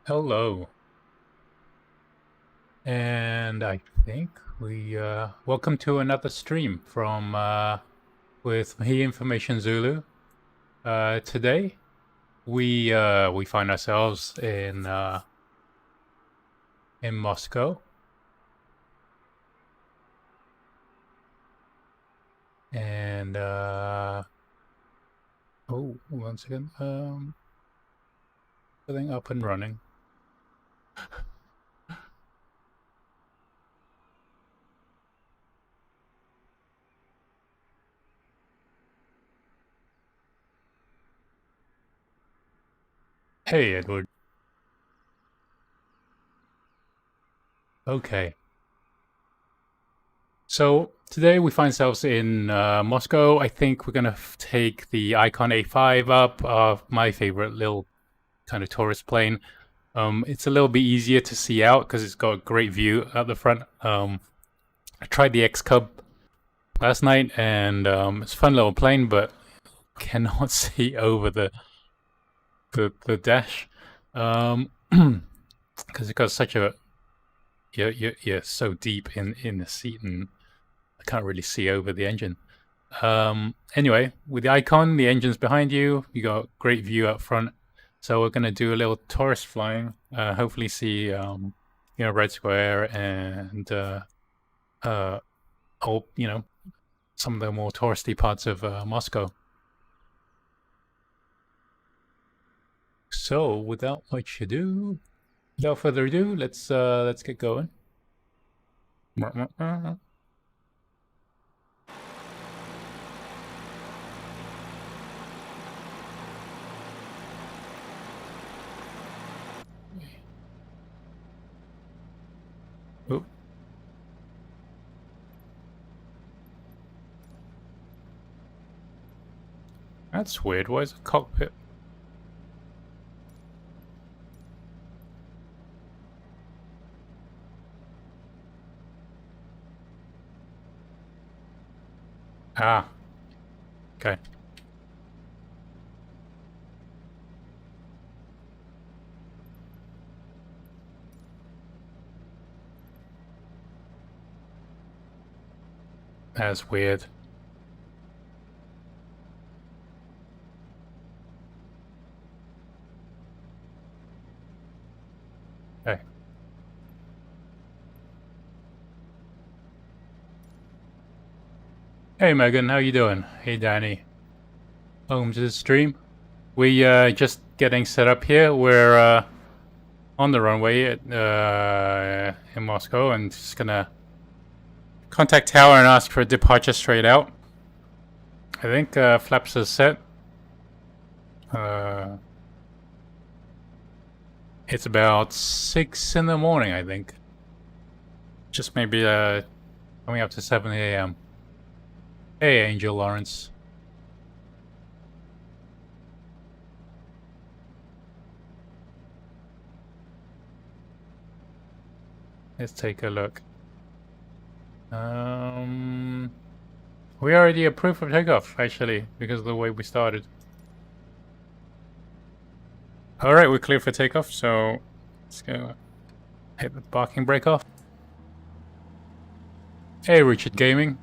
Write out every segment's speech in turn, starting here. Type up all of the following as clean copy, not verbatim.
Hello, and I think we welcome to another stream from with He Information Zulu. Today we find ourselves in Moscow, and oh, one second, everything up and running. Hey, Edward. Okay. So today we find ourselves in Moscow. I think we're gonna take the Icon A5 up, my favorite little kind of tourist plane. It's a little bit easier to see out because it's got a great view at the front. I tried the X Cub last night, and it's a fun little plane, but cannot see over the dash because it got such a you're so deep in the seat, and I can't really see over the engine. Anyway, with the Icon, the engine's behind you. You got a great view up front. So we're gonna do a little tourist flying. Hopefully see Red Square and all some of the more touristy parts of Moscow. So without further ado, let's get going. Oop. That's weird. Why is a cockpit? Ah. Okay. That's weird. Okay. Hey Megan, how you doing? Hey Danny. Welcome to the stream. We just getting set up here. We're on the runway in Moscow, and just gonna contact tower and ask for a departure straight out. I think flaps are set. It's about 6 in the morning, I think. Just maybe coming up to 7 a.m. Hey, Angel Lawrence. Let's take a look. We already approved for takeoff, actually, because of the way we started. Alright, we're clear for takeoff, so let's go hit the parking brake off. Hey, Richard Gaming.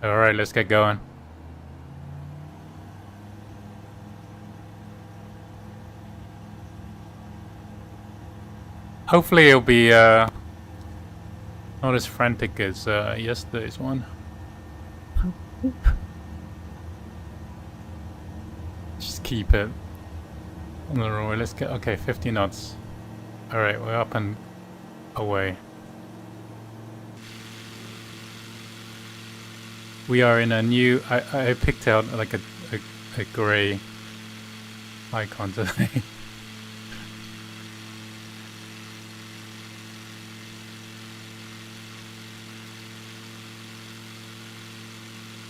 Alright, let's get going. Hopefully it'll be not as frantic as yesterday's one. Just keep it on the runway. Let's get, okay, 50 knots. Alright, we're up and away. We are in a new, I picked out like a grey icon today.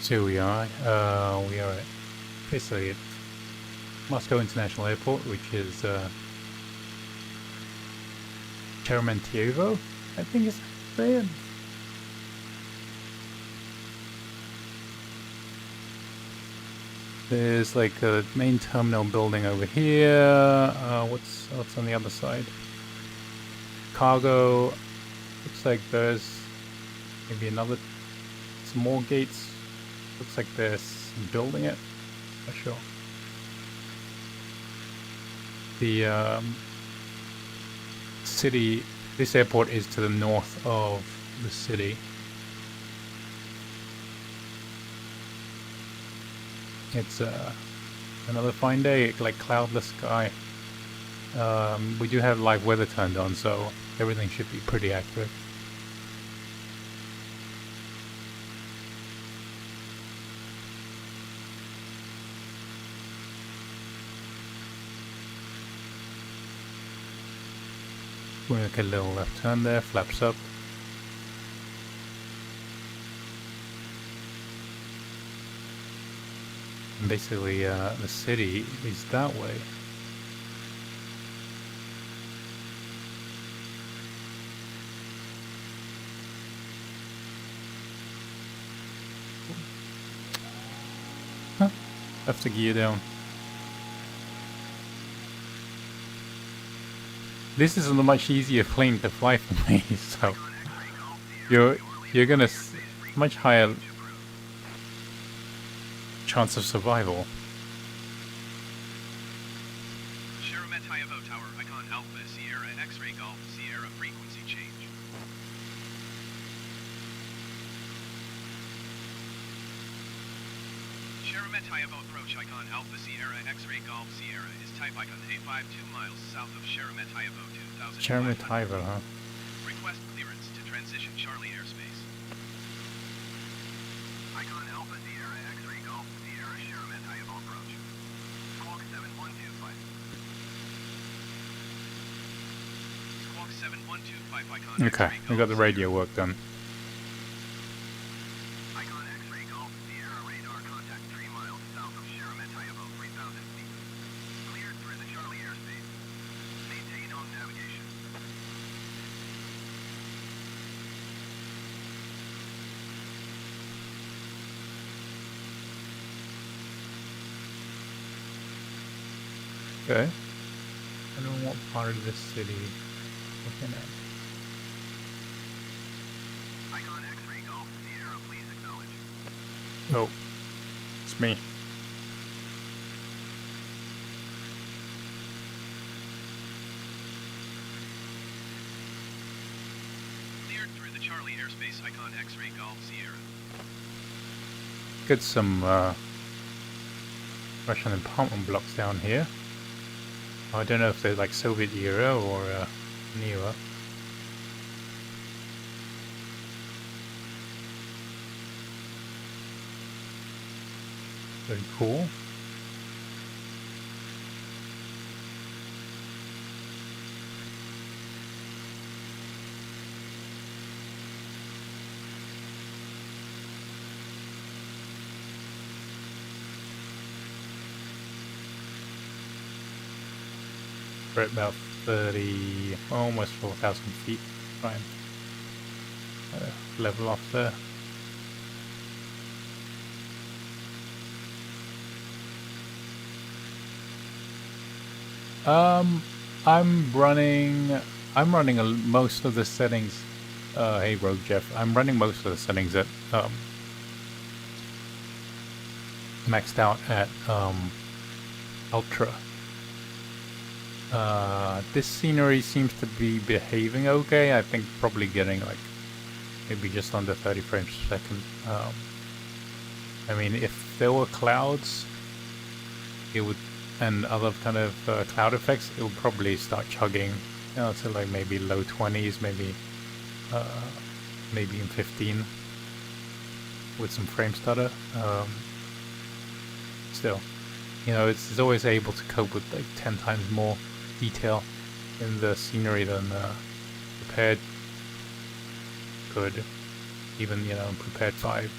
So we are at basically at Moscow International Airport, which is Sherementyvo, I think it's saying. There's like a main terminal building over here. What's on the other side? Cargo. Looks like there's maybe some more gates. Looks like there's building it. Not sure. The city. This airport is to the north of the city. It's another fine day, like cloudless sky. We do have live weather turned on, so everything should be pretty accurate. We'll make a little left turn there, flaps up. And basically, the city is that way. Huh? Left the gear down. This is a much easier plane to fly for me, so you're gonna much higher chance of survival. Sheremetyvo Tower, icon Alpha, Sierra, X-ray Golf, Sierra, frequency change. Sheremetyvo approach, icon Alpha, Sierra, X-ray Golf, Sierra, is type icon A5, 2 miles south of Sheremetyvo, 2000. Sheremetyvo, huh? Request clearance to transition Charlie airspace. Icon Alpha, Sierra, X-ray Golf, Sierra, Sheremetyvo approach. Squawk 7125. Squawk 7125, icon Okay, X-ray Golf, we got the radio work done. Icon X-ray Golf, Sierra, radar contact 3 miles south of Sheremetyvo, 3,000 feet. Cleared through the Charlie airspace. Maintain on navigation. Okay. I don't know what part of this city we're looking at. Icon X-ray Golf, Sierra, please acknowledge. Oh, it's me. Cleared through the Charlie airspace, icon X-ray Golf, Sierra. Get some Russian apartment blocks down here. I don't know if they're like Soviet era or newer. Very cool. We're at about 30, almost 4,000 feet. Try and level off there. I'm running most of the settings. Hey, Rogue Jeff. I'm running most of the settings at maxed out at ultra. This scenery seems to be behaving okay. I think probably getting like maybe just under 30 frames per second. I mean, if there were clouds, it would, and other kind of cloud effects, it would probably start chugging, you know, to like maybe low 20s, maybe in 15 with some frame stutter. Still, you know, it's always able to cope with like 10 times more detail in the scenery than prepared could, even, you know, prepared 5.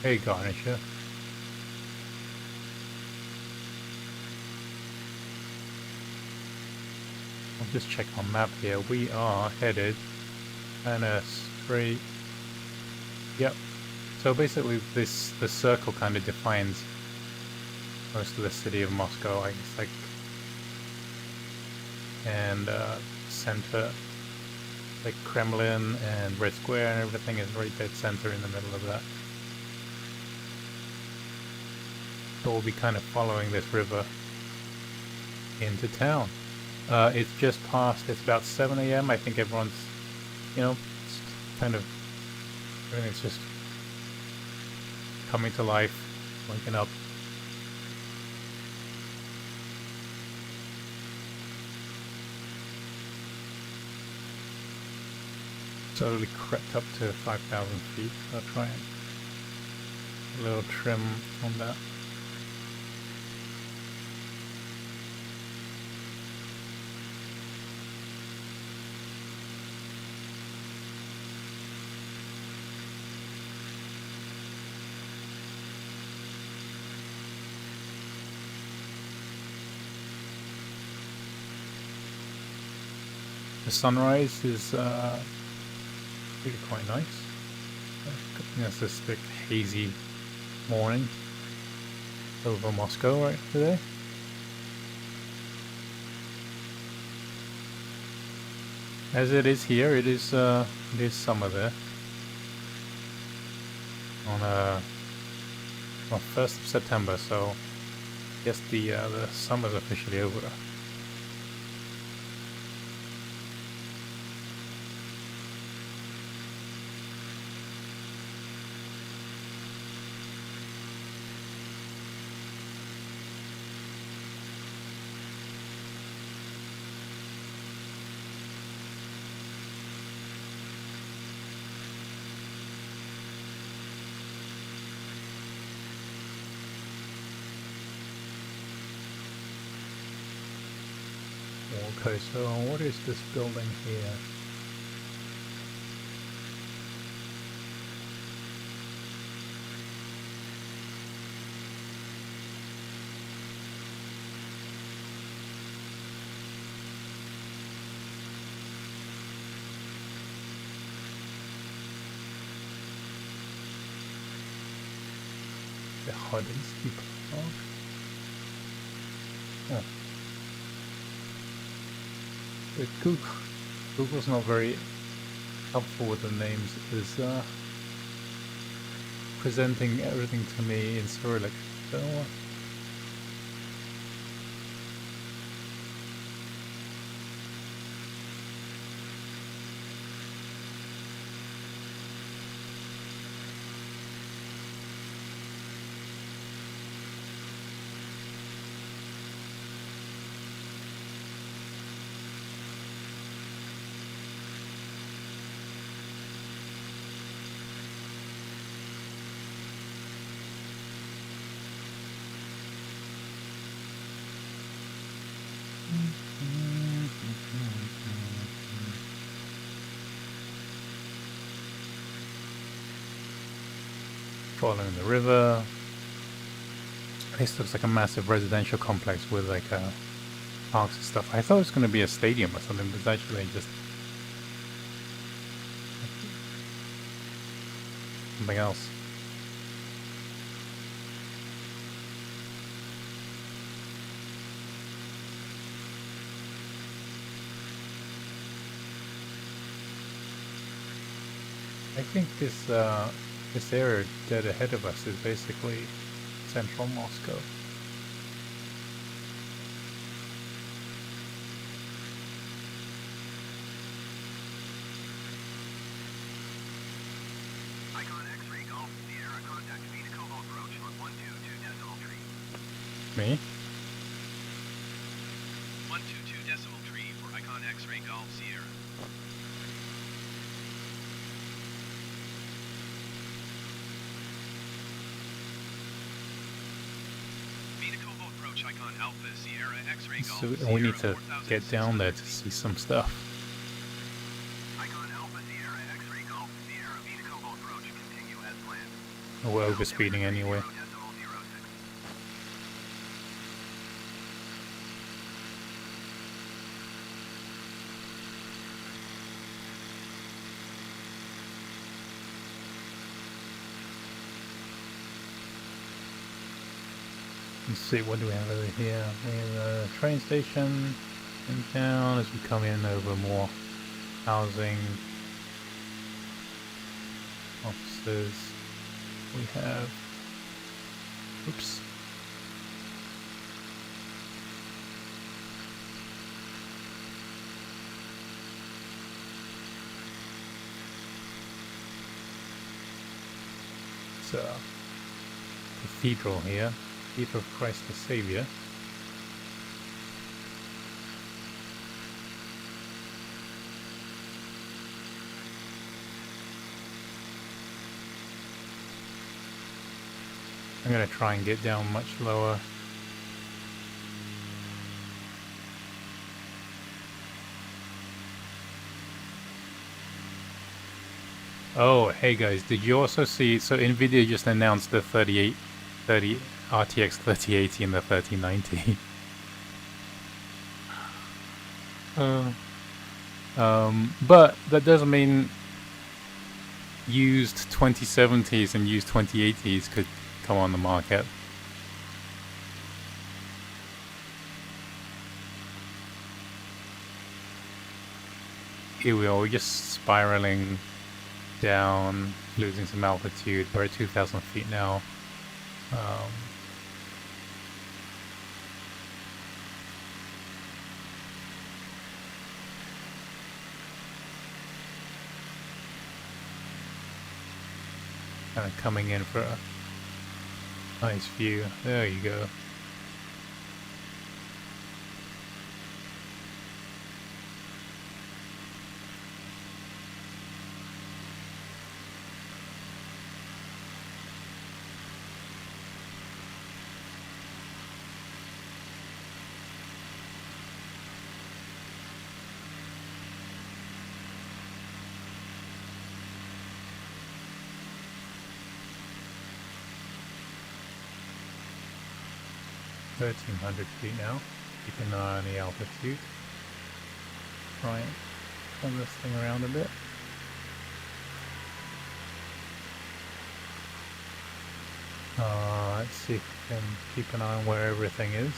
Hey, Garnisher. I'll just check our map here. We are headed kind of straight. Yep. So basically, the circle kind of defines most of the city of Moscow. I guess, like, and center, like Kremlin and Red Square and everything is right dead center in the middle of that. So we'll be kind of following this river into town. It's just past. It's about 7 a.m. I think everyone's, it's kind of everything's just coming to life, waking up. Totally crept up to 5,000 feet. I'll try and a little trim on that. The sunrise is really quite nice. It's this big hazy morning over Moscow right today. As it is here, it is summer there. On 1st of September, so I guess the summer's officially over. Okay, so what is this building here? The Huddersfield Park. Oh. Google's not very helpful with the names. It is presenting everything to me in Cyrillic. So following the river. This looks like a massive residential complex with like parks and stuff. I thought it was going to be a stadium or something, but it's actually just something else. I think this area dead ahead of us is basically central Moscow. Icon X-ray Golf Sierra contact Moscow approach on 122.3. Me? 122.3 for Icon X-ray Golf Sierra. Icon Alpha Sierra X-ray Golf So Sierra we need to 4000 get down there to see some stuff. Icon Alpha Sierra X-ray Golf Sierra Moscow approach continue as planned. We're overspeeding anyway. Let's see, what do we have over here? We have a train station in town as we come in over more housing, offices. We have, oops. It's a cathedral here, Cathedral of Christ the Savior. I'm going to try and get down much lower. Oh, hey guys, did you also see, so NVIDIA just announced the 30 RTX 3080 and the 3090. But that doesn't mean used 2070s and used 2080s could come on the market. Here we are, we're just spiraling down, losing some altitude. We're at 2,000 feet now. Kind of coming in for a nice view. There you go. feet now. Keep an eye on the altitude. Try and turn this thing around a bit. Let's see if we can keep an eye on where everything is.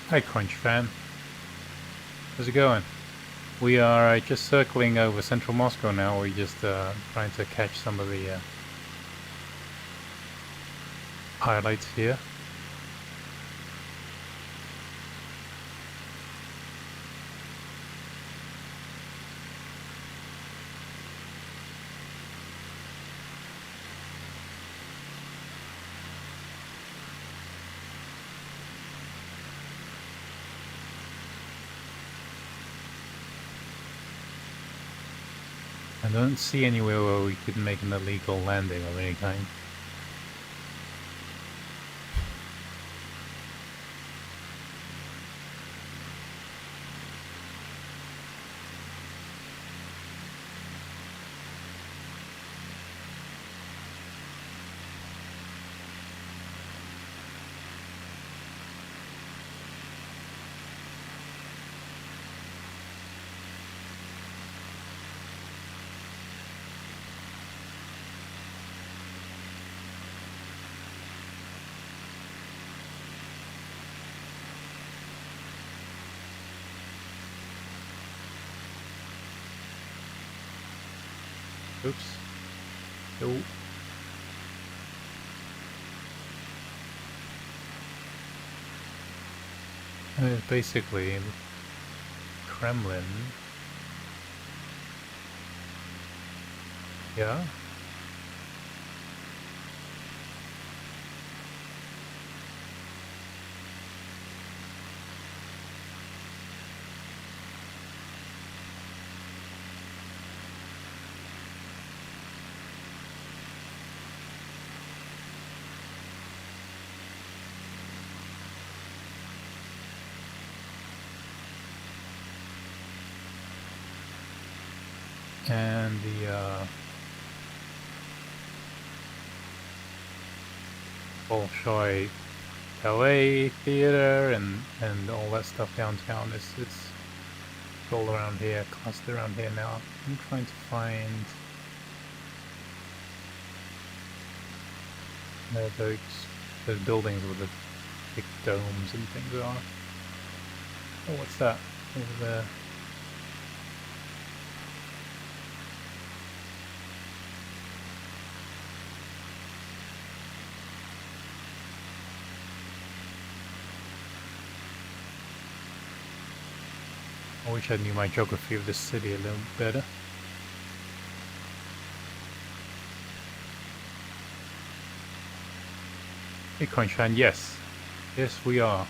Hi Crunch fan, how's it going? We are just circling over central Moscow now. We're just trying to catch some of the highlights here. I don't see anywhere where we could make an illegal landing of any kind. Oops. Oh. Basically, Kremlin. Yeah. and the Bolshoi Ballet Theater and all that stuff downtown. It's all around here, clustered around here now. I'm trying to find where those buildings with the big domes and things are. Oh, what's that over there? I wish I knew my geography of this city a little better. Hey, Coinshine, yes. Yes, we are.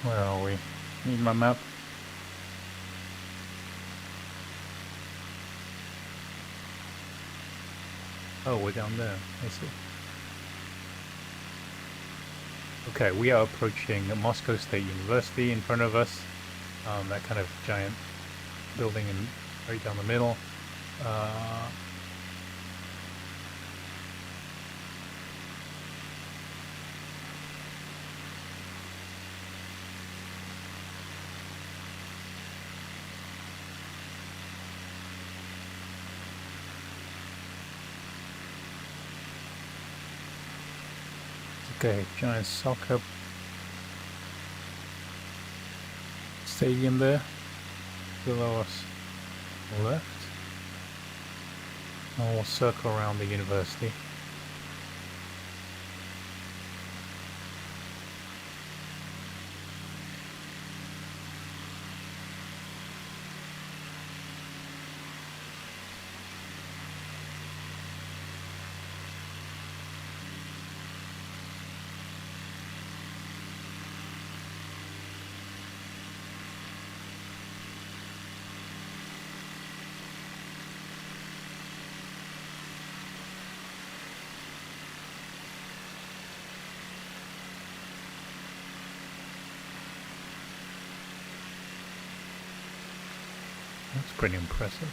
Where are we? Need my map? Oh, we're down there. I see. Okay, we are approaching Moscow State University in front of us. That kind of giant building right down the middle. Okay, giant soccer stadium there below us left. And we'll circle around the university. That's pretty impressive.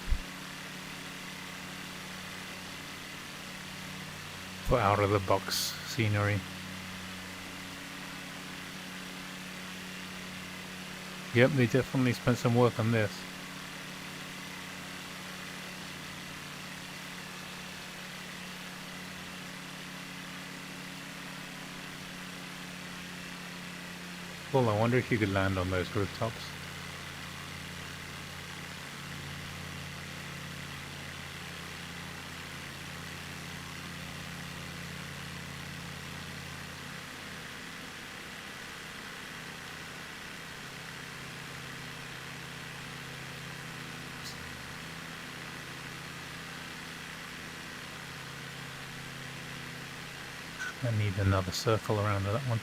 For out-of-the-box scenery. Yep, they definitely spent some work on this. Well, I wonder if you could land on those rooftops. I need another circle around that one.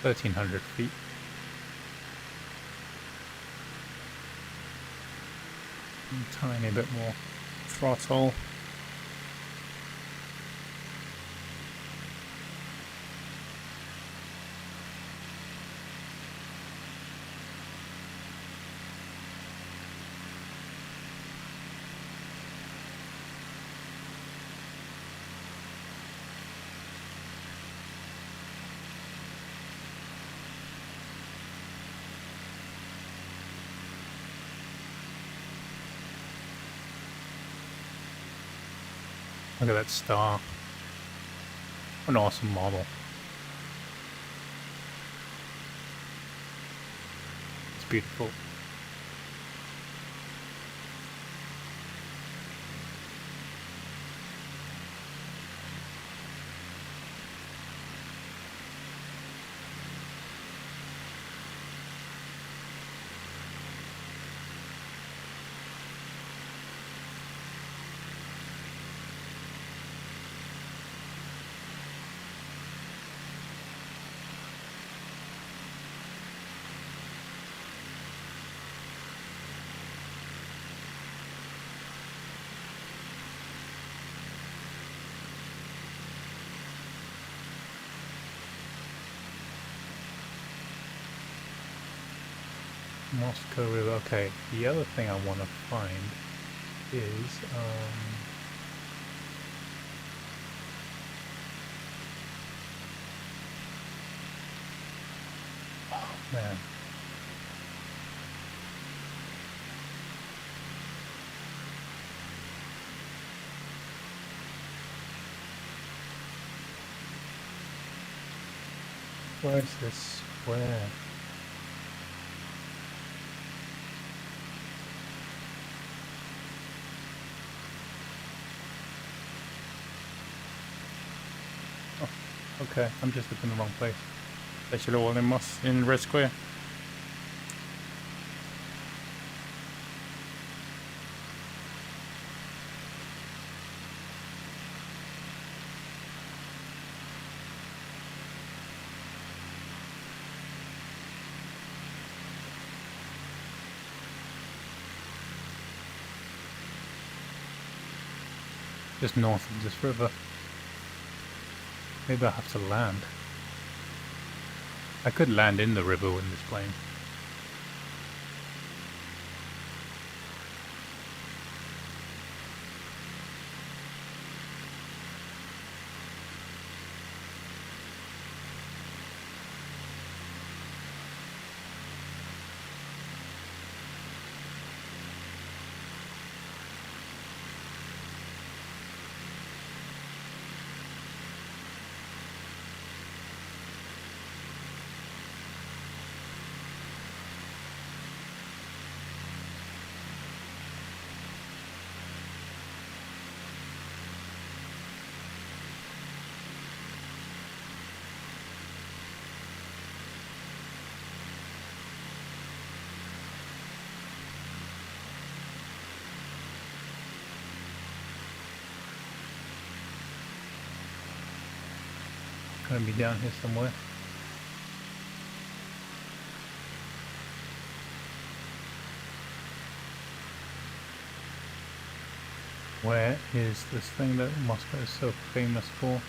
$1,300 feet. A tiny bit more throttle. Look at that star. What an awesome model. It's beautiful. Moscow River. Okay, the other thing I want to find is oh man. Where's this square? Oh, okay, I'm just looking in the wrong place. They should have all in Red Square. Just north of this river. Maybe I have to land. I could land in the river with this plane. Gonna be down here somewhere. Where is this thing that Moscow is so famous for?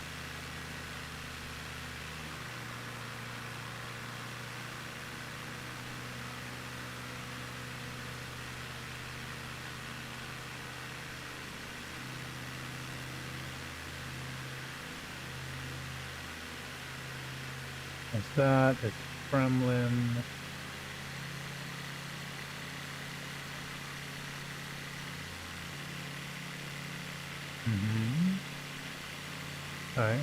There's that, there's Kremlin. Okay.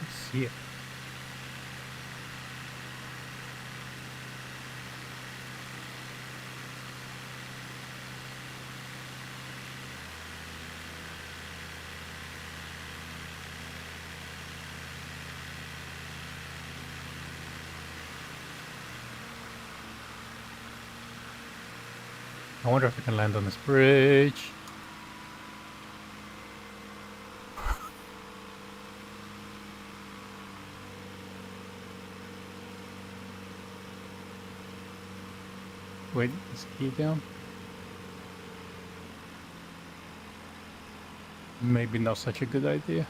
Let's see it. I wonder if I can land on this bridge. Wait, is the key down? Maybe not such a good idea.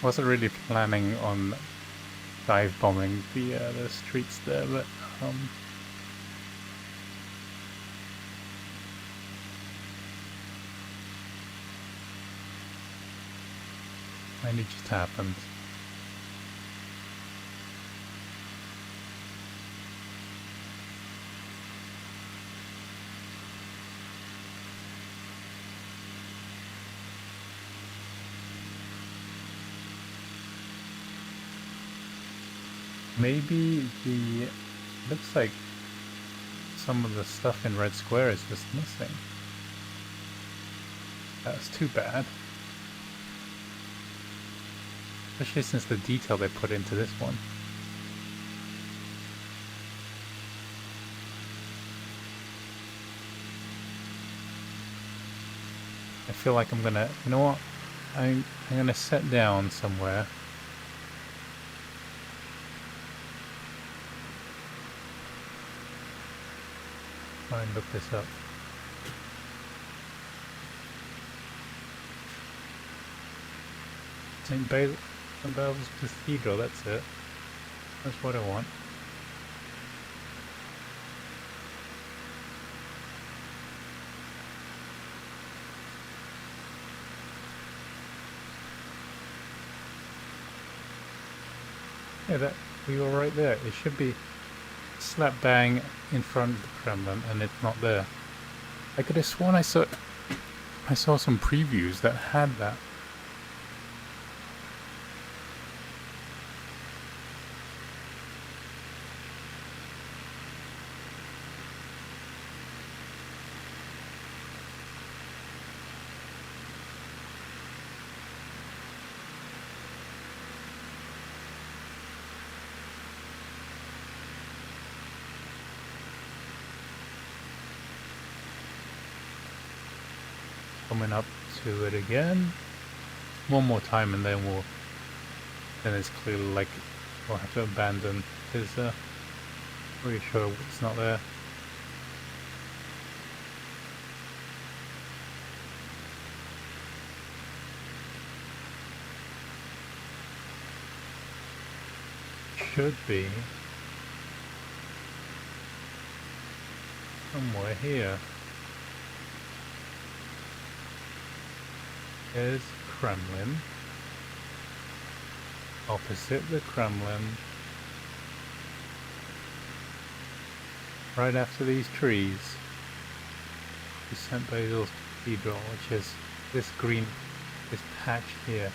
Wasn't really planning on dive bombing the streets there, but and it just happened. Maybe the Looks like some of the stuff in Red Square is just missing. That's too bad. Especially since the detail they put into this one. I feel like I'm gonna, you know what? I'm gonna sit down somewhere. Try and look this up. St. Basil's Cathedral, that's it. That's what I want. Yeah, that we were right there. It should be slap bang in front of the Kremlin, and it's not there. I could have sworn I saw some previews that had that. Coming up to it again. One more time and then it's clearly like we'll have to abandon because pretty sure it's not there. Should be somewhere here. There's Kremlin. Opposite the Kremlin. Right after these trees is St. Basil's Cathedral, which is this green, this patch here.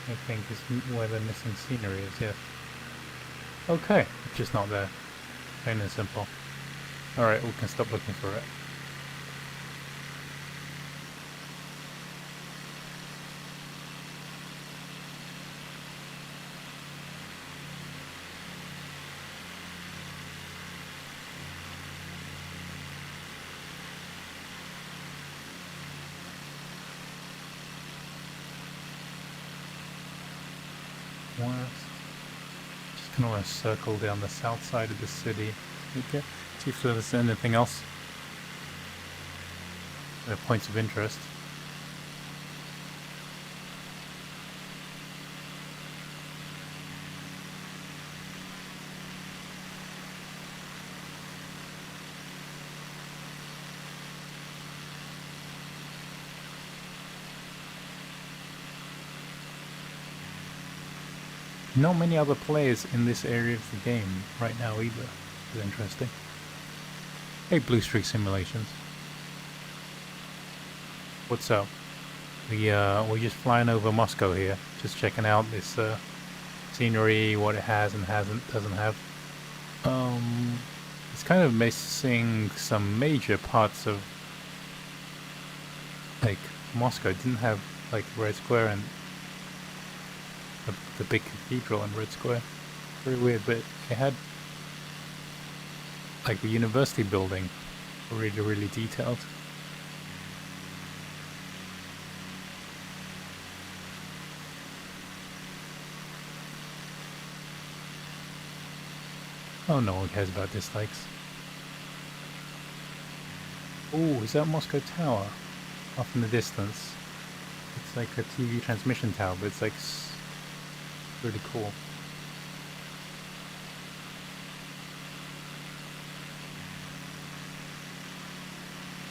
I think is where the missing scenery is, yes. Okay, it's just not there. Plain and simple. Alright, we can stop looking for it. West. Just gonna want to circle down the south side of the city. Okay. See if there's anything else. Points of interest. Not many other players in this area of the game right now either. It's interesting. Hey, Blue Streak Simulations. What's up? We're just flying over Moscow here, just checking out this scenery, what it has and doesn't have. It's kind of missing some major parts of like Moscow. It didn't have like Red Square and the big cathedral in Red Square. Very weird, but it had like the university building, really detailed. Oh, no one cares about dislikes. Oh, is that Moscow Tower? Off in the distance. It's like a TV transmission tower, but it's like really cool.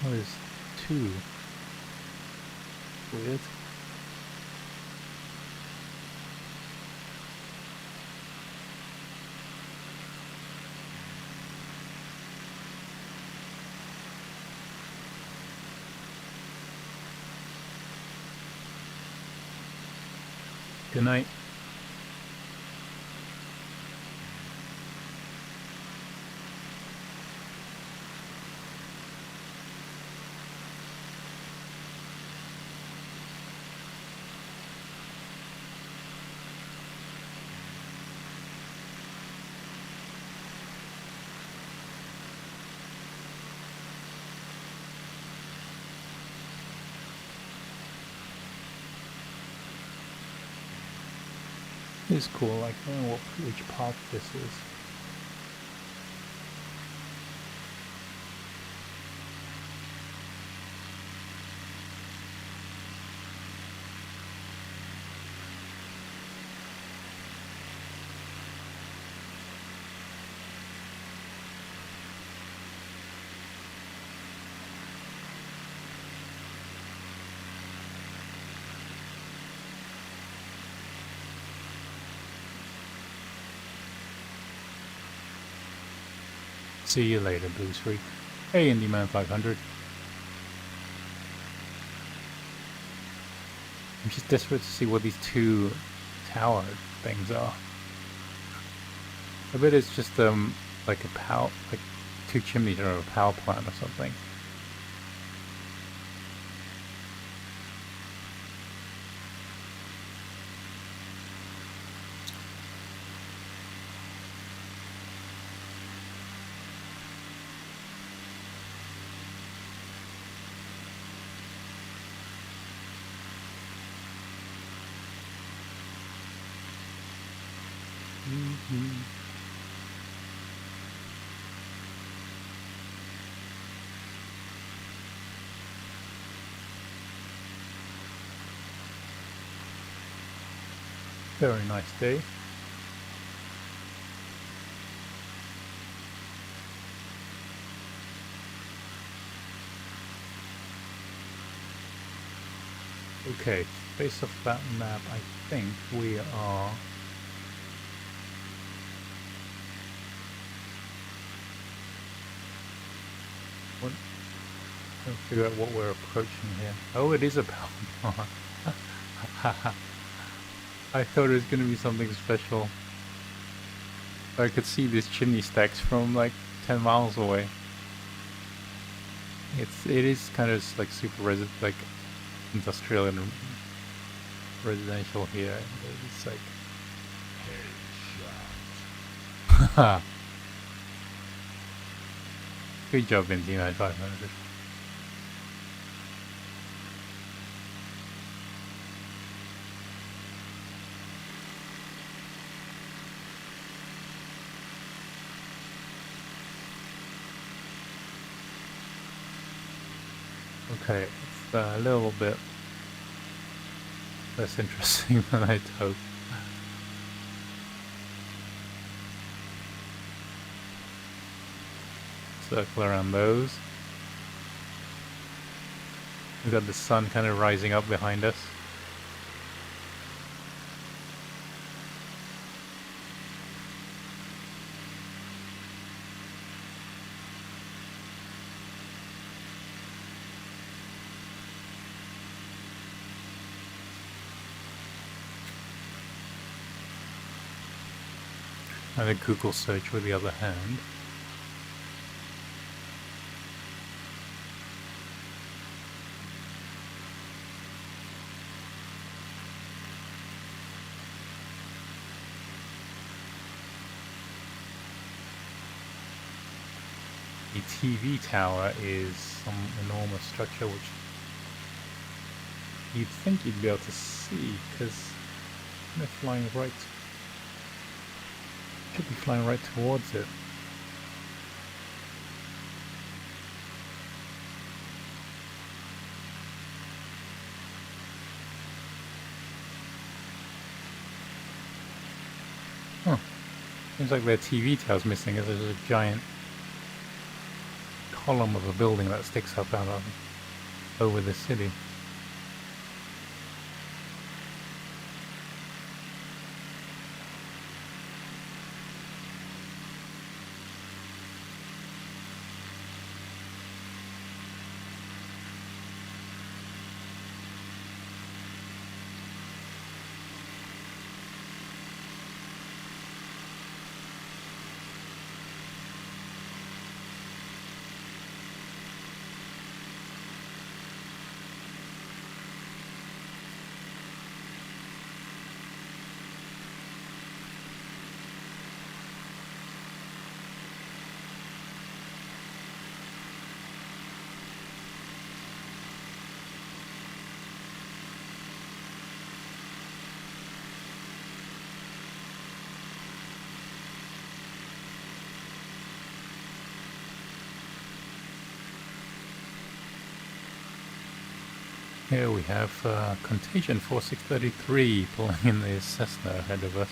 Oh, there's two. Weird. Good night. It's cool. Like, I don't know which part this is. See you later, Blue Streak. Hey, IndyMan 500. I'm just desperate to see what these two tower things are. I bet it's just like a power, like two chimneys or a power plant or something. Very nice day. Okay, based off that map, I think we are... What? Trying to figure out what we're approaching here. Oh, it is a power plant. I thought it was going to be something special. I could see these chimney stacks from like 10 miles away. It is kind of like super like industrial and residential here. It's like headshot. Good job, Indy 500. Okay, it's a little bit less interesting than I'd hoped. Circle around those. We've got the sun kind of rising up behind us. And a Google search with the other hand. The TV tower is some enormous structure which you'd think you'd be able to see because they're flying right. Should be flying right towards it. Huh. Seems like their TV tower's missing as there's a giant column of a building that sticks up out of over the city. Here we have Contagion 4633 pulling in the Cessna ahead of us.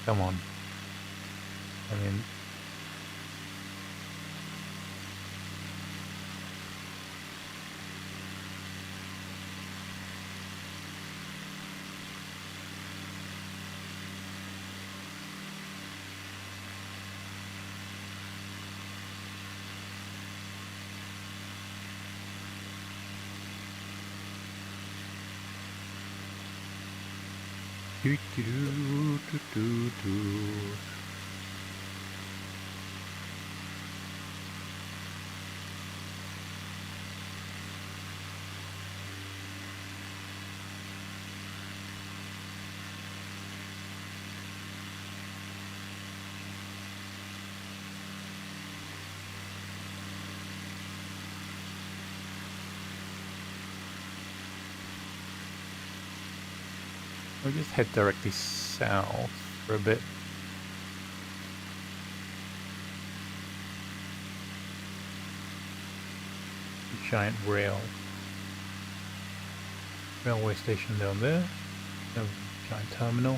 Come on. I mean... We'll just head directly south for a bit. Giant railway station down there. A giant terminal.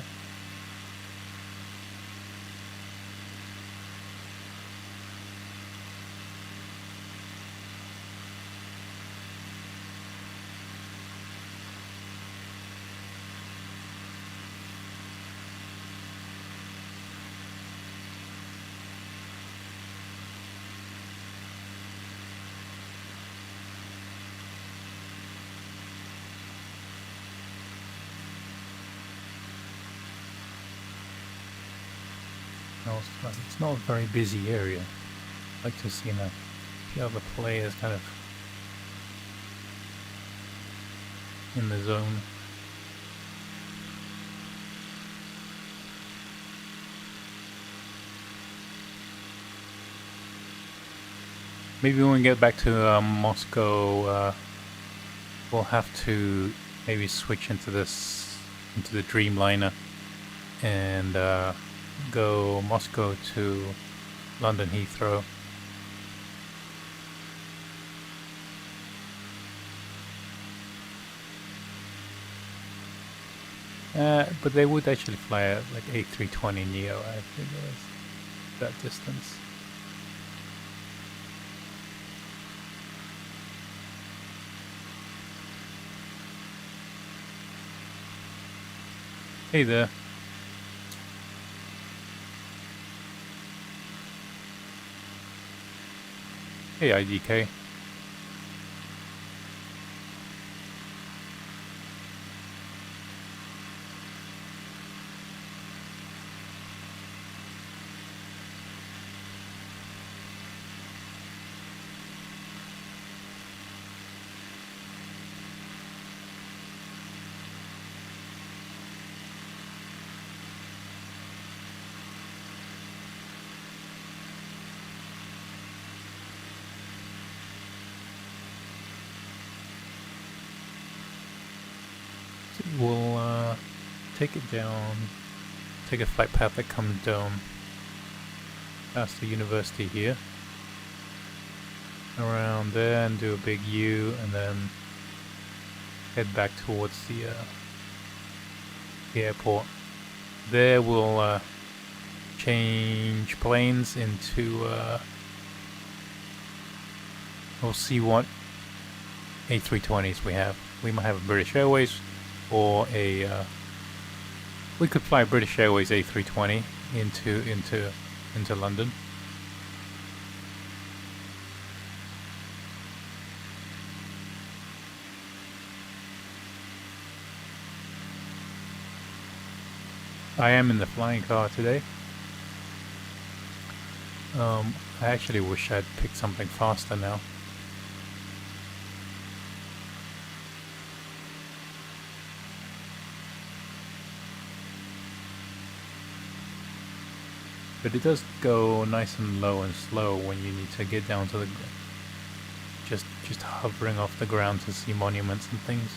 It's not a very busy area. I'd like to see a few other players kind of in the zone. Maybe when we get back to Moscow, we'll have to maybe switch into the Dreamliner and go Moscow to London Heathrow. But they would actually fly at like A320 NEO, I think it was that distance. Hey there. Hey IDK. We'll take it down, take a flight path that comes down past the university here, around there and do a big U, and then head back towards the airport. There we'll change planes into we'll see what A320s we have. We might have a British Airways or a we could fly British Airways A320 into London. I am in the flying car today. I actually wish I'd picked something faster now. But it does go nice and low and slow when you need to get down to the just hovering off the ground to see monuments and things.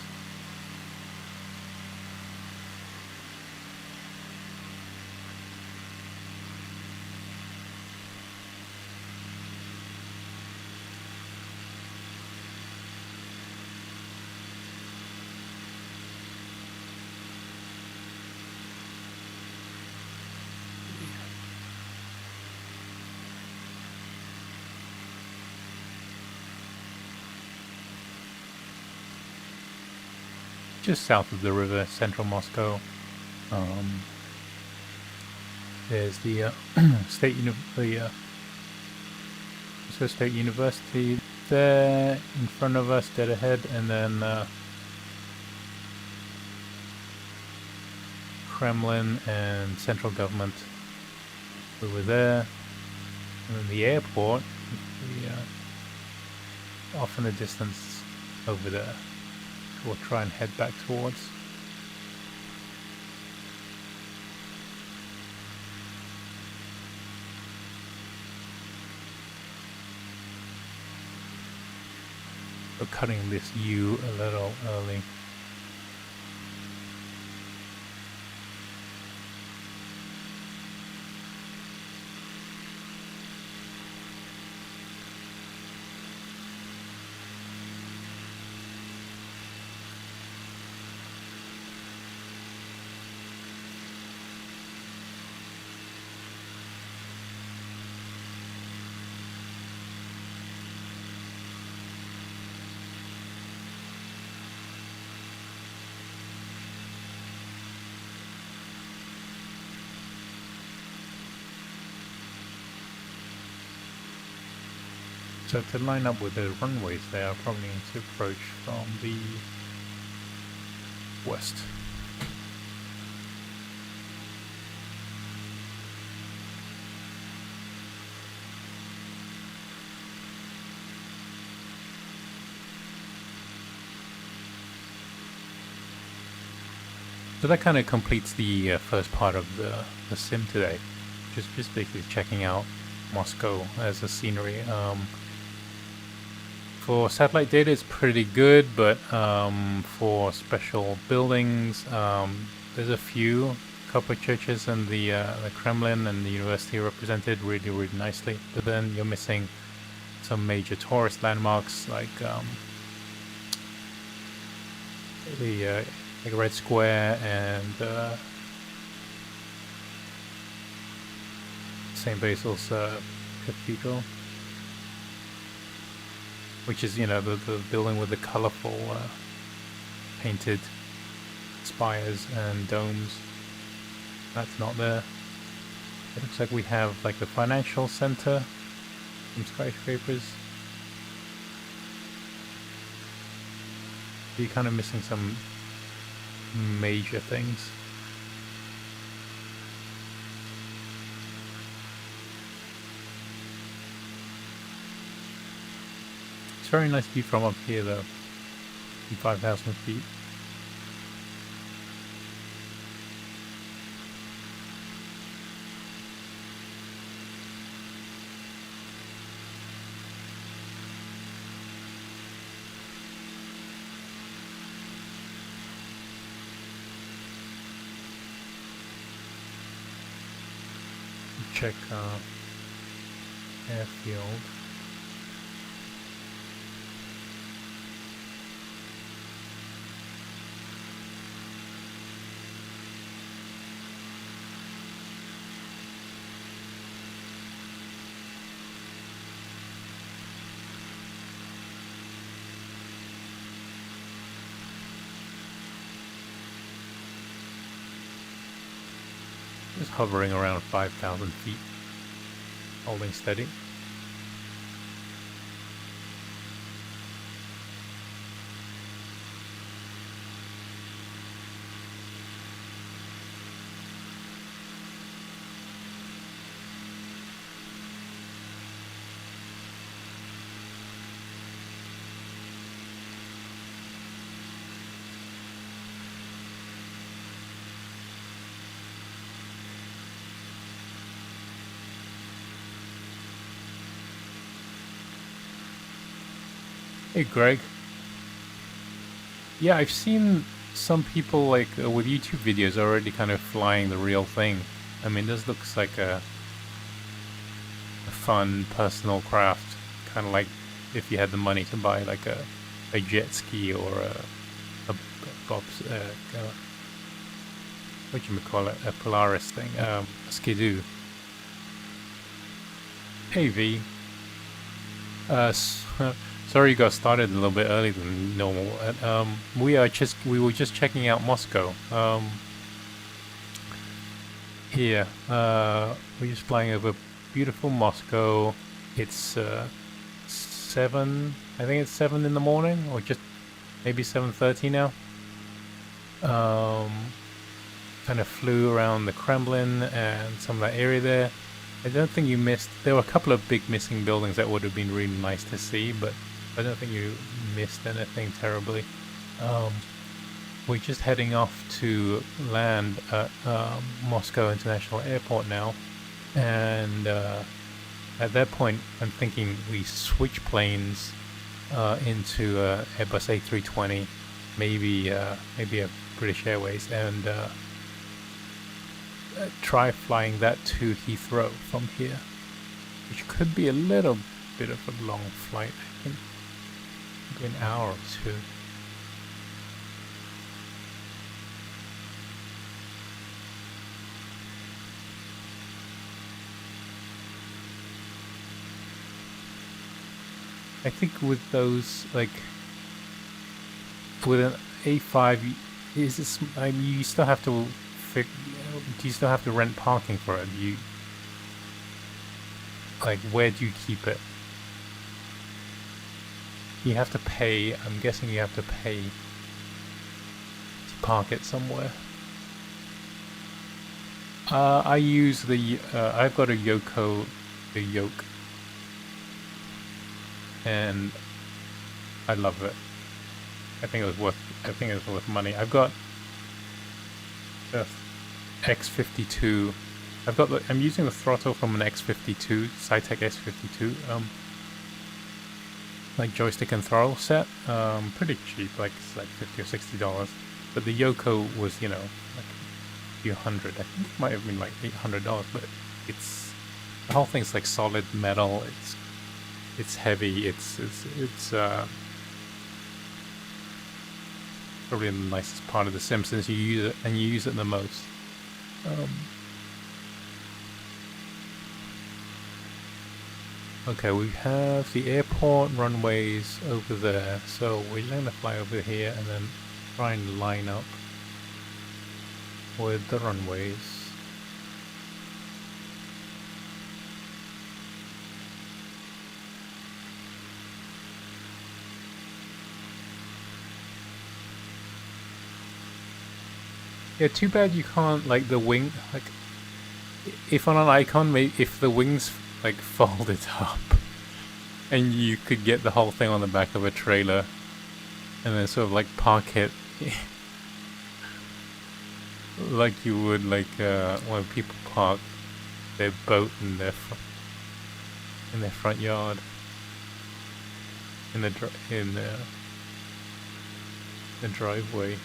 just south of the river, central Moscow. There's the Moscow State University there in front of us, dead ahead, and then Kremlin and central government over there, and then the airport off in the distance over there. We'll try and head back towards. We're cutting this U a little early. So to line up with the runways there, I probably need to approach from the west. So that kind of completes the first part of the sim today. Just basically checking out Moscow as a scenery. For satellite data, it's pretty good, but for special buildings, there's a couple of churches and the Kremlin and the university represented really, really nicely. But then you're missing some major tourist landmarks like the Red Square and St. Basil's Cathedral, which is, the building with the colorful painted spires and domes. That's not there. It looks like we have like the financial center, some skyscrapers. You're kind of missing some major things. Very nice view from up here though, 5,000 feet. Check airfield. Just hovering around 5,000 feet, holding steady. Hey Greg. Yeah, I've seen some people like with YouTube videos already kind of flying the real thing. I mean, this looks like a fun personal craft, kind of like if you had the money to buy like a jet ski or a bob's whatchamacallit, a Polaris thing, a skidoo. Hey V. Sorry you got started a little bit earlier than normal. We were just checking out Moscow. Here, we're just flying over beautiful Moscow. It's 7. I think it's 7 in the morning, or just maybe 7:30 now. Kind of flew around the Kremlin and some of that area there. I don't think you missed. There were a couple of big missing buildings that would have been really nice to see, but I don't think you missed anything terribly. We're just heading off to land at Moscow International Airport now, and at that point I'm thinking we switch planes into Airbus A320, maybe a British Airways, and try flying that to Heathrow from here, which could be a little bit of a long flight. I think maybe an hour or two. I think with those, like, with an A5, is this? I mean, you still have to do you still have to rent parking for it? Like, where do you keep it? You have to pay. I'm guessing you have to pay to park it somewhere. I use the. I've got a Yoke, and I love it. I think it was worth money. I've got X52. I'm using the throttle from an X52, Cytec X52. Like joystick and throttle set. Pretty cheap, like it's like $50 or $60. But the Yoko was, like a few hundred. I think it might have been like $800. But the whole thing's like solid metal. It's heavy. It's probably the nicest part of The Simpsons. You use it, and you use it the most. Okay, we have the airport runways over there, so we're going to fly over here and then try and line up with the runways. Yeah, too bad you can't, like, the wing, like, if on an icon, if the wings, like, folded up, and you could get the whole thing on the back of a trailer, and then sort of, like, park it, like you would, like, when people park their boat in their front yard, in the driveway.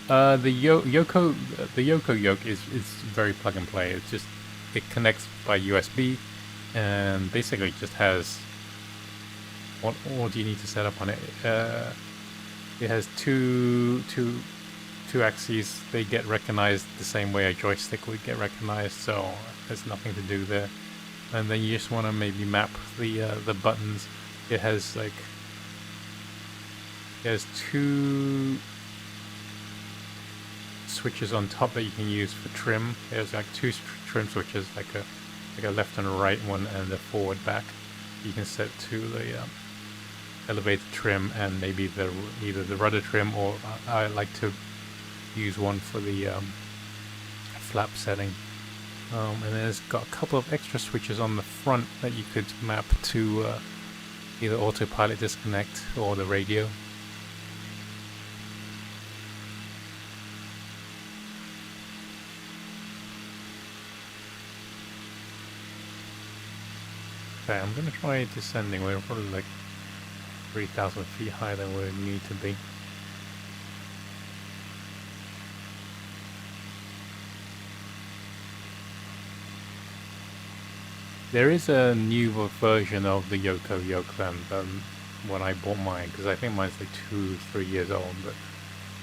The Yoko yoke is very plug and play. It connects by USB, and basically just has what all do you need to set up on it? It has two axes. They get recognized the same way a joystick would get recognized, so there's nothing to do there. And then you just want to maybe map the buttons. It has two switches on top that you can use for trim. There's like two trim switches, like a left and a right one, and a forward back. You can set to the elevator trim and maybe either the rudder trim, or I like to use one for the flap setting. And then it's got a couple of extra switches on the front that you could map to either autopilot disconnect or the radio. Okay, I'm gonna try descending. We're probably like 3,000 feet higher than we need to be. There is a newer version of the Yoko than when I bought mine, because I think mine's like 2-3 years old. But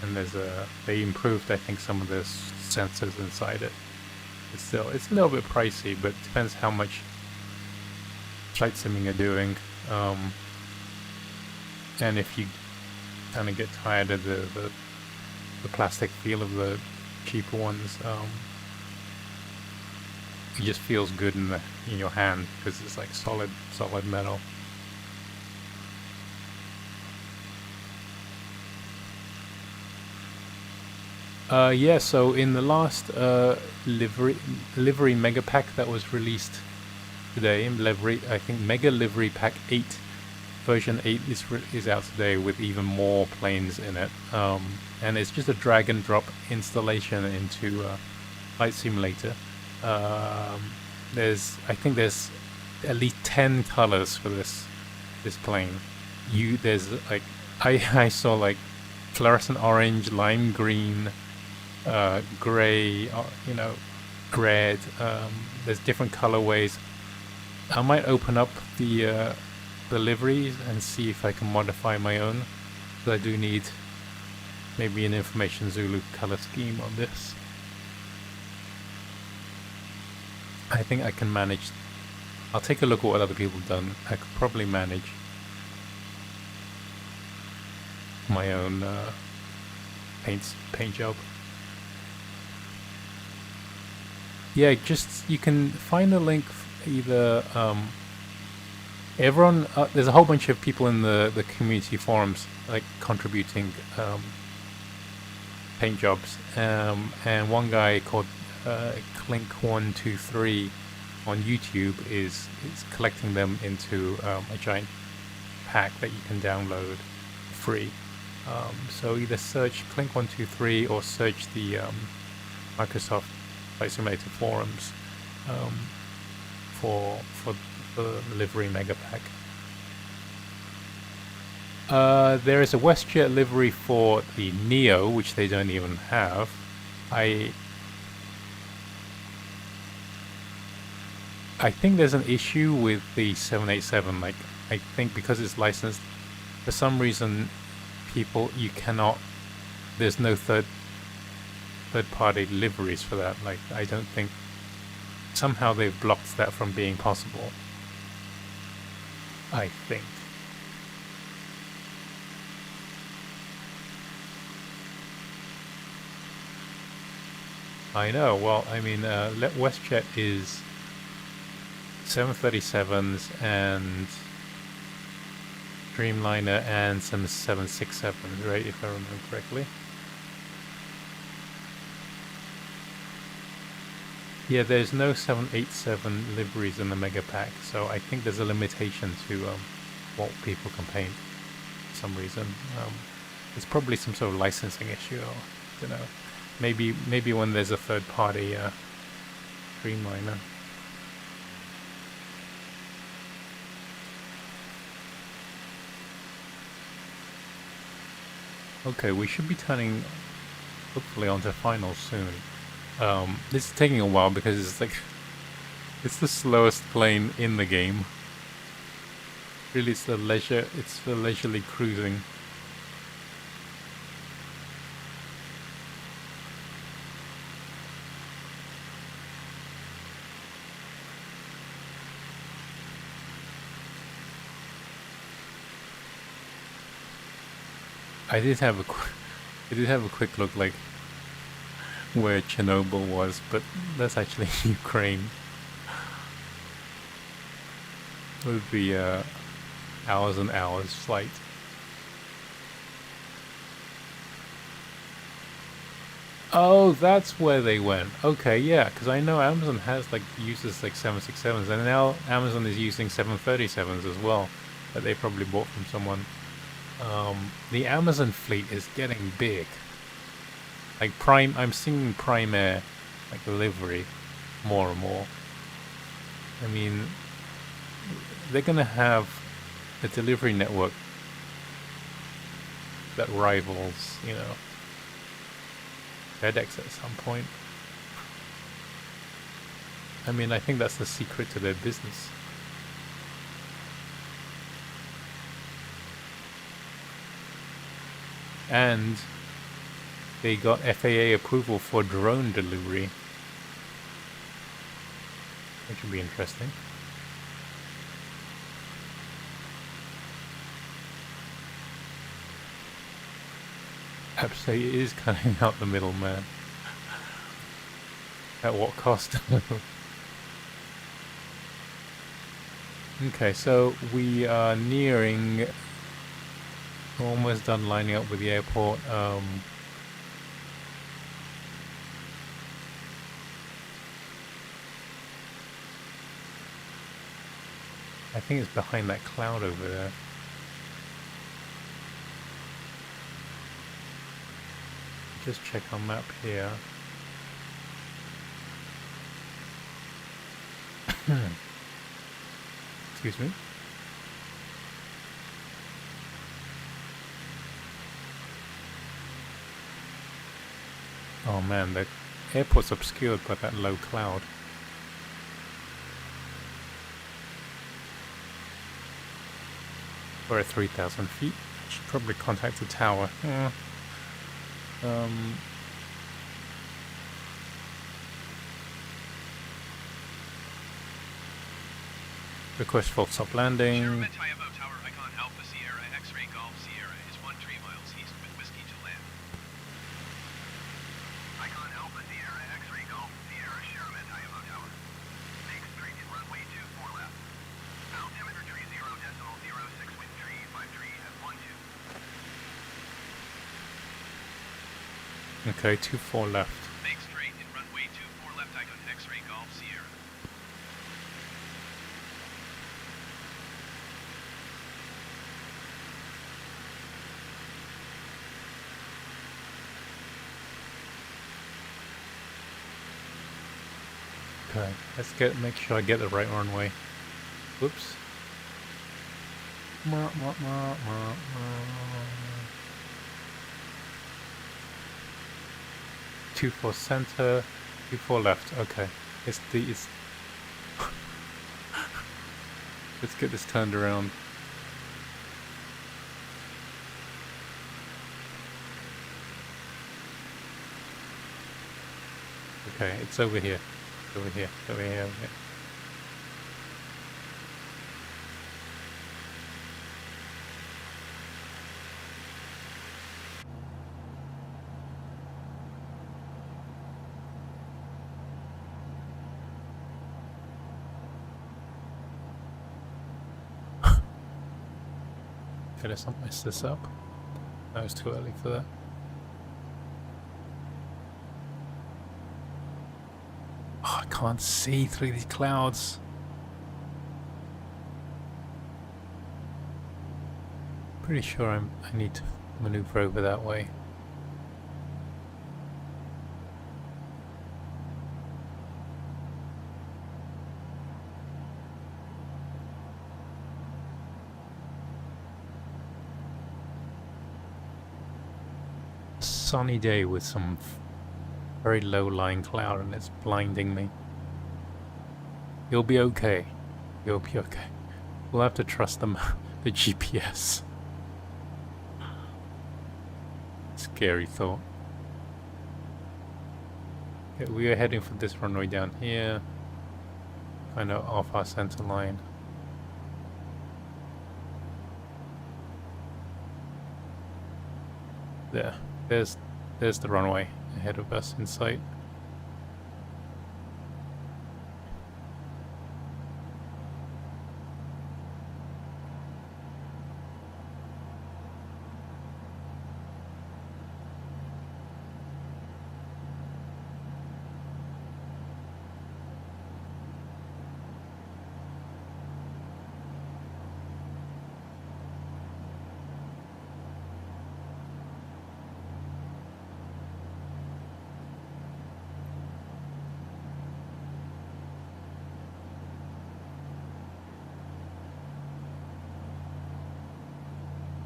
and they improved, I think, some of the sensors inside it. It's a little bit pricey, but it depends how much flight simming you're doing, and if you kind of get tired of the plastic feel of the cheaper ones. It just feels good in your hand because it's like solid metal. Yeah, so in the last livery mega pack that was released today, I think Mega Livery Pack 8, version 8 is out today with even more planes in it. And it's just a drag and drop installation into Flight Simulator. I think there's at least 10 colors for this plane. There's like I saw like fluorescent orange, lime green, gray, red. There's different colorways. I might open up the liveries and see if I can modify my own. But I do need maybe an Information Zulu color scheme on this. I think I can manage. I'll take a look at what other people have done. I could probably manage my own paint job. Yeah, you can find a link either everyone there's a whole bunch of people in the community forums like contributing paint jobs, and one guy called Clink123 on YouTube is collecting them into a giant pack that you can download free. So either search Clink123 or search the Microsoft Flight Simulator forums for the livery mega pack. There is a WestJet livery for the NEO, which they don't even have. I think there's an issue with the 787. Like, I think because it's licensed, for some reason, there's no third-party liveries for that. Like, I don't think, somehow they've blocked that from being possible. I think. I know. Well, I mean, WestJet is 737s and Dreamliner and some 767s, right? If I remember correctly. Yeah, there's no 787 liveries in the mega pack, so I think there's a limitation to what people can paint for some reason. It's probably some sort of licensing issue, or I don't know. Maybe when there's a third-party Dreamliner. Okay, we should be turning, hopefully, onto finals soon. This is taking a while because it's the slowest plane in the game. Really, it's for leisurely cruising. I did have a quick look, like, where Chernobyl was, but that's actually Ukraine. It would be hours and hours flight. Oh, that's where they went. Okay, yeah, because I know Amazon uses like 767s, and now Amazon is using 737s as well, that they probably bought from someone. The Amazon fleet is getting big. Like I'm seeing Prime Air, like livery, more and more. I mean, they're gonna have a delivery network that rivals, FedEx at some point. I mean, I think that's the secret to their business. And they got FAA approval for drone delivery. Which should be interesting. Perhaps it is cutting out the middleman. At what cost? Okay, so we are nearing, almost done lining up with the airport. I think it's behind that cloud over there. Just check our map here. Excuse me. Oh man, the airport's obscured by that low cloud. We're at 3,000 feet. Should probably contact the tower. Request full stop landing. Sherementyvo Tower Icon Alpha Sierra X-Ray Golf Sierra is 13 miles east with whiskey to land. Icon Alpha Sierra X-Ray Golf Sierra Sherementyvo Tower. Make straight in runway 24 left. Altimeter tree 0.06 wind tree 53 at 12. Okay, 24 left. Make straight in runway 24 left Icon X-Ray Golf Sierra. Okay, let's make sure I get the right runway. Whoops. 24 center, 24 left. Okay, it's let's get this turned around. Okay, it's over here. Over here, over here, over here. Okay, let's not mess this up. That was too early for that. Oh, I can't see through these clouds. Pretty sure I need to maneuver over that way. Sunny day with some very low-lying cloud and it's blinding me. You'll be okay. You'll be okay. We'll have to trust the GPS. Scary thought. Okay, we are heading for this runway down here. Kind of off our center line. There's the runway ahead of us in sight.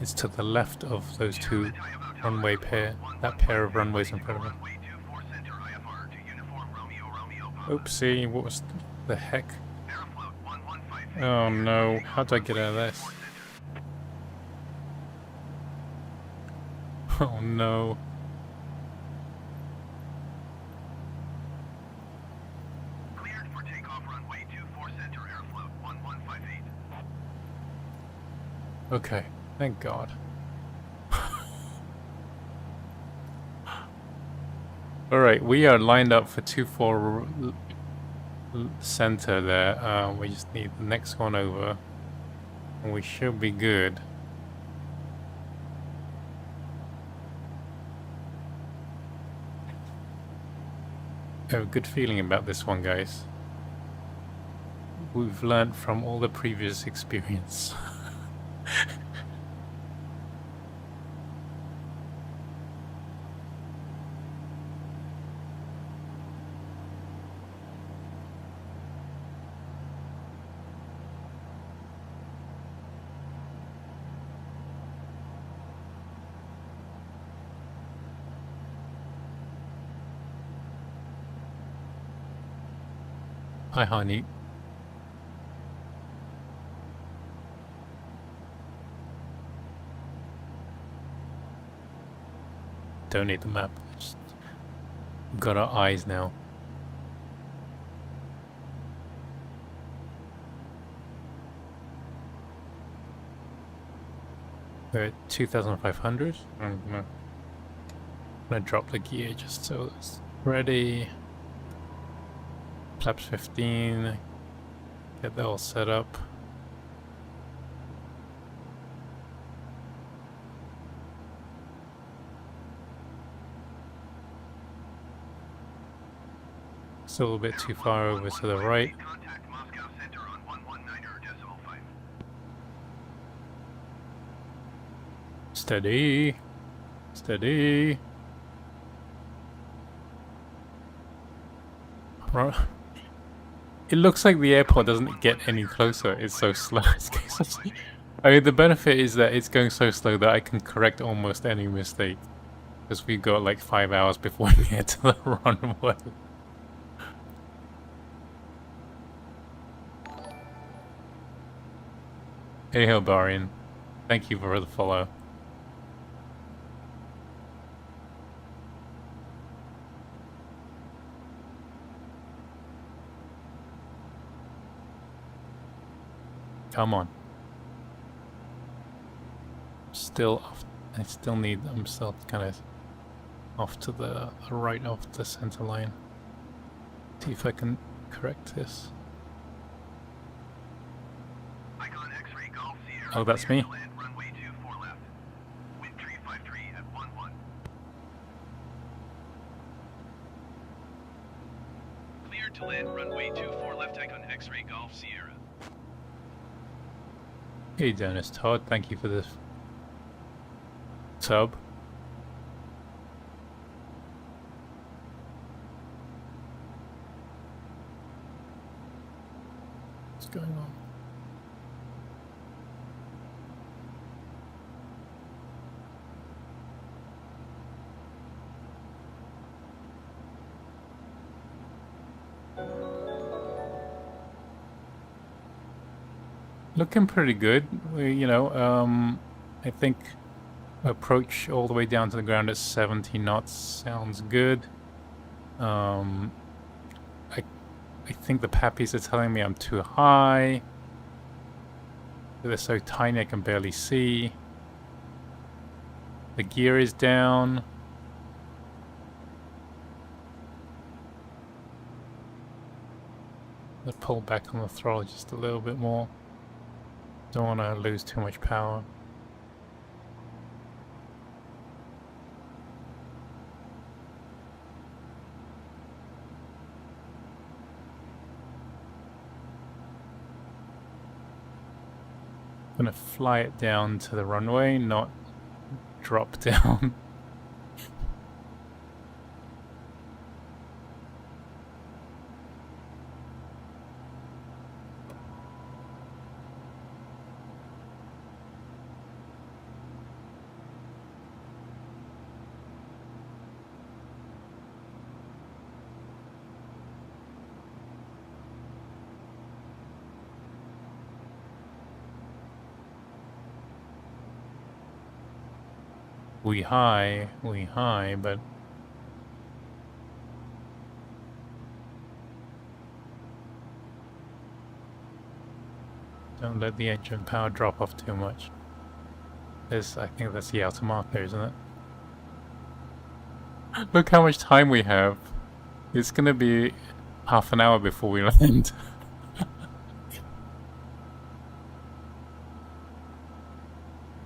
It's to the left of those two runway pair, that pair of runways in front of me. Oopsie, what was the heck? Oh no, how do I get out of this? Oh no. Okay, thank God. Alright, we are lined up for 2-4 center there. We just need the next one over. And we should be good. I have a good feeling about this one, guys. We've learned from all the previous experience. Hi, honey. Don't need the map. Just got our eyes now. We're at 2,500. I'm gonna drop the gear just so it's ready. Flaps 15. Get that all set up. Still a little bit too far over to the right. Contact Moscow Center on 119.5. Steady. Steady. Right. It looks like the airport doesn't get any closer. It's so slow. I mean, the benefit is that it's going so slow that I can correct almost any mistake. Because we've got like 5 hours before we get to the runway. Hey ho, Barian. Thank you for the follow. Come on. Still off. I'm still kind of off to the right of the center line. See if I can correct this. Icon X-ray Golf Sierra. Oh, that's me. Runway 24 left. Wind 353 at 11. Cleared to land runway 24 left, icon X-ray Golf Sierra. Hey Dennis Todd, thank you for this sub. What's going on? Looking pretty good. I think approach all the way down to the ground at 70 knots sounds good. I think the pappies are telling me I'm too high. They're so tiny I can barely see. The gear is down. Let's pull back on the throttle just a little bit more. Don't want to lose too much power. I'm gonna fly it down to the runway, not drop down. We high, but don't let the engine power drop off too much. I think that's the outer marker, isn't it? Look how much time we have. It's gonna be half an hour before we land.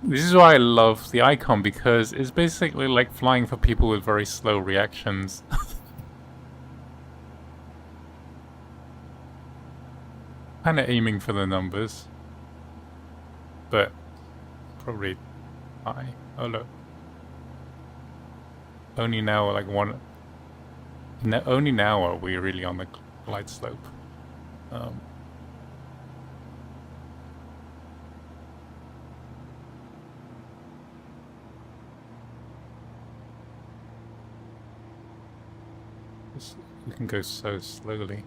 This is why I love the icon, because it's basically like flying for people with very slow reactions. Kind of aiming for the numbers, but probably high. Oh look, only now like one. Only now are we really on the glide slope. We can go so slowly.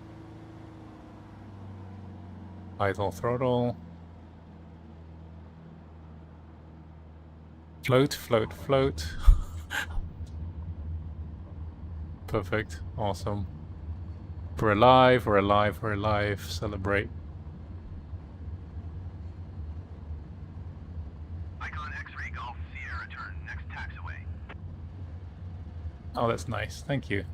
Idle throttle. Float, float, float. Perfect. Awesome. We're alive, we're alive, we're alive. Celebrate. Icon X-ray Golf Sierra turn next taxiway. Oh, that's nice. Thank you.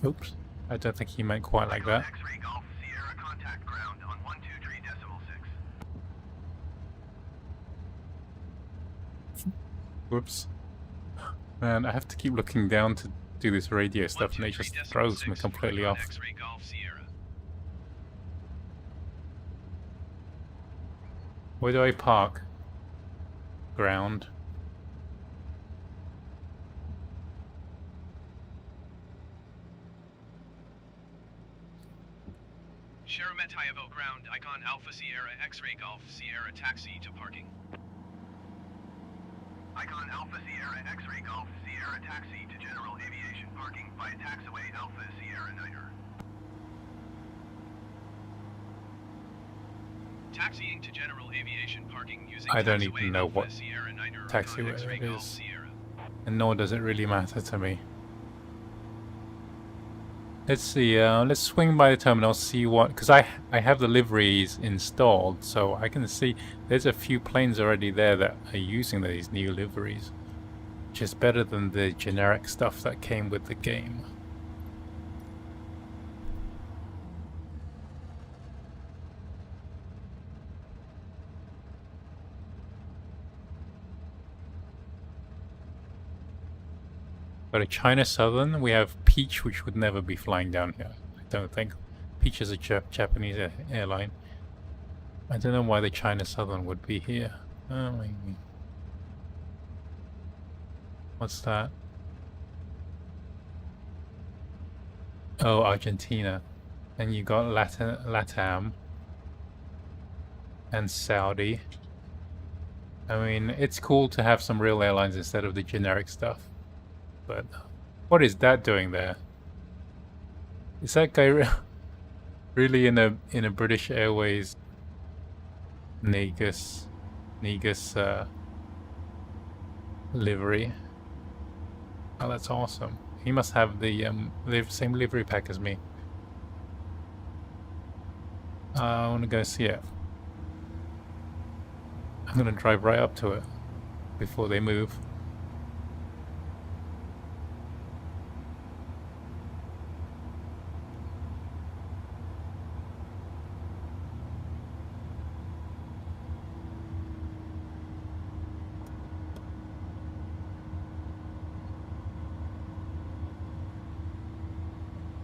Oops. I don't think he meant quite like that. X-ray Golf Sierra contact ground on 123.6. Whoops. Man, I have to keep looking down to do this radio stuff, and it just throws me completely off. X-ray Golf Sierra. Where do I park? Ground. Sheremetyvo ground, icon Alpha Sierra X-ray Golf Sierra taxi to parking. Icon Alpha Sierra X-ray Golf Sierra taxi to general aviation parking by taxiway Alpha Sierra Niner. Taxiing to general aviation parking using I don't even know what Sierra Niner taxiway X-ray it Golf is, Sierra. and nor does it really matter to me. Let's see, let's swing by the terminal, see what, because I have the liveries installed, so I can see there's a few planes already there that are using these new liveries, which is better than the generic stuff that came with the game. But at China Southern, we have Peach, which would never be flying down here, I don't think. Peach is a Japanese airline. I don't know why the China Southern would be here. Oh, maybe. What's that? Oh, Argentina. And you got Latam. And Saudi. I mean, it's cool to have some real airlines instead of the generic stuff. But what is that doing there? Is that guy really in a British Airways Negus livery? Oh, that's awesome. He must have the same livery pack as me. I want to go see it. I'm gonna drive right up to it before they move.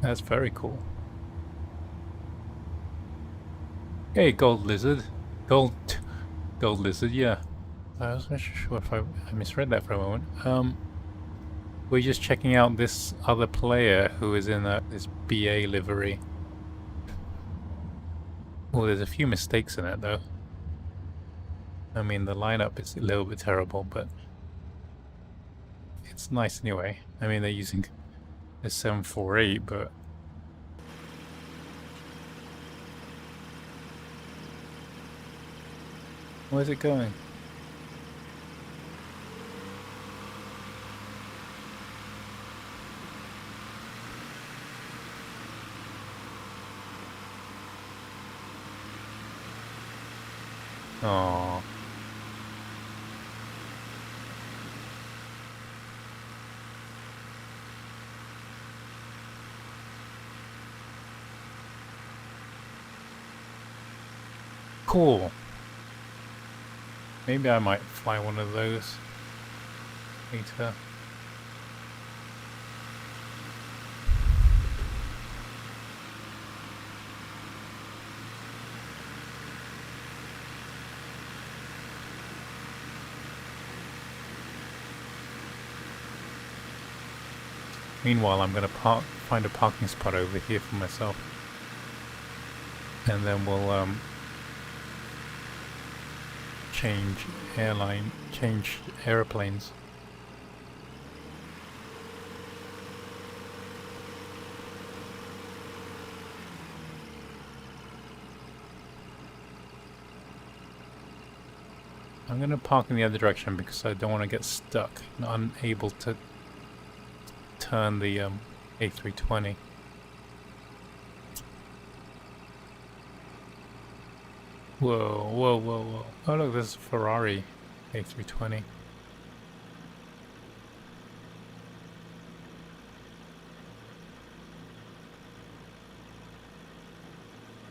That's very cool. Hey, gold lizard. Gold lizard, yeah. I wasn't sure if I misread that for a moment. We're just checking out this other player who is in this BA livery. Oh, there's a few mistakes in it, though. I mean, the lineup is a little bit terrible, but it's nice anyway. I mean, they're using a 748, but where's it going? Oh. Cool. Maybe I might fly one of those later. Meanwhile, I'm gonna find a parking spot over here for myself, and then we'll change airplanes. I'm gonna park in the other direction because I don't want to get stuck and unable to turn the A320. Whoa, whoa, whoa, whoa. Oh look, there's a Ferrari A320.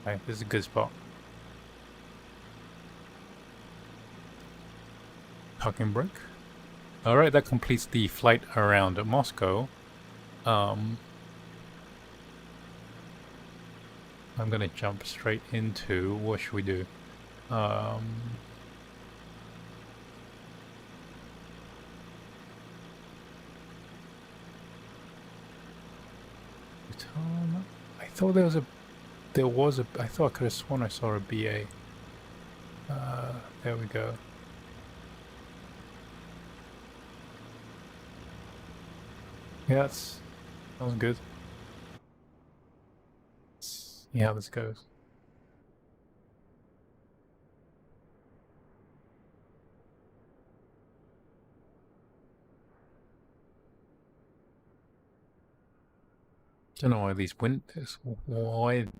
Okay, this is a good spot. Parking brake. Alright, that completes the flight around Moscow. I'm gonna jump straight into, what should we do? I thought I thought I could have sworn I saw a BA. There we go. Yeah, that sounds good. Let's see how this goes. Don't know why these winters. Why these?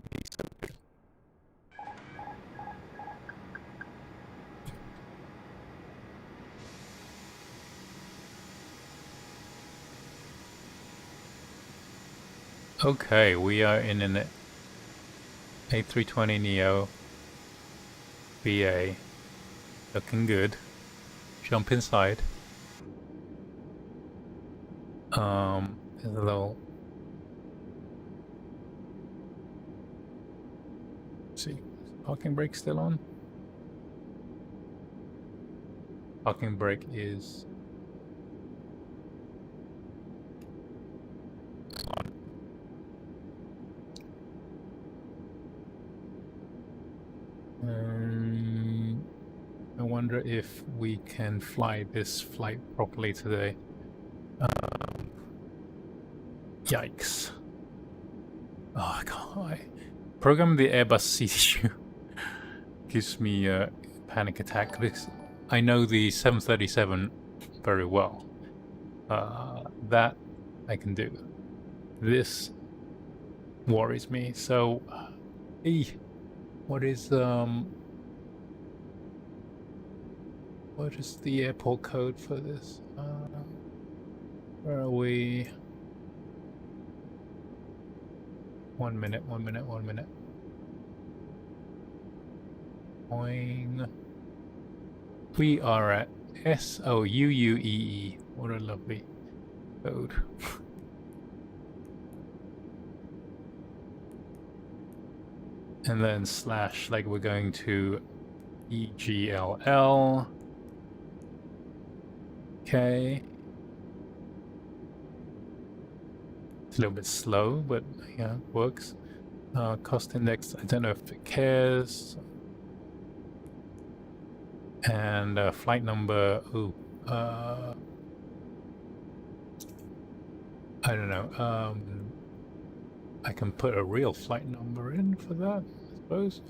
Okay, we are in an A320 NEO BA. Looking good. Jump inside. There's a little. Let's see, parking brake still on? Parking brake is on. I wonder if we can fly this flight properly today. Yikes. Oh, I can't. Program the Airbus CTU gives me a panic attack because I know the 737 very well. That I can do. This worries me. So, what is the airport code for this? Where are we? 1 minute. Boing. We are at SOUUEE. What a lovely code. And then slash, like we're going to EGLL. Okay. It's a little bit slow, but yeah, works. Cost index, I don't know if it cares. And flight number, I don't know. I can put a real flight number in for that, I suppose.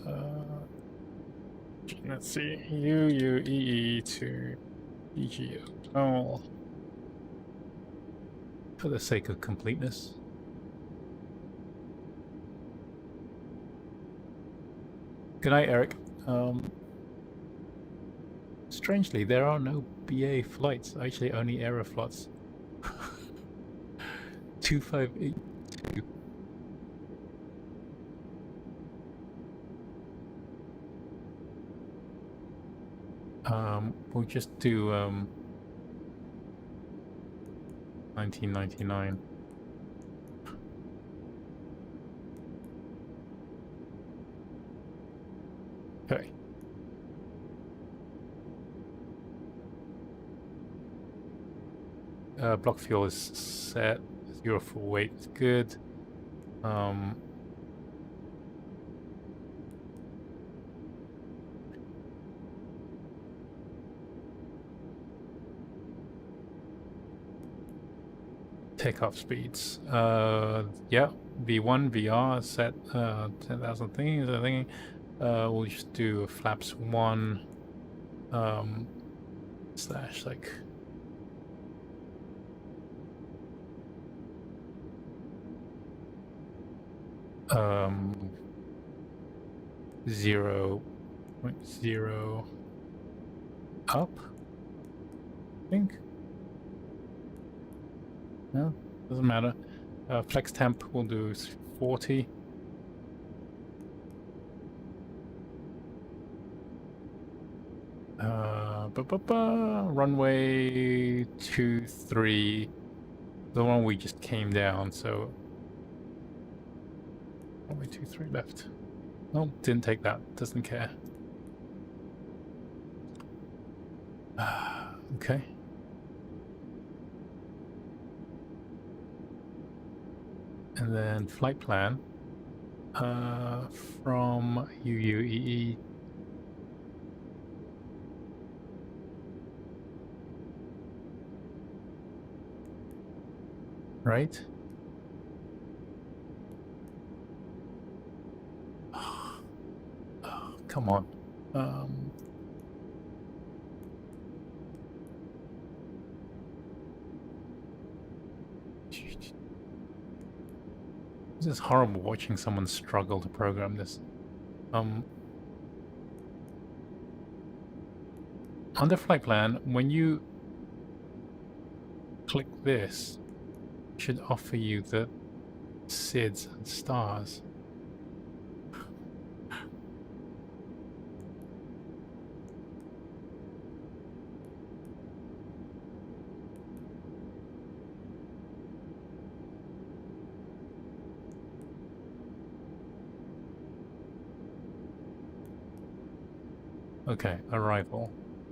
Let's see, UUEE to EGO. For the sake of completeness. Good night, Eric. Strangely, there are no BA flights. Actually, only Aeroflots. 2582. We'll just do 1999. Okay. Block fuel is set. 0 full weight is good. Takeoff speeds. Yeah, V1, VR set 10,000 things. I think we'll just do flaps 1 slash like 0.0 up, I think. No, doesn't matter. Flex temp we'll do 40. Runway 23, the one we just came down, so runway 23 left. No, didn't take that, doesn't care. Okay. And then flight plan from UUEE. Right? Oh, come on. This is horrible watching someone struggle to program this. Under flight plan, when you click this, it should offer you the SIDS and stars. Okay, arrival.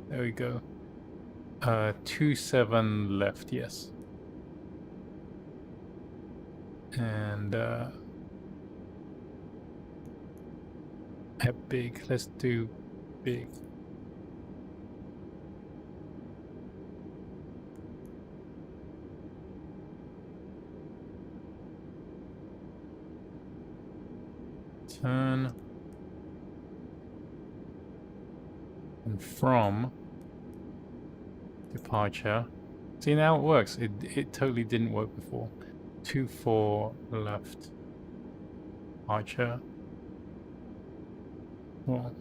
There we go. 27 left, yes. And at big, let's do big. Turn. And from departure. See, now it works. It totally didn't work before. 24 left. Departure. Well.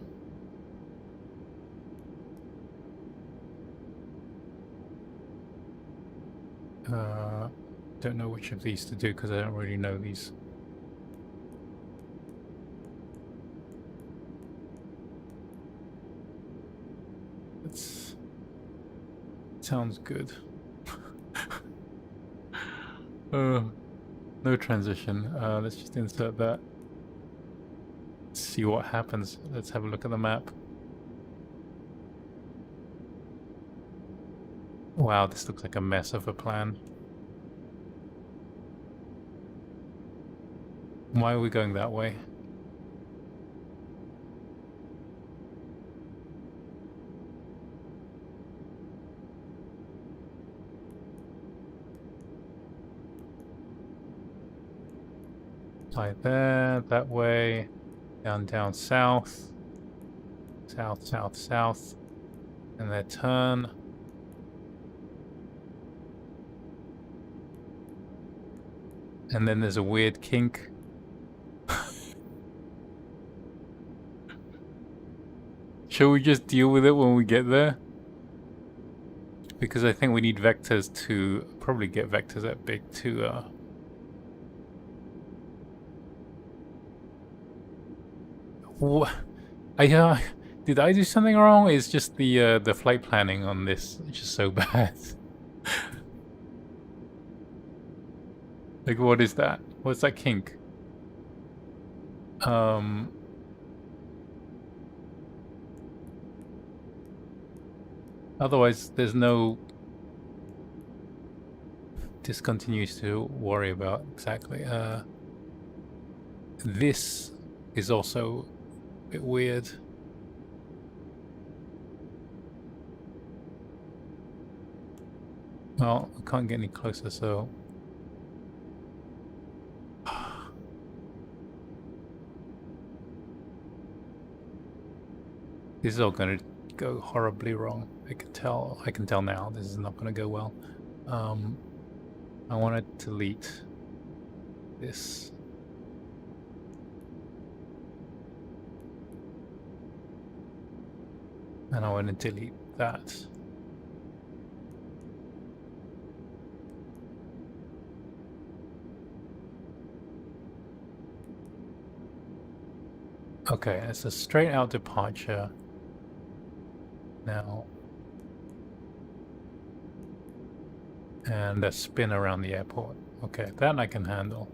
Don't know which of these to do because I don't really know these. Sounds good. No transition. Let's just insert that. Let's see what happens. Let's have a look at the map. Wow, this looks like a mess of a plan. Why are we going that way? Fly there, that way, down, south, south, and then turn. And then there's a weird kink. Shall we just deal with it when we get there? Because I think we need vectors to probably get vectors that big to did I do something wrong? It's just the flight planning on this is just so bad. Like, what is that? What's that kink? Otherwise, there's no discontinuous to worry about exactly. This is also a bit weird. Well, I can't get any closer, so... This is all gonna go horribly wrong. I can tell now this is not gonna go well. I want to delete this. And I want to delete that. Okay, it's a straight out departure. Now. And a spin around the airport. Okay, that I can handle.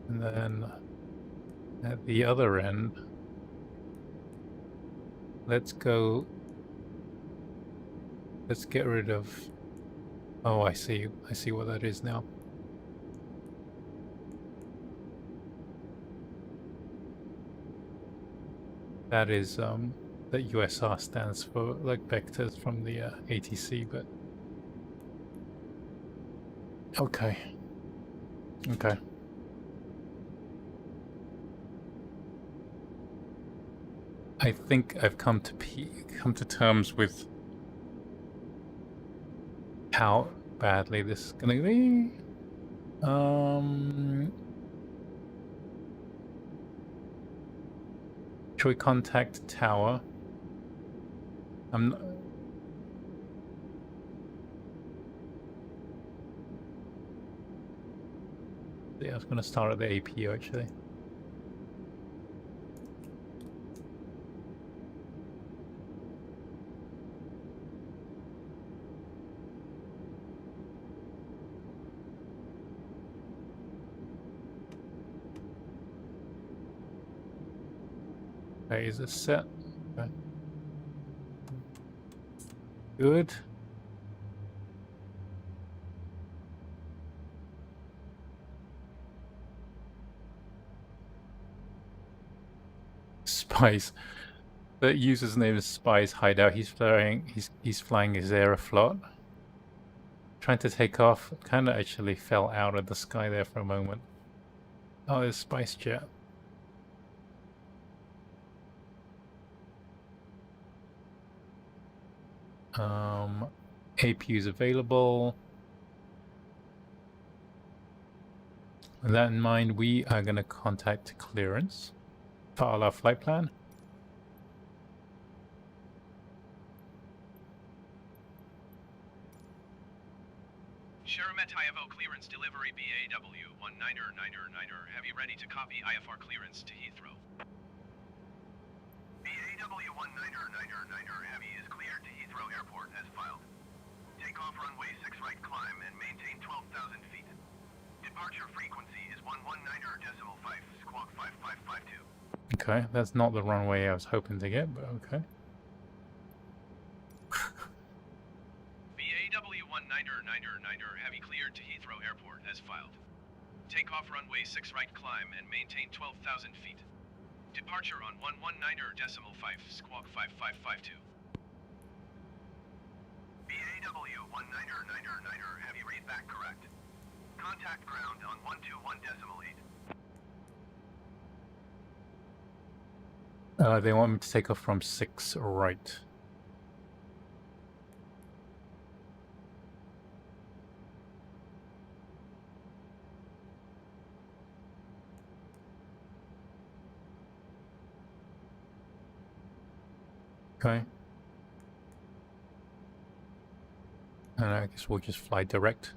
And then at the other end, let's get rid of... Oh, I see what that is now. That is, that USR stands for, like, vectors from the ATC, but... Okay. I think I've come to terms with how badly this is gonna be. Should we contact tower? I'm not... Yeah, I was gonna start at the APU actually. Okay, is it set? Okay. Good. Spice. The user's name is Spice Hideout. He's flying his Aeroflot. Trying to take off. Kinda actually fell out of the sky there for a moment. Oh, there's Spice Jet. APU is available. With that in mind, we are going to contact clearance. File our flight plan. Sheremetyvo clearance delivery BAW 1999. Have you ready to copy IFR clearance to Heathrow? BAW 1999 Heavy is cleared to Heathrow Airport as filed. Takeoff runway 6 right climb and maintain 12,000 feet. Departure frequency is 119.5 squawk 5552. Okay, that's not the runway I was hoping to get, but okay. BAW 1999 Heavy cleared to Heathrow Airport as filed. Takeoff runway 6 right climb and maintain 12,000 feet. Departure on 119.5 squawk 5552. BAW 1999 Heavy read back correct. Contact ground on 121.8. They want me to take off from 6 right. Okay. And I guess we'll just fly direct.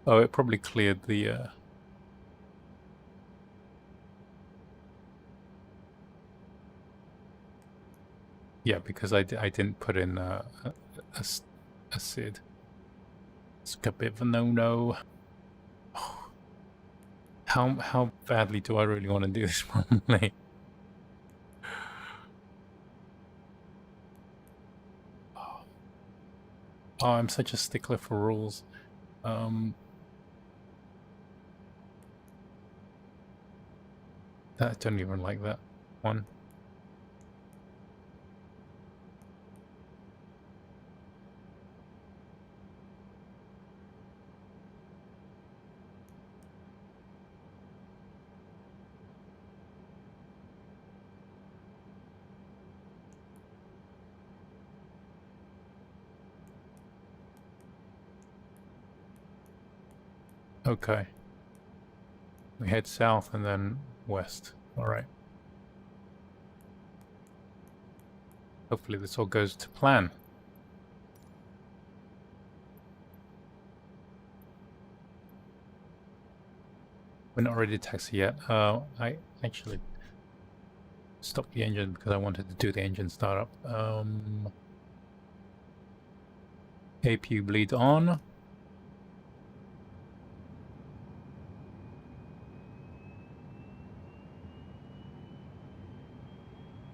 Oh, it probably cleared the... Yeah, because I didn't put in a SID. It's a bit of a no-no. Oh, how badly do I really want to do this properly? Oh, I'm such a stickler for rules. I don't even like that one. Okay. We head south and then west. All right. Hopefully this all goes to plan. We're not ready to taxi yet. I actually stopped the engine because I wanted to do the engine startup. APU bleed on.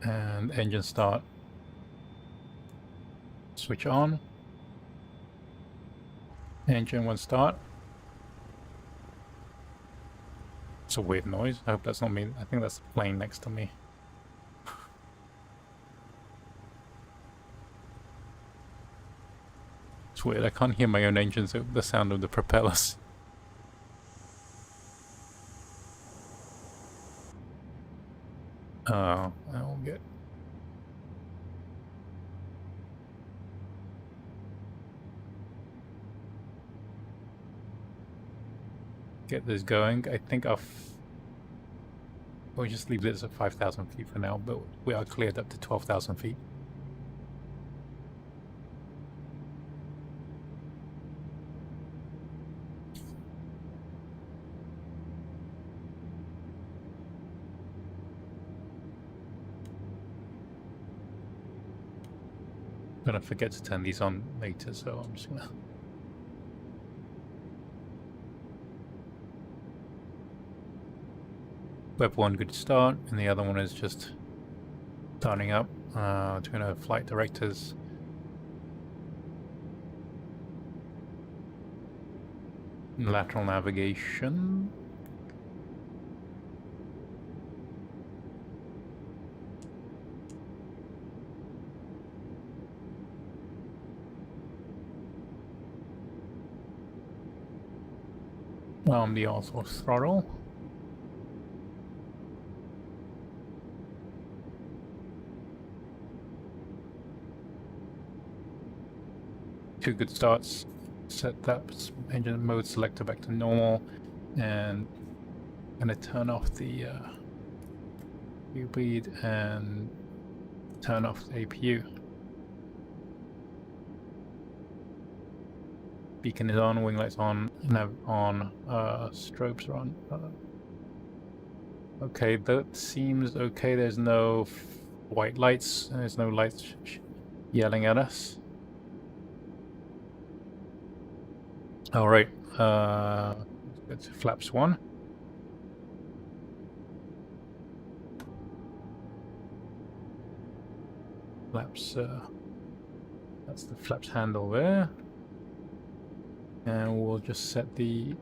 And engine start. Switch on. Engine one start. It's a weird noise. I hope that's not me. I think that's the plane next to me. It's weird. I can't hear my own engines. The sound of the propellers. I'll get this going. I think we'll just leave this at 5,000 feet for now, but we are cleared up to 12,000 feet. I'm gonna forget to turn these on later, so I'm just gonna... We have one good start, and the other one is just starting up. Doing our flight directors. Lateral navigation. The also throttle. Two good starts. Set that engine mode selector back to normal, and I'm gonna turn off the bleed and turn off the APU. Beacon is on, wing lights on, nav on, strobes are on. Okay, that seems okay. There's no white lights. There's no lights yelling at us. All right, let's go to flaps 1. Flaps, that's the flaps handle there. And we'll just set the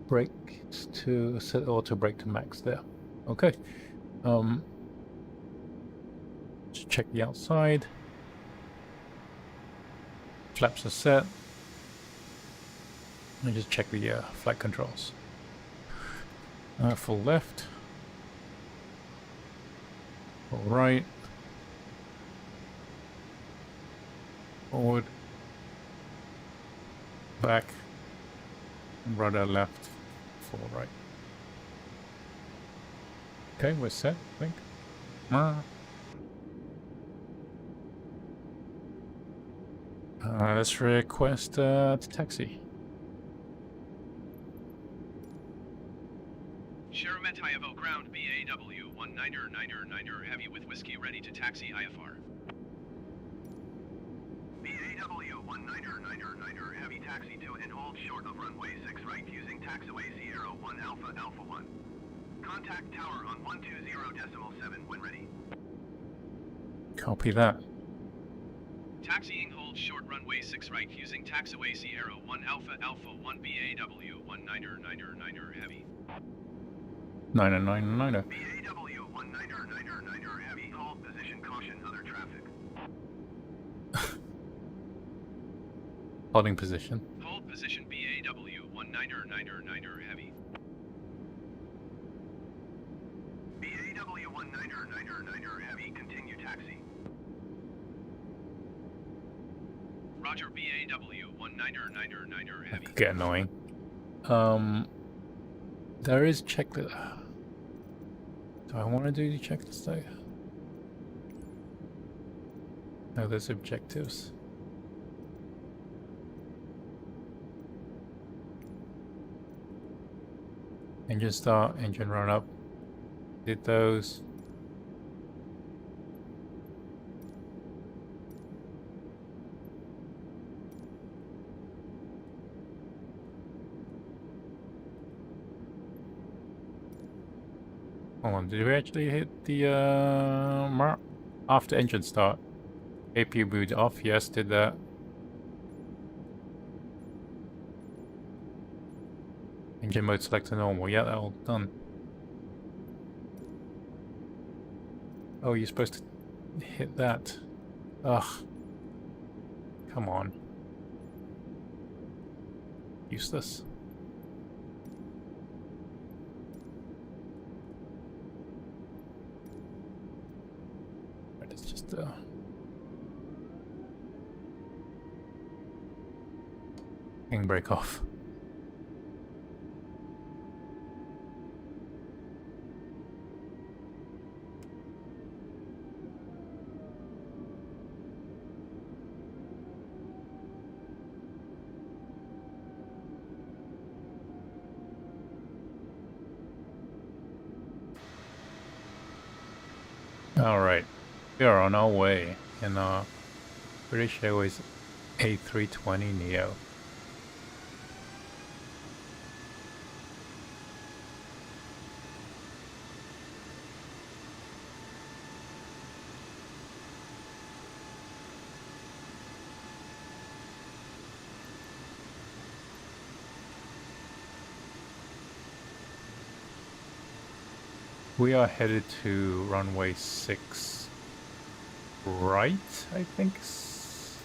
brake to set auto brake to max there. Okay. Just check the outside. Flaps are set. And just check the flight controls. Full left. Full right. Forward. Back. And rudder left. Full right. Okay, we're set, I think. Let's request to taxi. Sheremetyvo ground BAW 1999 heavy with whiskey ready to taxi IFR. BAW 1999 heavy taxi to and hold short of runway 6 right using taxiway Sierra 1 Alpha Alpha 1. Contact tower on 120.7 when ready. Copy that. Taxiing hold short runway 6 right using taxiway Sierra 1 Alpha Alpha 1 BAW 1999 heavy. 9999. BAW 1999 heavy hold position caution other traffic. Holding position. Hold position BAW 1999 heavy. BAW 1999 heavy continue taxi. Roger BAW 1999 heavy. Get annoying. There is checklist. Do I want to do the checklist though? No, there's objectives. Engine start, engine run up. Did those. Hold on, did we actually hit the after engine start? AP boot off, yes, did that. Engine mode select to normal, yeah, that all done. Oh, you're supposed to hit that. Ugh. Come on. Useless. Right, it's just brake off. Alright, we are on our way in our British Airways A320 NEO. We are headed to runway 6 right, I think. It's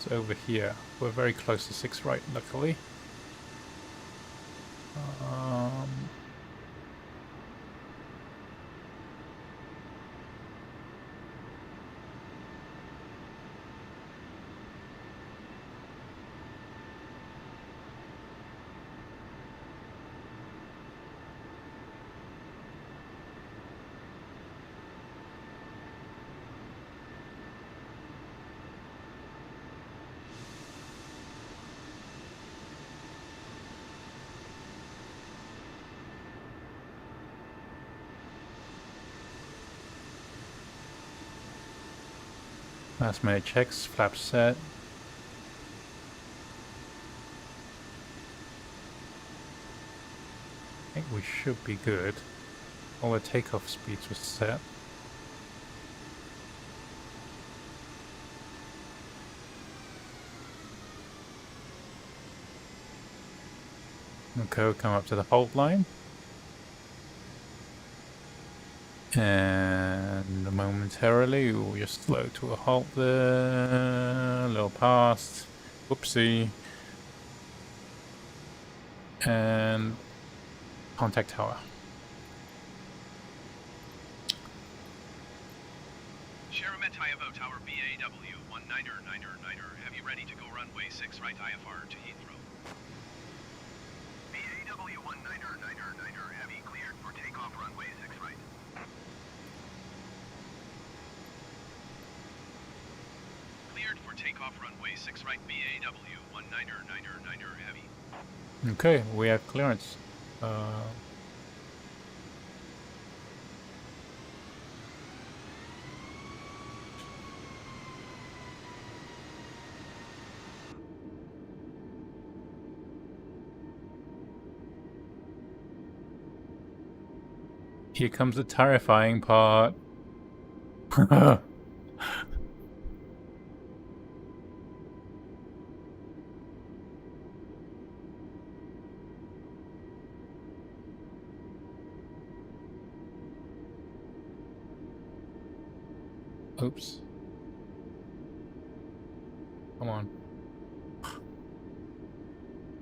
over here. We're very close to 6 right, luckily. Last minute checks, flaps set. I think we should be good. All the takeoff speeds were set. Okay, we'll come up to the hold line. And momentarily we'll just slow to a halt there. A little past. Whoopsie. And contact tower. Sheremetyvo Tower BAW 1999 heavy ready to go runway 6 right IFR to Heathrow. BAW 1999 heavy cleared for takeoff. Takeoff runway 6 right. Cleared for takeoff runway 6 right BAW 19er heavy. Okay, we have clearance. Here comes the terrifying part. Oops. Come on. I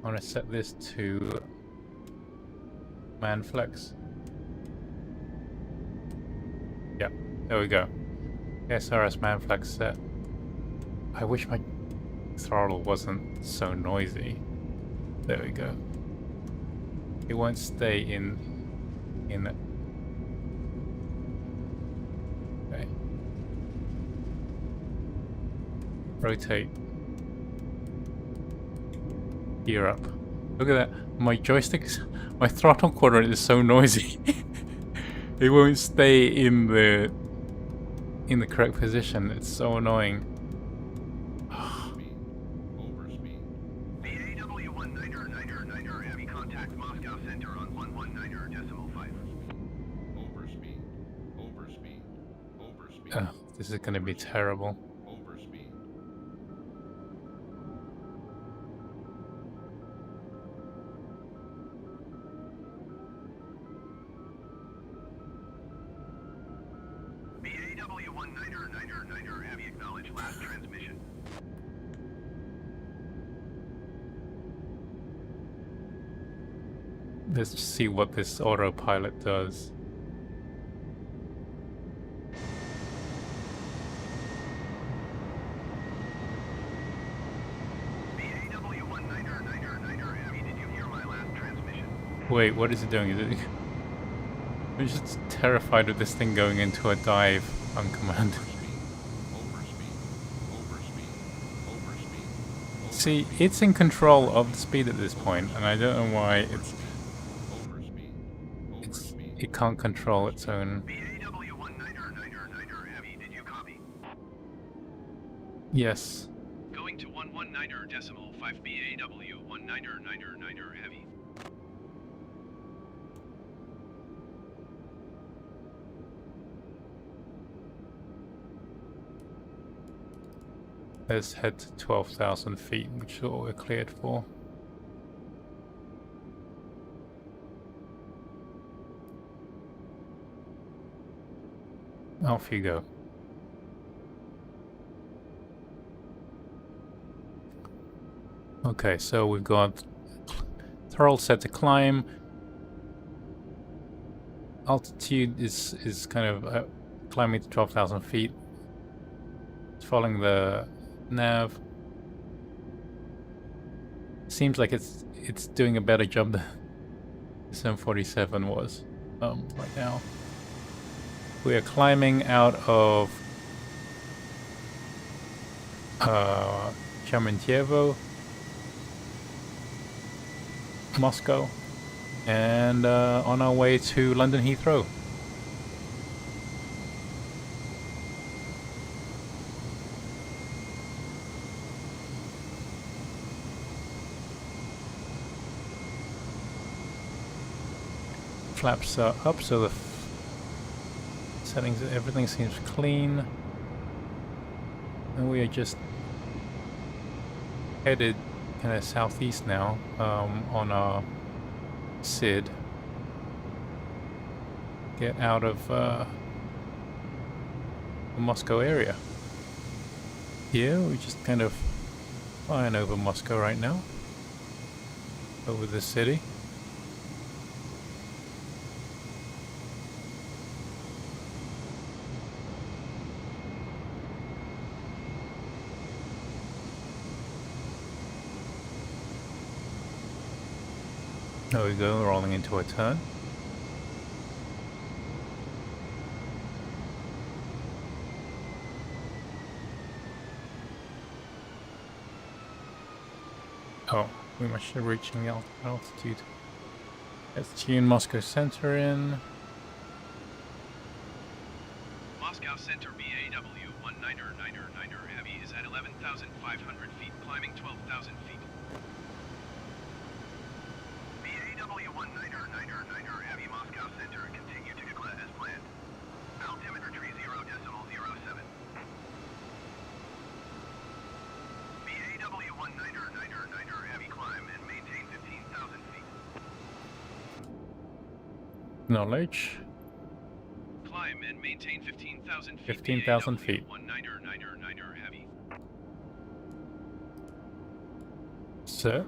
want to set this to man flex. Yep, there we go. SRS man flex set. I wish my throttle wasn't so noisy. There we go. It won't stay in it. Okay. Rotate. Gear up. Look at that. My joysticks, my throttle quadrant is so noisy. It won't stay in the correct position. It's so annoying. Overspeed. BAW 19er heavy contact Moscow center on 119.5. Overspeed. This is gonna be terrible. Overspeed. BAW 19er heavy acknowledge last transmission. Let's see what this autopilot does. BAW 19er heavy, did you hear my last transmission? Wait, what is it doing? Is it? I'm just terrified of this thing going into a dive on command. See, it's in control of the speed at this point, and I don't know why it can't control its own. BAW 19er heavy, did you copy? Yes. Going to 119.5 BAW 19er heavy. Let's head to 12,000 feet, which is what we're cleared for. Off you go. Okay, so we've got throttle set to climb. Altitude is kind of climbing to 12,000 feet. It's following the nav. Seems like it's doing a better job than the 747 was right now. We are climbing out of Sheremetyvo, Moscow, and on our way to London Heathrow. Flaps are up, so the settings, everything seems clean, and we are just headed kind of southeast now on our SID. Get out of the Moscow area. Here we're just kind of flying over Moscow right now, over the city. There we go, rolling into a turn. We must be reaching the altitude. Let's tune Moscow Center in. Moscow Center BAW 199er Heavy is at 11,500 feet, climbing 12,000 feet. BAW 199er Heavy Moscow Center, continue to declare as planned. Altimeter 30.07. BAW 199er Heavy climb and maintain 15,000 feet. Acknowledge. Climb and maintain 15,000 feet. 15,000 feet. 199er Heavy. Sir.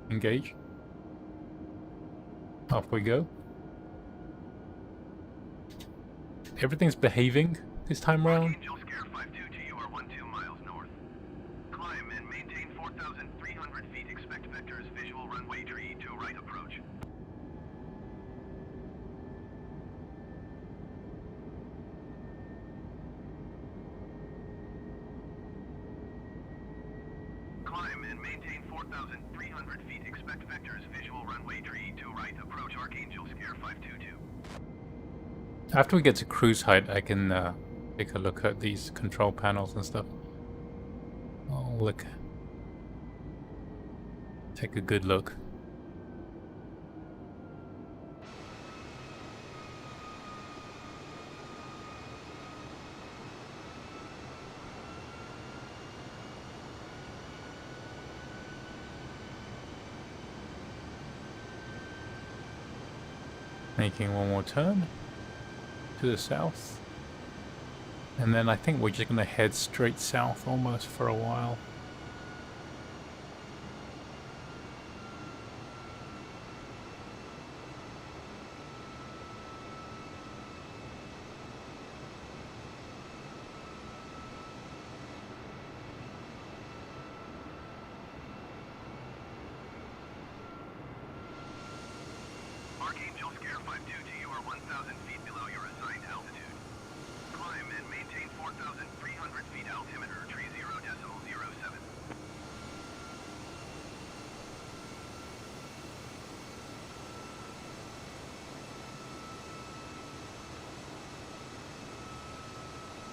Engage. Off we go. Everything's behaving this time round. Archangel Scare 52 to you are 12 miles north. Climb and maintain 4,300 feet. Expect vectors visual runway tree to right approach. Climb and maintain 4,300 feet. Expect vectors visual runway tree to right approach. Archangel Scare 522. After we get to cruise height, I can take a look at these control panels and stuff. Oh, look. Take a good look. Making one more turn to the south. And then I think we're just gonna head straight south almost for a while. Archangel Scare 52 to you are 1,000 feet below your assigned altitude. Climb and maintain 4,300 feet. Altimeter 30.07.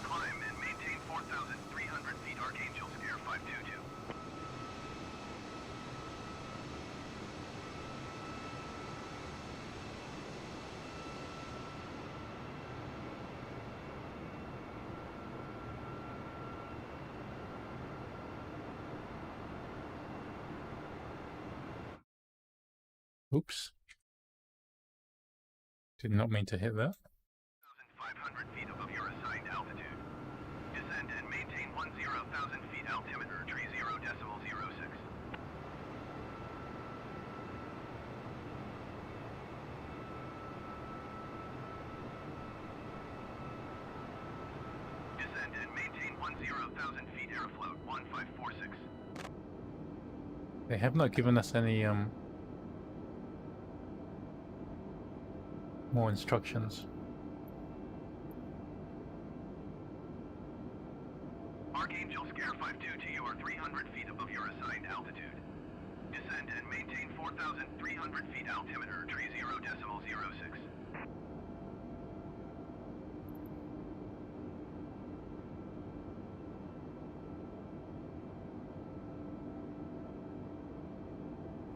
Climb and maintain 4,300 feet. Archangel Scare 522. Oops. Did not mean to hit that. 500 feet above your assigned altitude. Descend and maintain 10,000 feet. Altimeter 30.06. Descend and maintain 10,000 feet. Airfloat 1546. They have not given us any more instructions. Archangel Scare 52 to you are 300 feet above your assigned altitude. Descend and maintain 4,300 feet. Altimeter 30.06.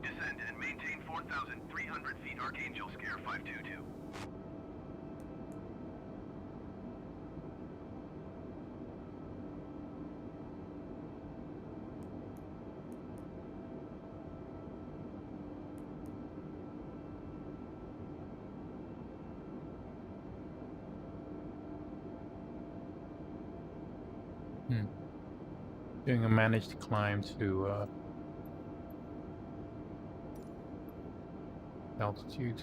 Descend and maintain 4,300 feet. Archangel Scare 522. Doing a managed climb to altitude.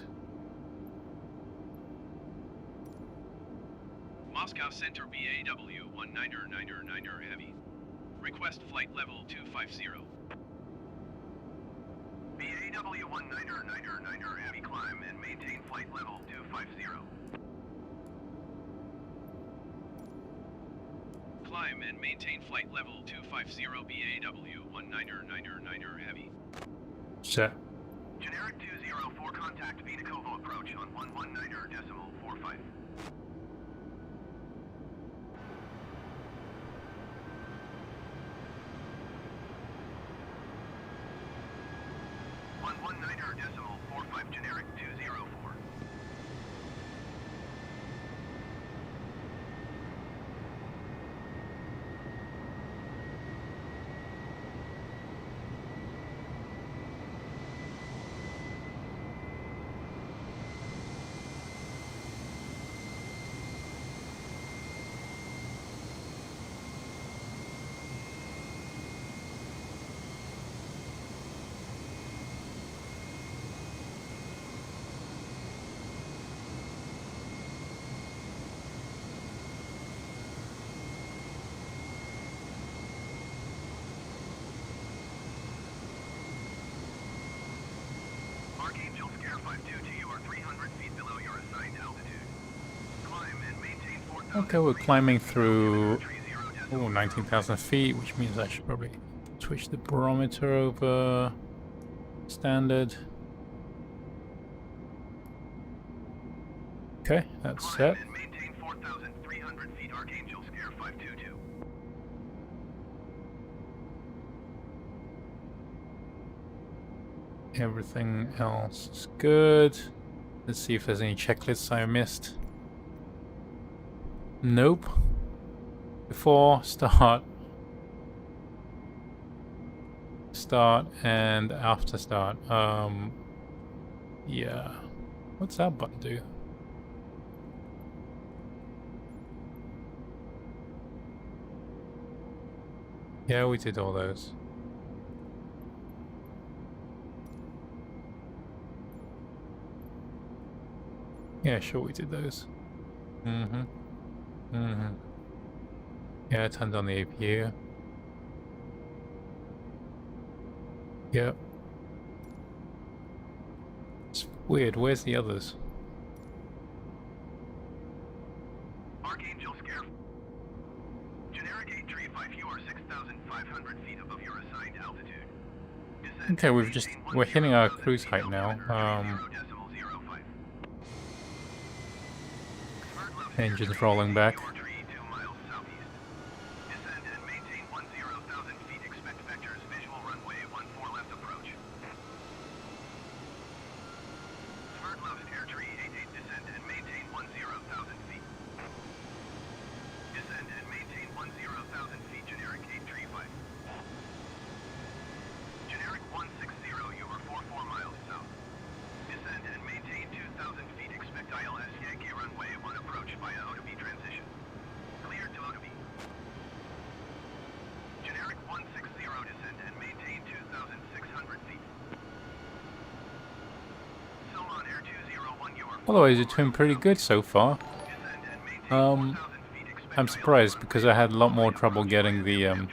Moscow Center BAW 199er Heavy. Request flight level 250. BAW 199er Heavy climb and maintain flight level 250. Climb climb and maintain flight level 250 BAW 199er Heavy. Set. Generic 204 contact Vinakovo approach on 119.45. 119.45 generic 204. Archangel Scare 52 you are 300 feet below your assigned altitude. Climb and maintain 4,000. Okay, we're climbing through 19,000 feet, which means I should probably switch the barometer over standard. Okay, that's set. And maintain 4,300 feet Archangel Scare 522. Everything else is good. Let's see if there's any checklists I missed. Nope. Before, start, and after start. Yeah. What's that button do? Yeah, we did all those. Yeah, sure, we did those. Yeah, I turned on the APU. Yep. It's weird, where's the others? Archangel Scare. Generic 835 you are 6,500 feet above your assigned altitude. Descend Okay, and we're maintain hitting our 10,000 cruise feet height now. altimeter 0.05. Engines rolling back. Your tree 2 miles southeast. Descend and maintain 10,000 feet. Expect vectors visual runway 14 left approach. Sverdlovsk air tree 88 descend and maintain 10,000 feet. Descend and maintain 10,000 feet. Generic 835. Generic 160 you are 44 miles south. Descend and maintain 2,000 feet. Expect ILS Yankee runway 1 approach via O2B transition. Cleared to O2B. Generic 160 descend and maintain 2,600 feet. Solon Air 201 you are Otherwise, you're doing pretty good so far. descend and maintain 4,000 feet. Expect I'm surprised because I had a lot more trouble getting the transition.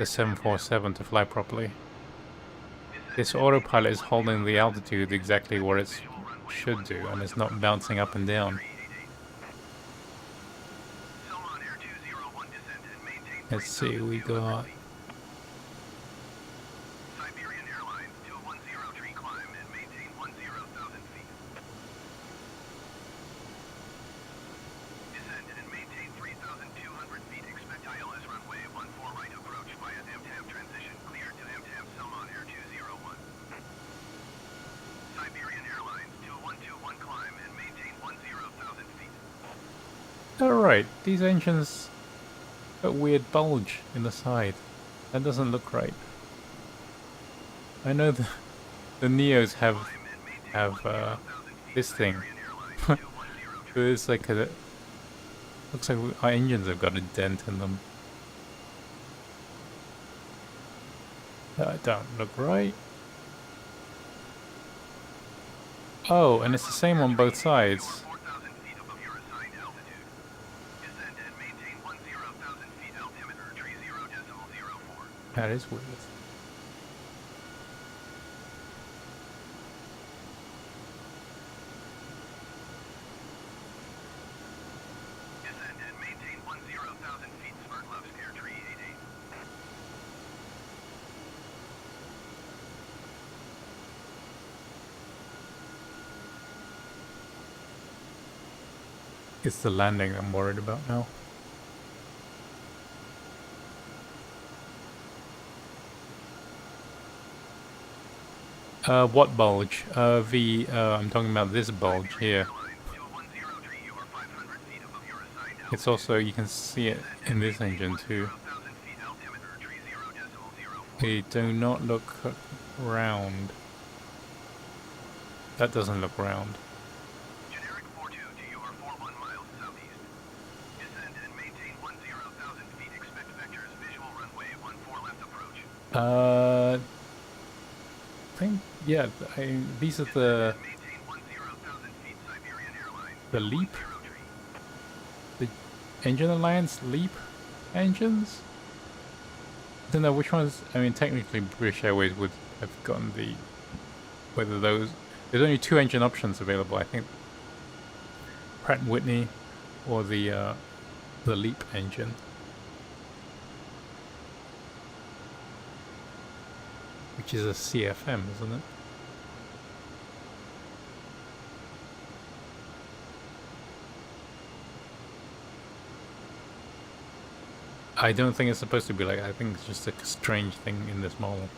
747 to fly properly. This autopilot is holding the altitude exactly where it should do, and it's not bouncing up and down. Solon Air 201 descend and maintain Let's see, we got... Siberian Airlines 210 tree climb and maintain 10,000 feet. Descend and maintain 3,200 feet. Expect ILS runway 14 right approach via MTAM transition. Cleared to MTAM Solon Air 201. Siberian Airlines 2121 climb and maintain 10,000 feet. Alright, these engines got a weird bulge in the side. That doesn't look right. I know the Neos have this thing. It's like a... Looks like our engines have got a dent in them. That don't look right. Oh, and it's the same on both sides. 4,000 feet above your assigned altitude. Descend and maintain 10,000 feet altimeter 30.04. That is weird. Descend and maintain 10,000 feet It's the landing I'm worried about now. What bulge? I'm talking about this bulge here. It's also, you can see it in this engine too. They do not look round. That doesn't look round. Generic 42 to you are 41 miles southeast. Descend and maintain 10,000 feet. Expect vectors. Visual runway 14 left approach. I think, yeah, these are the Maintain 10,000 feet. Siberian Airlines. LEAP, the Engine Alliance LEAP engines. I don't know which ones. I mean, technically British Airways would have gotten the whether those. There's only 2 engine options available. I think Pratt and Whitney or the LEAP engine. Which is a CFM, isn't it? I don't think it's supposed to be like. I think it's just a strange thing in this model.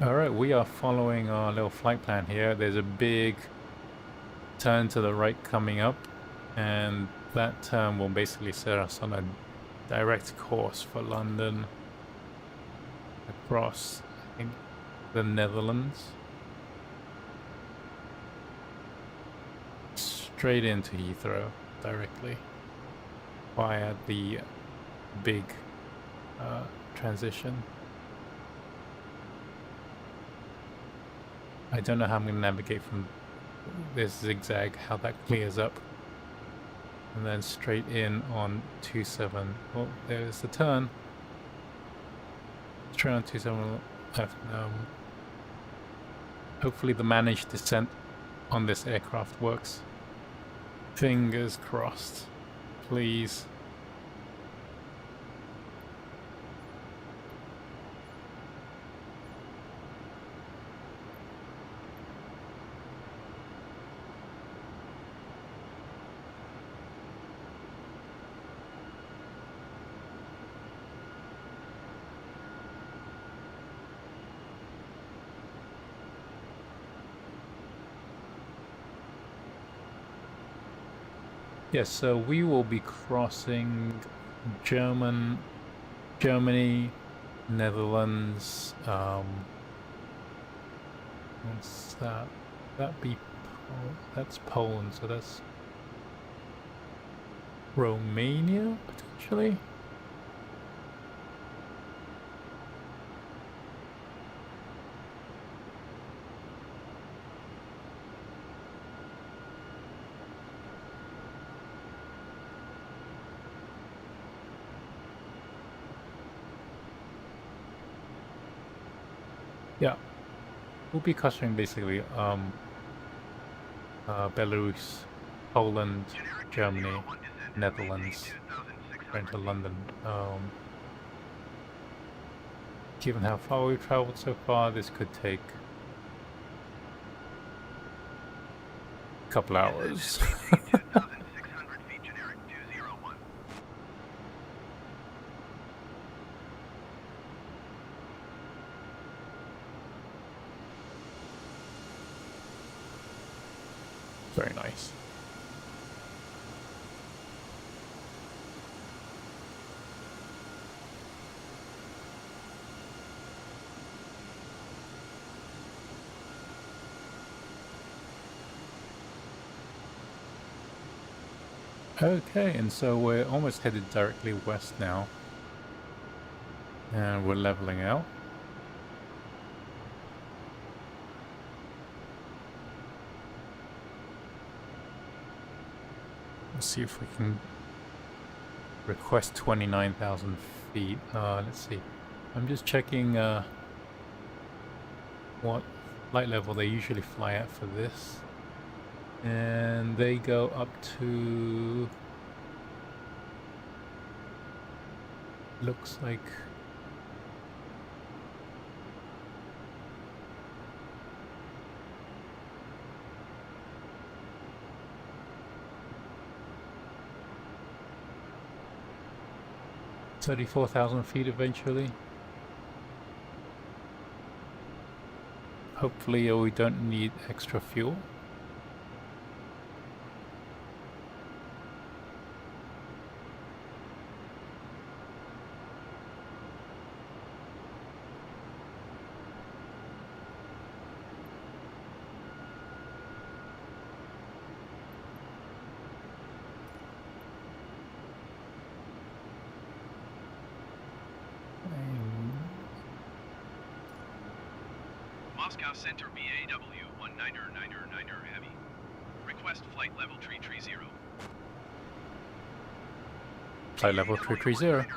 Alright, we are following our little flight plan here. There's a big turn to the right coming up, and that turn will basically set us on a direct course for London across, I think, the Netherlands. Straight into Heathrow directly via the big transition. I don't know how I'm going to navigate from this zigzag, how that clears up. And then straight in on 27. Oh, there's the turn. Straight on 27 left. Hopefully the managed descent on this aircraft works. Fingers crossed. Please. Yes, so we will be crossing Germany, Netherlands, what's that? That's Poland, so that's Romania, potentially? Yeah, we'll be crossing basically Belarus, Poland, Germany, Netherlands, going to London. Given how far we've traveled so far, this could take a couple hours. Very nice. Okay, and so we're almost headed directly west now. And we're leveling out. Let's see if we can request 29,000 feet. Let's see. I'm just checking what flight level they usually fly at for this. And they go up to... looks like... $34,000 feet eventually. Hopefully we don't need extra fuel. Moscow Center BAW 199er Heavy. Request flight level 330. Flight level 330.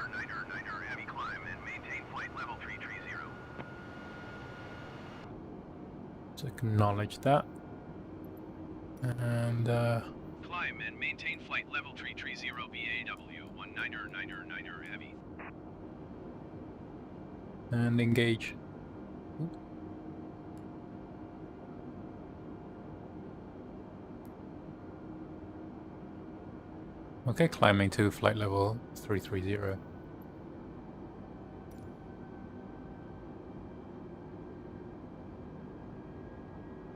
Heavy climb and maintain flight level 330. Let's acknowledge that. And Climb and maintain flight level 330 BAW 199er Heavy. and engage. Okay, climbing to flight level 330.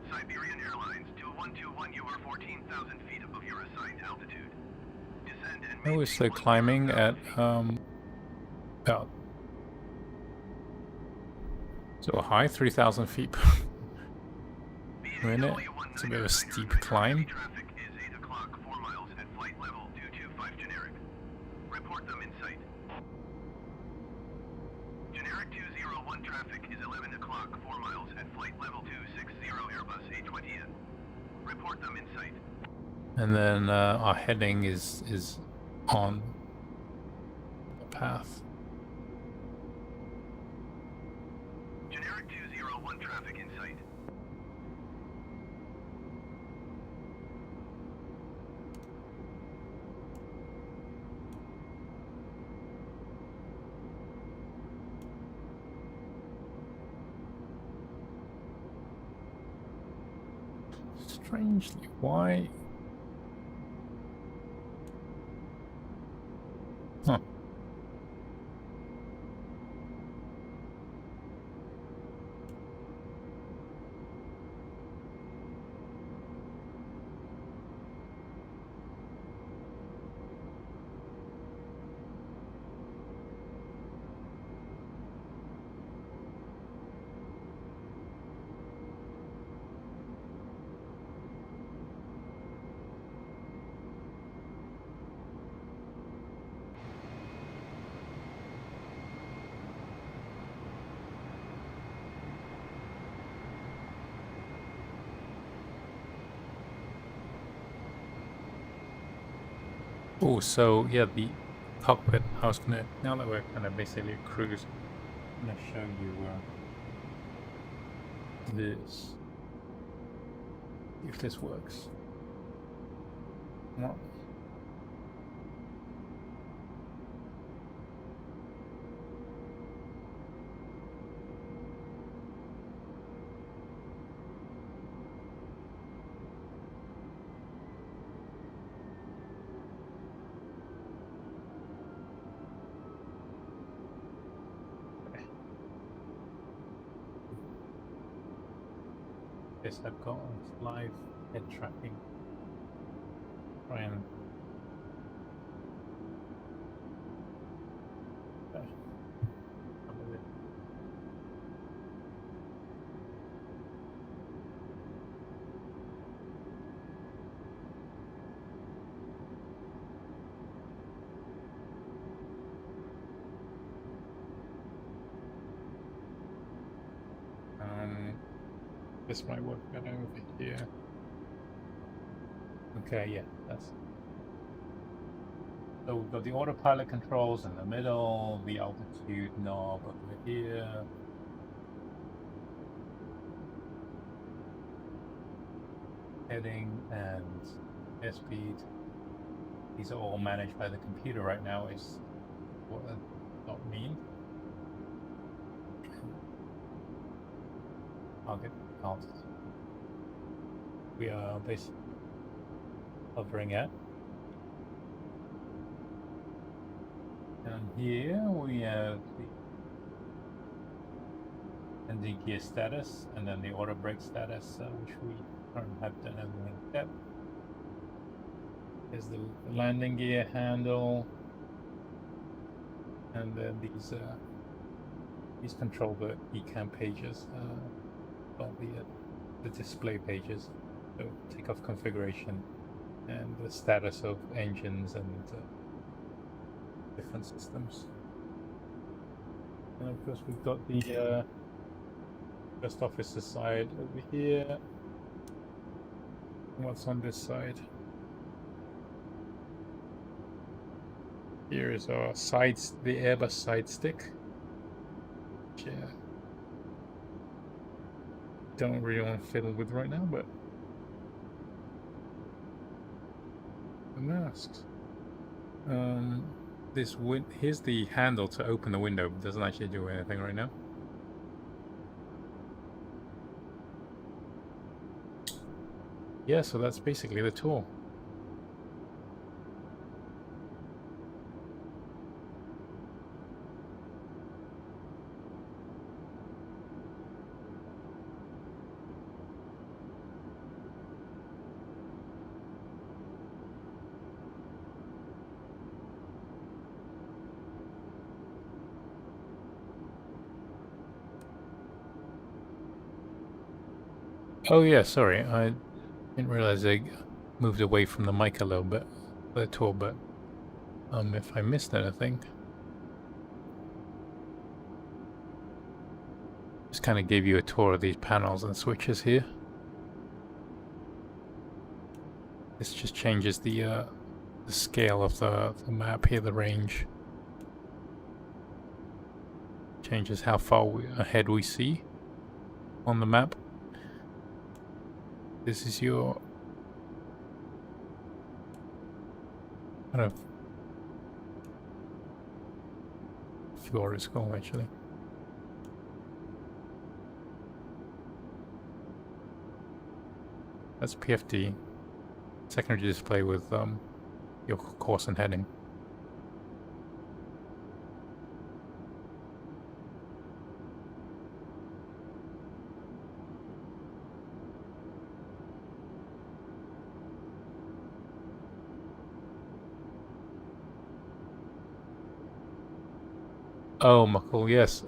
Siberian Airlines 2121, you are 14,000 feet above your assigned altitude. Descend and Oh, we're still climbing at about so high, 3,000 feet per minute. It's a bit of a steep climb. Traffic is 8 o'clock, 4 miles at flight level 225 generic. Report them in sight. Generic 201 traffic is 11 o'clock, 4 miles at flight level 260 Airbus A320 Report them in sight. And then our heading is on the path. Generic 201 traffic in sight. Strangely, why? Huh. Oh, so yeah, the cockpit. I was gonna, now that we're kind of basically a cruise, I'm gonna show you this. If this works. Come on. Yes, I've got live head tracking. Try and come with it. This might work better over here. Okay, yeah, that's So we've got the autopilot controls in the middle, the altitude knob over here. Heading and airspeed. These are all managed by the computer right now, is what that not mean. Target count. We are basically hovering at. And here we have the landing gear status and then the auto brake status, which we currently have done everything step. There's the landing gear handle, and then these control the ECAM pages, well, the display pages, so takeoff configuration and the status of engines and different systems. And of course we've got the first officer side over here. What's on this side? Here is our sides, the Airbus side stick. Which, don't really want to fiddle with right now, but the masks. Here's the handle to open the window, but doesn't actually do anything right now. Yeah, so that's basically the tour. Oh yeah, sorry, I didn't realize I moved away from the mic a little bit for the tour, but if I missed anything, just kind of gave you a tour of these panels and switches here. This just changes the scale of the map here, the range. Changes how far ahead we see on the map. This is your kind of floor is called actually. That's PFD. Secondary display with your course and heading. Oh, Muckle, yes.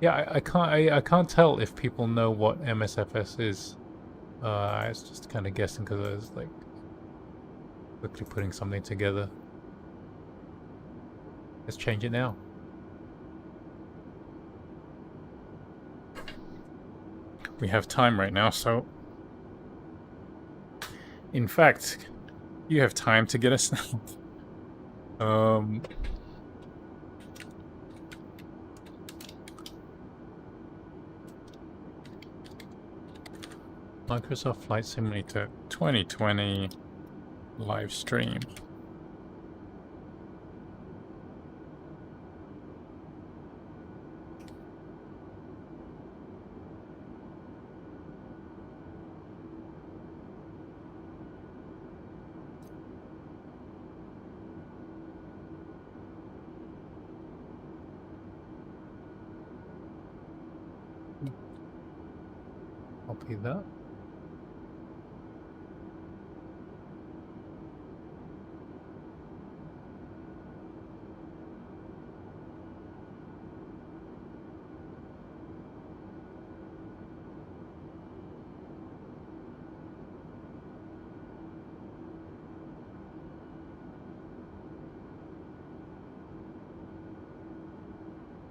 Yeah, I can't tell if people know what MSFS is. I was just kind of guessing because I was like quickly putting something together. Let's change it now. We have time right now, so in fact, you have time to get us now. Microsoft Flight Simulator 2020 live stream. Copy that.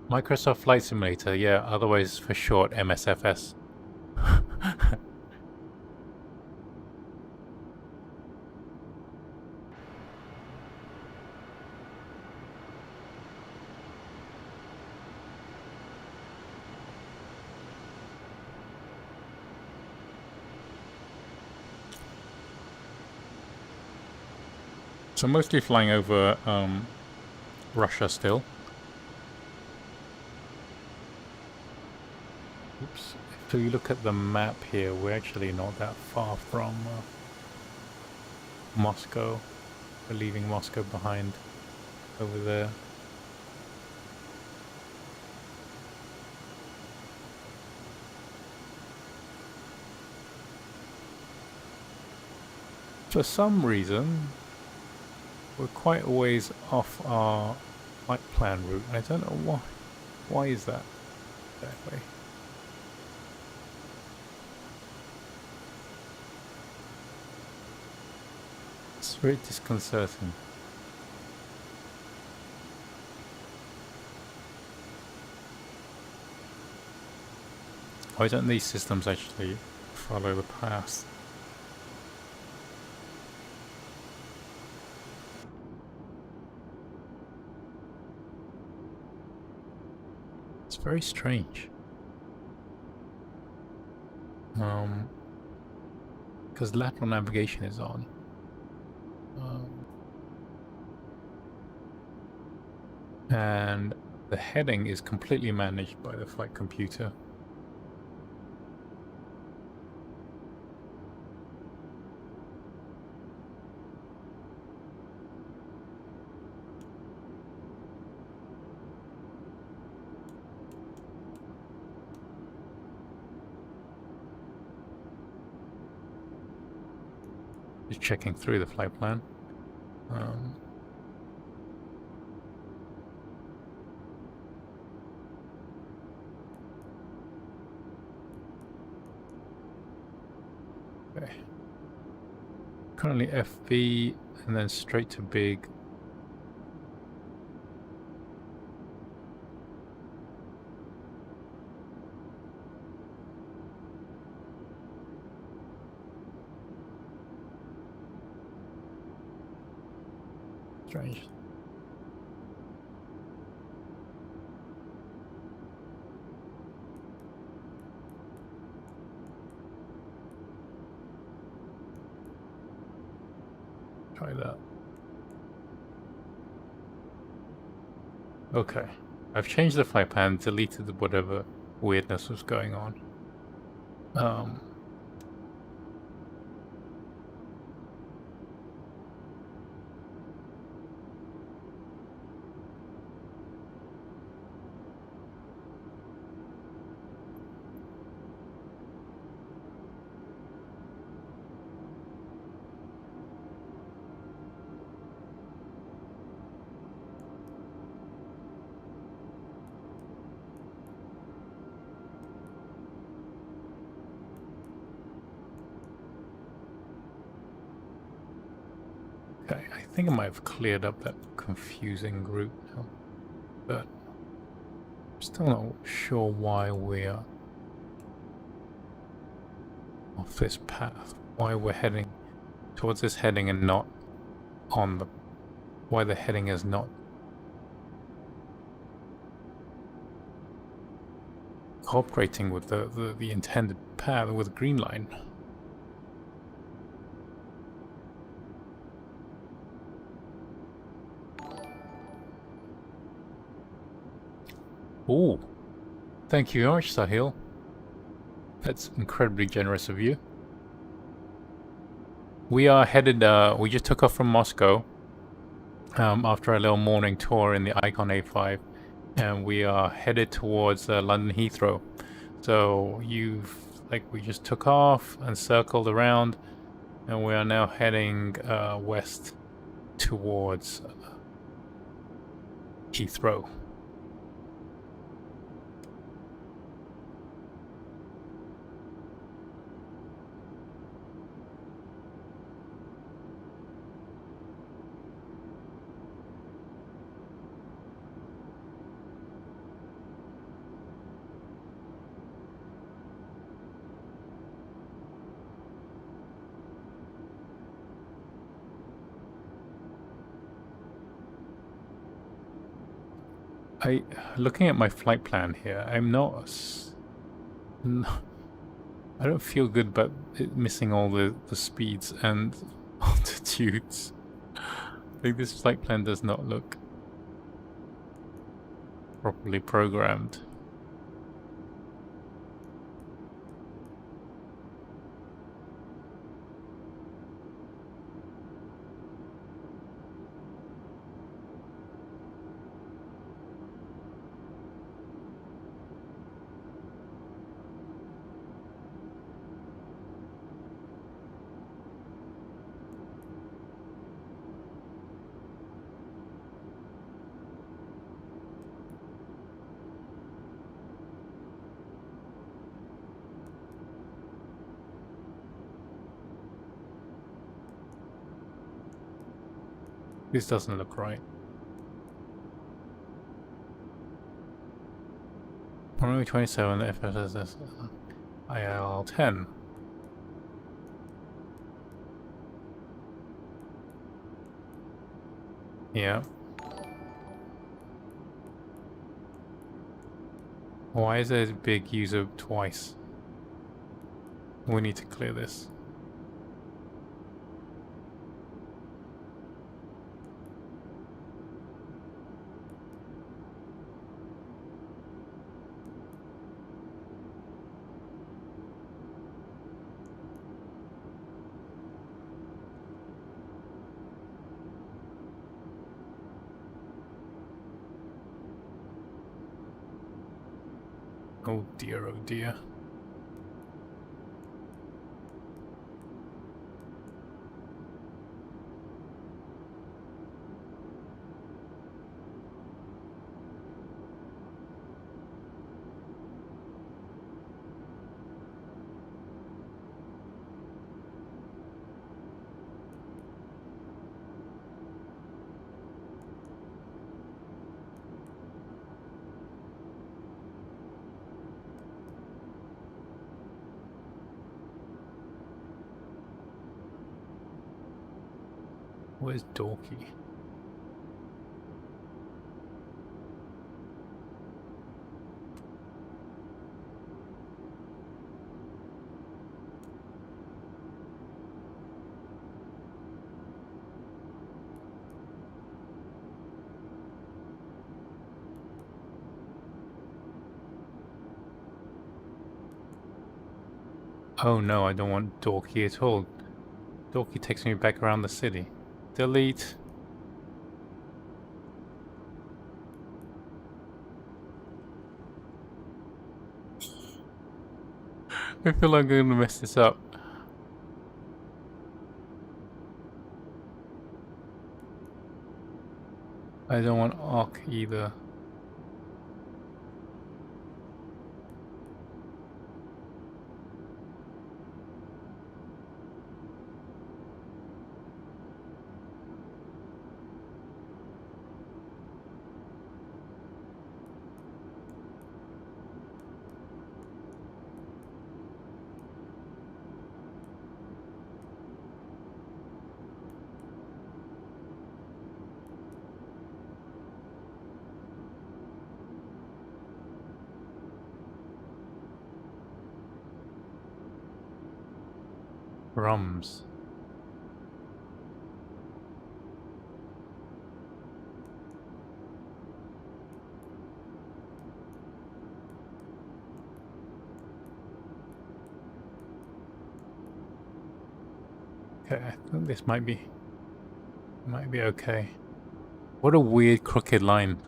Microsoft Flight Simulator, yeah, otherwise for short MSFS. So mostly flying over Russia still. Oops. If you look at the map here, we're actually not that far from Moscow. We're leaving Moscow behind over there. For some reason, we're quite a ways off our flight plan route. I don't know why. Why is that way? It's very disconcerting. Why don't these systems actually follow the path? It's very strange. Because lateral navigation is on. And the heading is completely managed by the flight computer. Just checking through the flight plan. Okay. Currently FV and then straight to big. Strange. Try that. Okay. I've changed the flight plan, deleted whatever weirdness was going on. Okay, I think I might have cleared up that confusing route now, but I'm still not sure why we're off this path. Why we're heading towards this heading and not on the... Why the heading is not cooperating with the intended path with the green line. Oh, thank you very much, Sahil. That's incredibly generous of you. We are headed, we just took off from Moscow after a little morning tour in the Icon A5, and we are headed towards London Heathrow. So we just took off and circled around, and we are now heading west towards Heathrow. Looking at my flight plan here, I don't feel good about missing all the speeds and altitudes. think this flight plan does not look properly programmed. This doesn't look right. Runway 27, FSS, IL 10. Yeah. Why is there a big user twice? We need to clear this. Oh dear, oh dear. Where's Dorky? Oh no, I don't want Dorky at all. Dorky takes me back around the city. Delete. I feel like I'm gonna mess this up. I don't want Arc either. Rums. Okay, I think this might be okay. What a weird crooked line.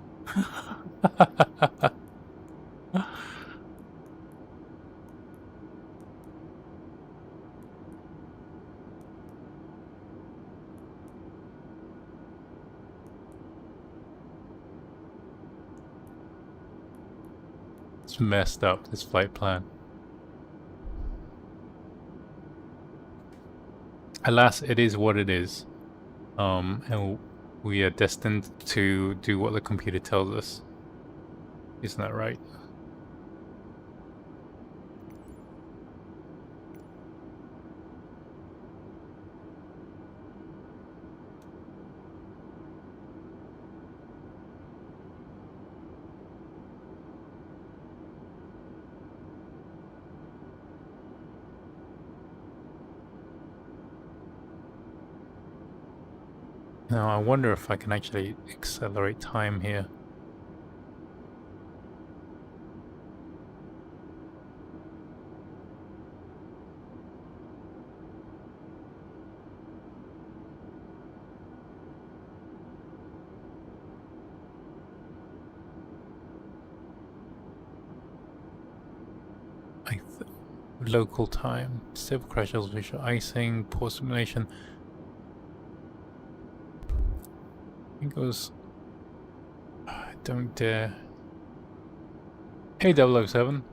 It's messed up, this flight plan. Alas, it is what it is. And we are destined to do what the computer tells us. Isn't that right? Now I wonder if I can actually accelerate time here. Local time, stable crashes, visual icing, poor simulation. I think it was... Don't dare. Hey 007.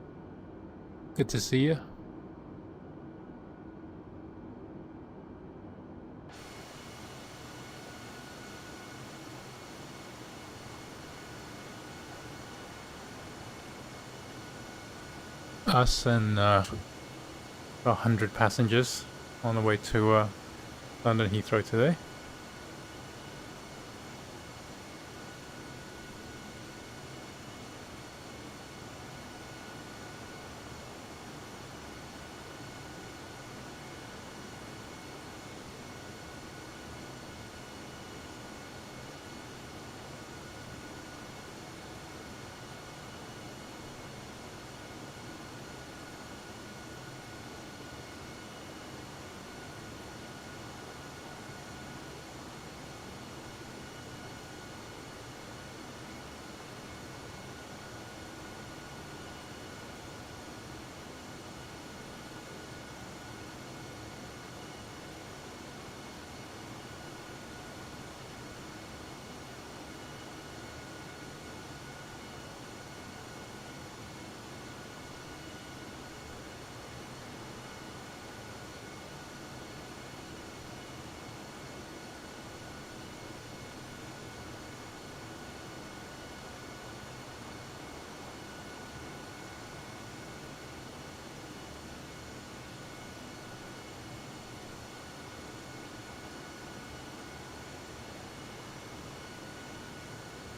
Good to see you. Us and 100 passengers on the way to London Heathrow today.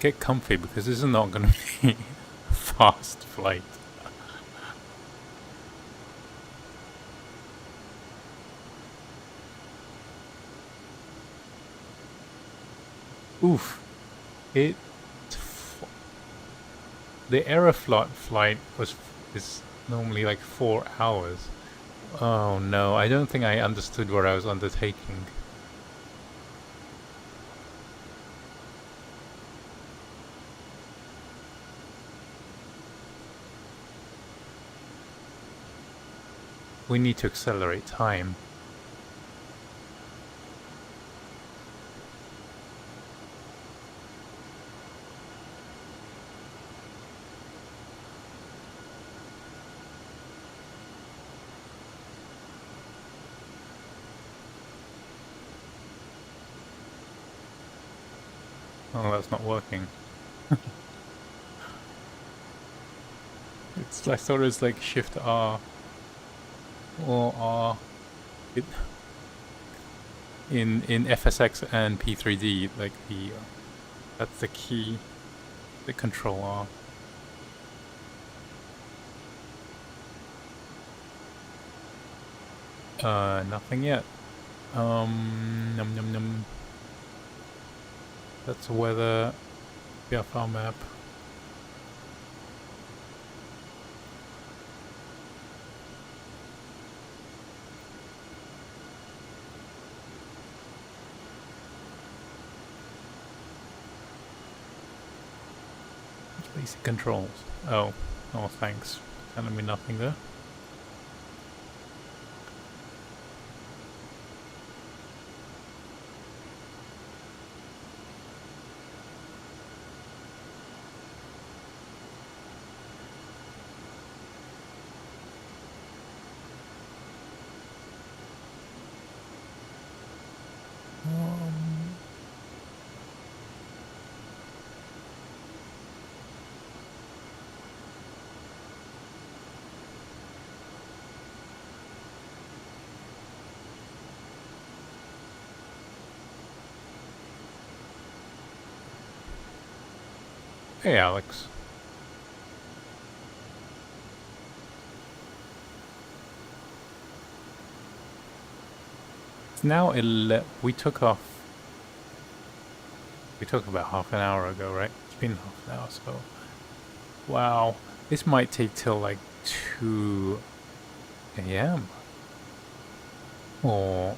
Get comfy because this is not going to be a fast flight. Oof. The Aeroflot flight is normally like 4 hours. Oh no, I don't think I understood what I was undertaking. We need to accelerate time. Oh, that's not working. I thought it was like Shift R or R. In FSX and P3D, like that's the key, the Control R. Nothing yet. Num num num. That's weather. VFR map. Basic controls. Oh, thanks. Telling me nothing there. Hey, Alex. It's now we took off We talked about half an hour ago, right? It's been half an hour, so... Wow. This might take till like 2 a.m. Or...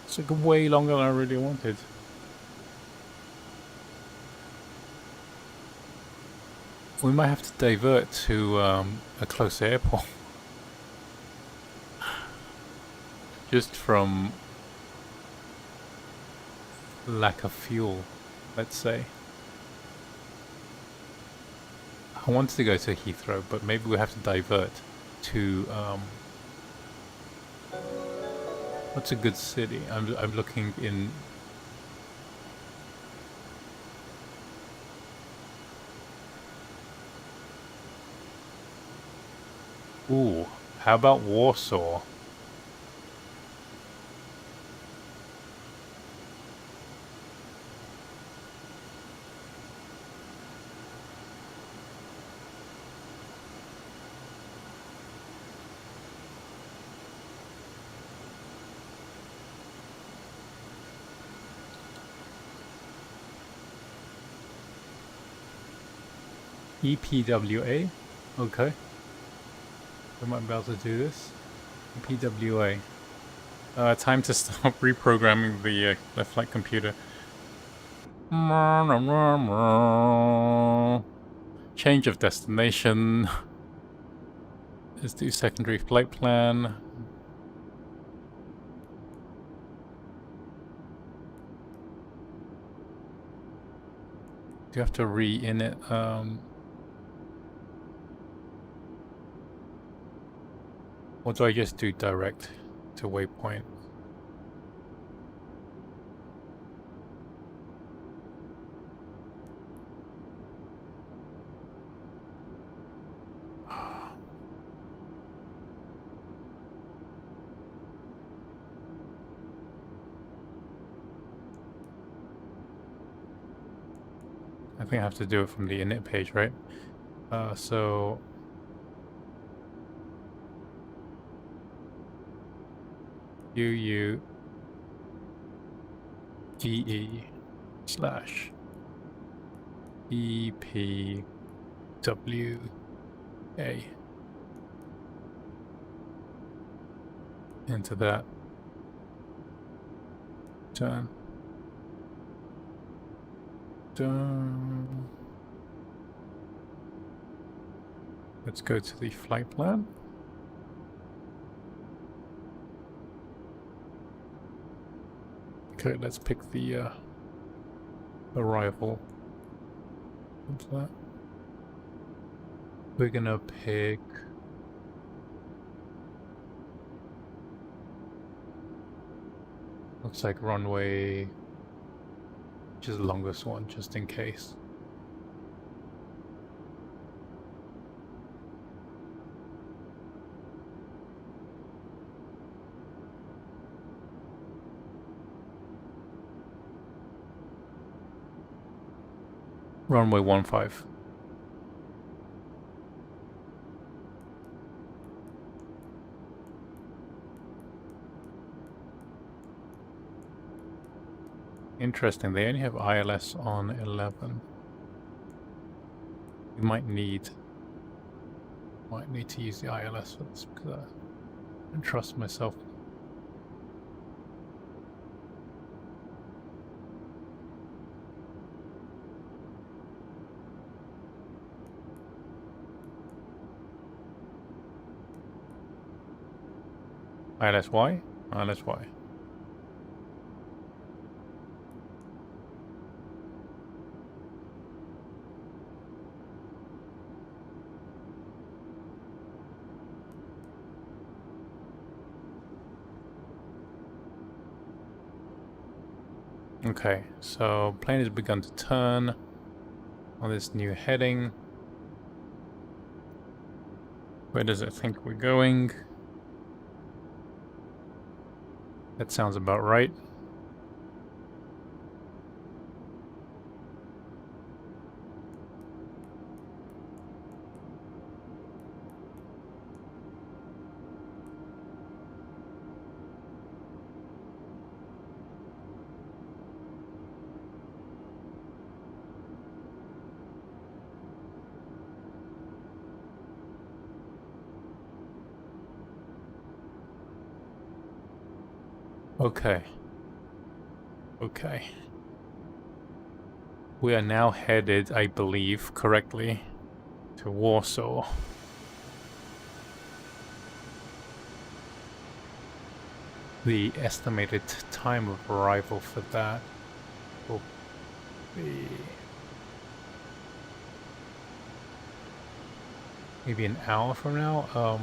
It's like way longer than I really wanted. We might have to divert to a closer airport. Just from lack of fuel, let's say. I wanted to go to Heathrow, but maybe we have to divert to what's a good city? I'm looking in. Ooh, how about Warsaw? EPWA? Okay. We might be able to do this. EPWA. Time to stop reprogramming the flight computer. Change of destination. Let's do secondary flight plan. Do you have to re-init? Or do I just do direct to waypoint? I think I have to do it from the init page, right? So UUGE/EPWA into that. Done. Done. Let's go to the flight plan. Okay, let's pick the arrival. What's that? We're gonna pick... Looks like runway, which is the longest one, just in case. Runway 15. Interesting, they only have ILS on 11. You might need to use the ILS for this because I don't trust myself. ILSY? ILSY. Okay, so plane has begun to turn on this new heading. Where does it think we're going? That sounds about right. Okay. Okay. We are now headed, I believe, correctly, to Warsaw. The estimated time of arrival for that will be maybe an hour from now.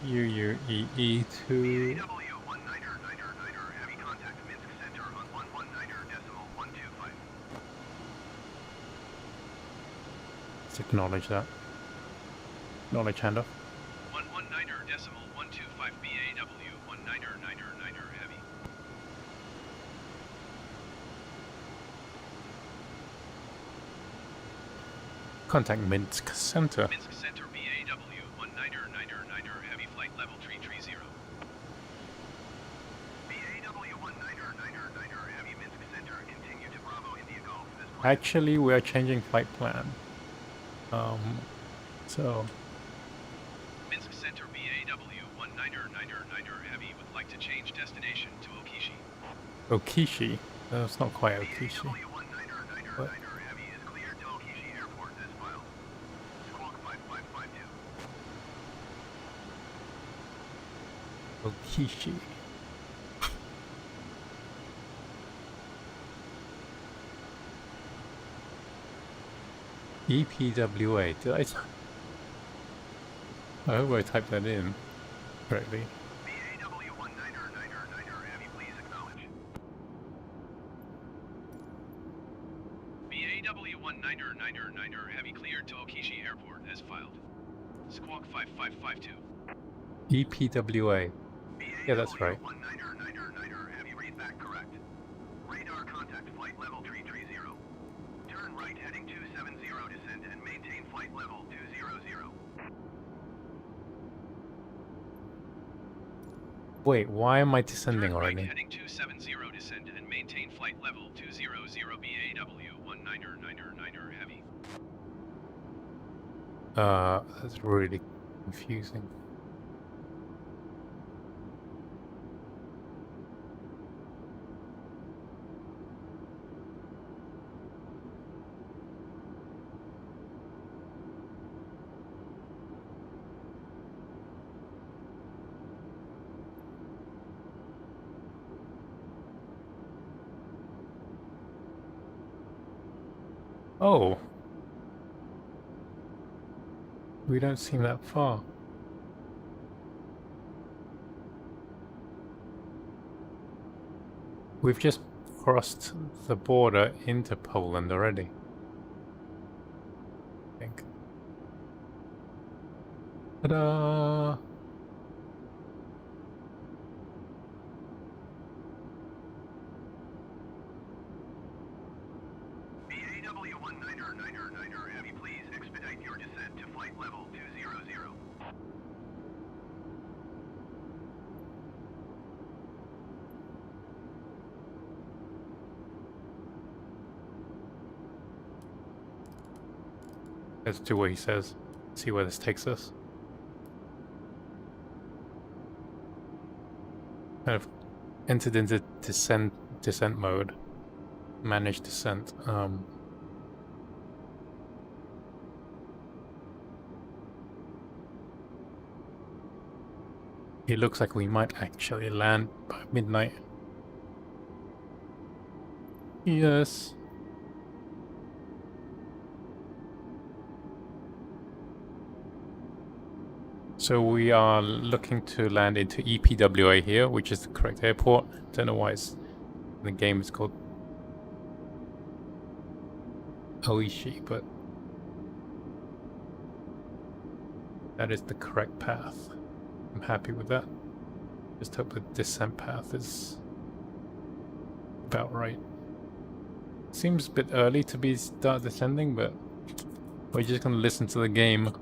UUEE to BAW 19er, heavy contact Minsk Center on 119.125. let's acknowledge that. Acknowledge handoff. 119.125 BAW 19er heavy. Contact Minsk Center. Minsk Center BAW 19er heavy flight level 330. BAW 19er, heavy Minsk Center, continue to Bravo India Golf as planned. Actually, we are changing flight plan. So Minsk Center BAW 19er heavy would like to change destination to Okishi. Okishi. No, it's not quite Okishi. BAW 19er, heavy is cleared to Okishi Airport as filed. Squawk 5552. Okishi. EPWA. Did I hope I typed that in correctly. BAW 19er, heavy, please acknowledge. BAW 19er heavy cleared to Okishi Airport as filed. Squawk 5552. EPWA. Yeah, that's right. BAW 19er, heavy, read back correct. Radar contact flight level 330. Turn right heading 270, descend and maintain flight level 200. Wait, why am I descending Turn already? right heading 270, descend and maintain flight level 200 BAW 19er heavy. That's really confusing. Oh. We don't seem that far. We've just crossed the border into Poland already. I think. Ta-da! BAW 19er, heavy, please expedite your descent to flight level 200. Let's do what he says. See where this takes us. Kind of entered into descent mode. Manage descent. It looks like we might actually land by midnight. Yes. So we are looking to land into EPWA here, which is the correct airport. Don't know why it's in the game it's called Oishi, but that is the correct path. I'm happy with that. Just hope the descent path is about right. Seems a bit early to start descending, but we're just gonna listen to the game.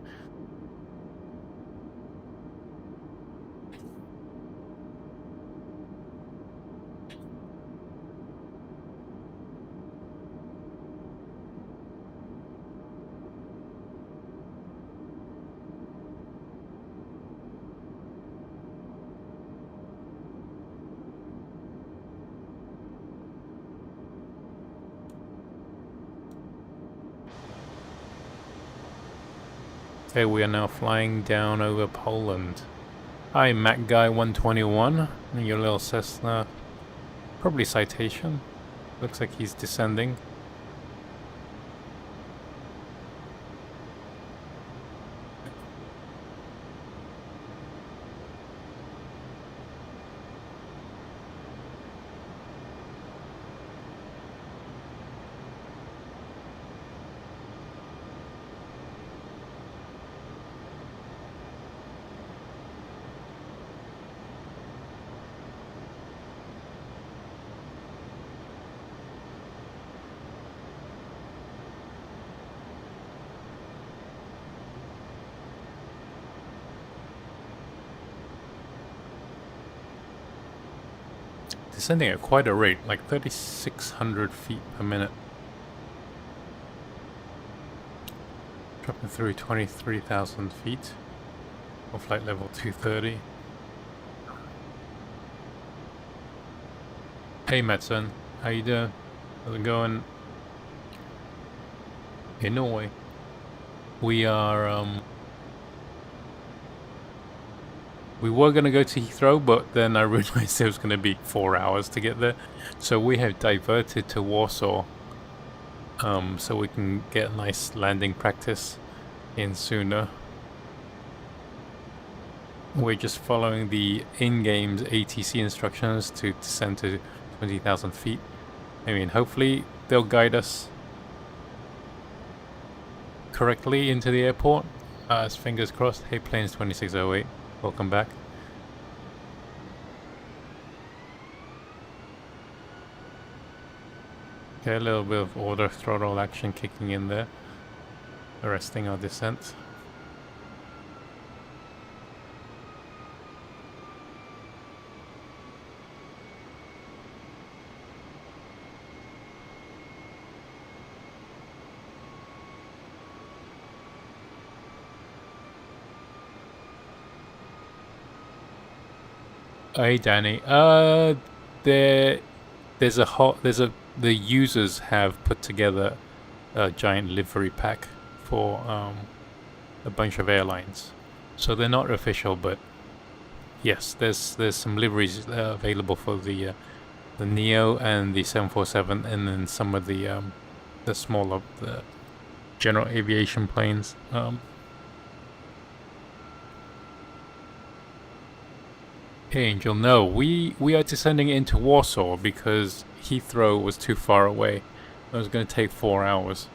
Okay, we are now flying down over Poland. Hi, Mac Guy 121, and your little Cessna. Probably citation. Looks like he's descending. Descending at quite a rate, like 3,600 feet per minute. Dropping through 23,000 feet. On flight level 230. Hey Madsen, how you doing? How's it going? In Norway. We are, we were going to go to Heathrow, but then I realized it was going to be 4 hours to get there. So we have diverted to Warsaw, so we can get a nice landing practice in sooner. We're just following the in-games ATC instructions to descend to 20,000 feet. I mean, hopefully they'll guide us correctly into the airport. Fingers crossed. Hey, planes 2608. Welcome back. Okay, a little bit of order throttle action kicking in there, arresting our descent. Hey Danny, the users have put together a giant livery pack for a bunch of airlines, so they're not official, but yes, there's some liveries available for the NEO and the 747, and then some of the smaller the general aviation planes. Hey Angel, no, we are descending into Warsaw because Heathrow was too far away. It was going to take 4 hours.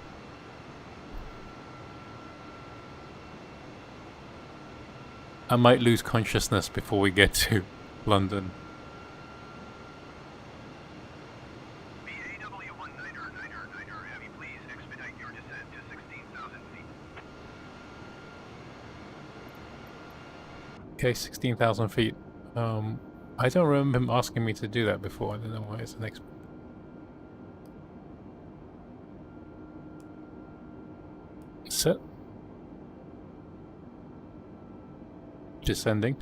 I might lose consciousness before we get to London. BAW 199er Heavy, please expedite your descent to 16,000 feet. Okay, 16,000 feet. I don't remember him asking me to do that before. I don't know why it's the next. Set. Descending.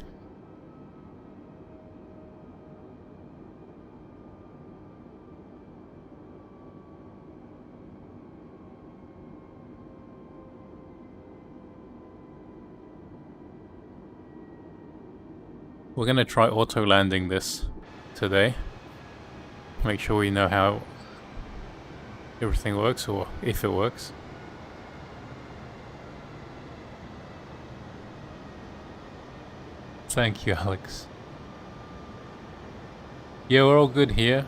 We're gonna try auto landing this today. Make sure we know how everything works, or if it works. Thank you, Alex. Yeah, we're all good here.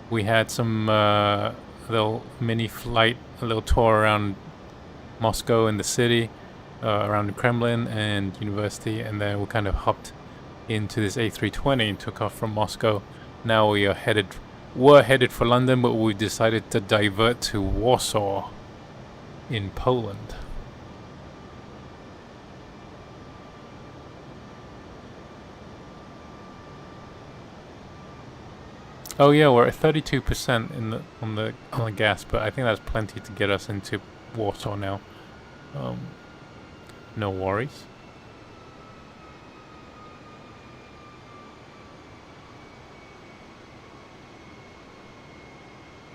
We had some little mini flight, a little tour around Moscow and the city, around the Kremlin and university, and then we kind of hopped into this A320 and took off from Moscow. Now we are headed for London, but we decided to divert to Warsaw in Poland. Oh yeah, we're at 32% on the gas, but I think that's plenty to get us into Warsaw now. No worries.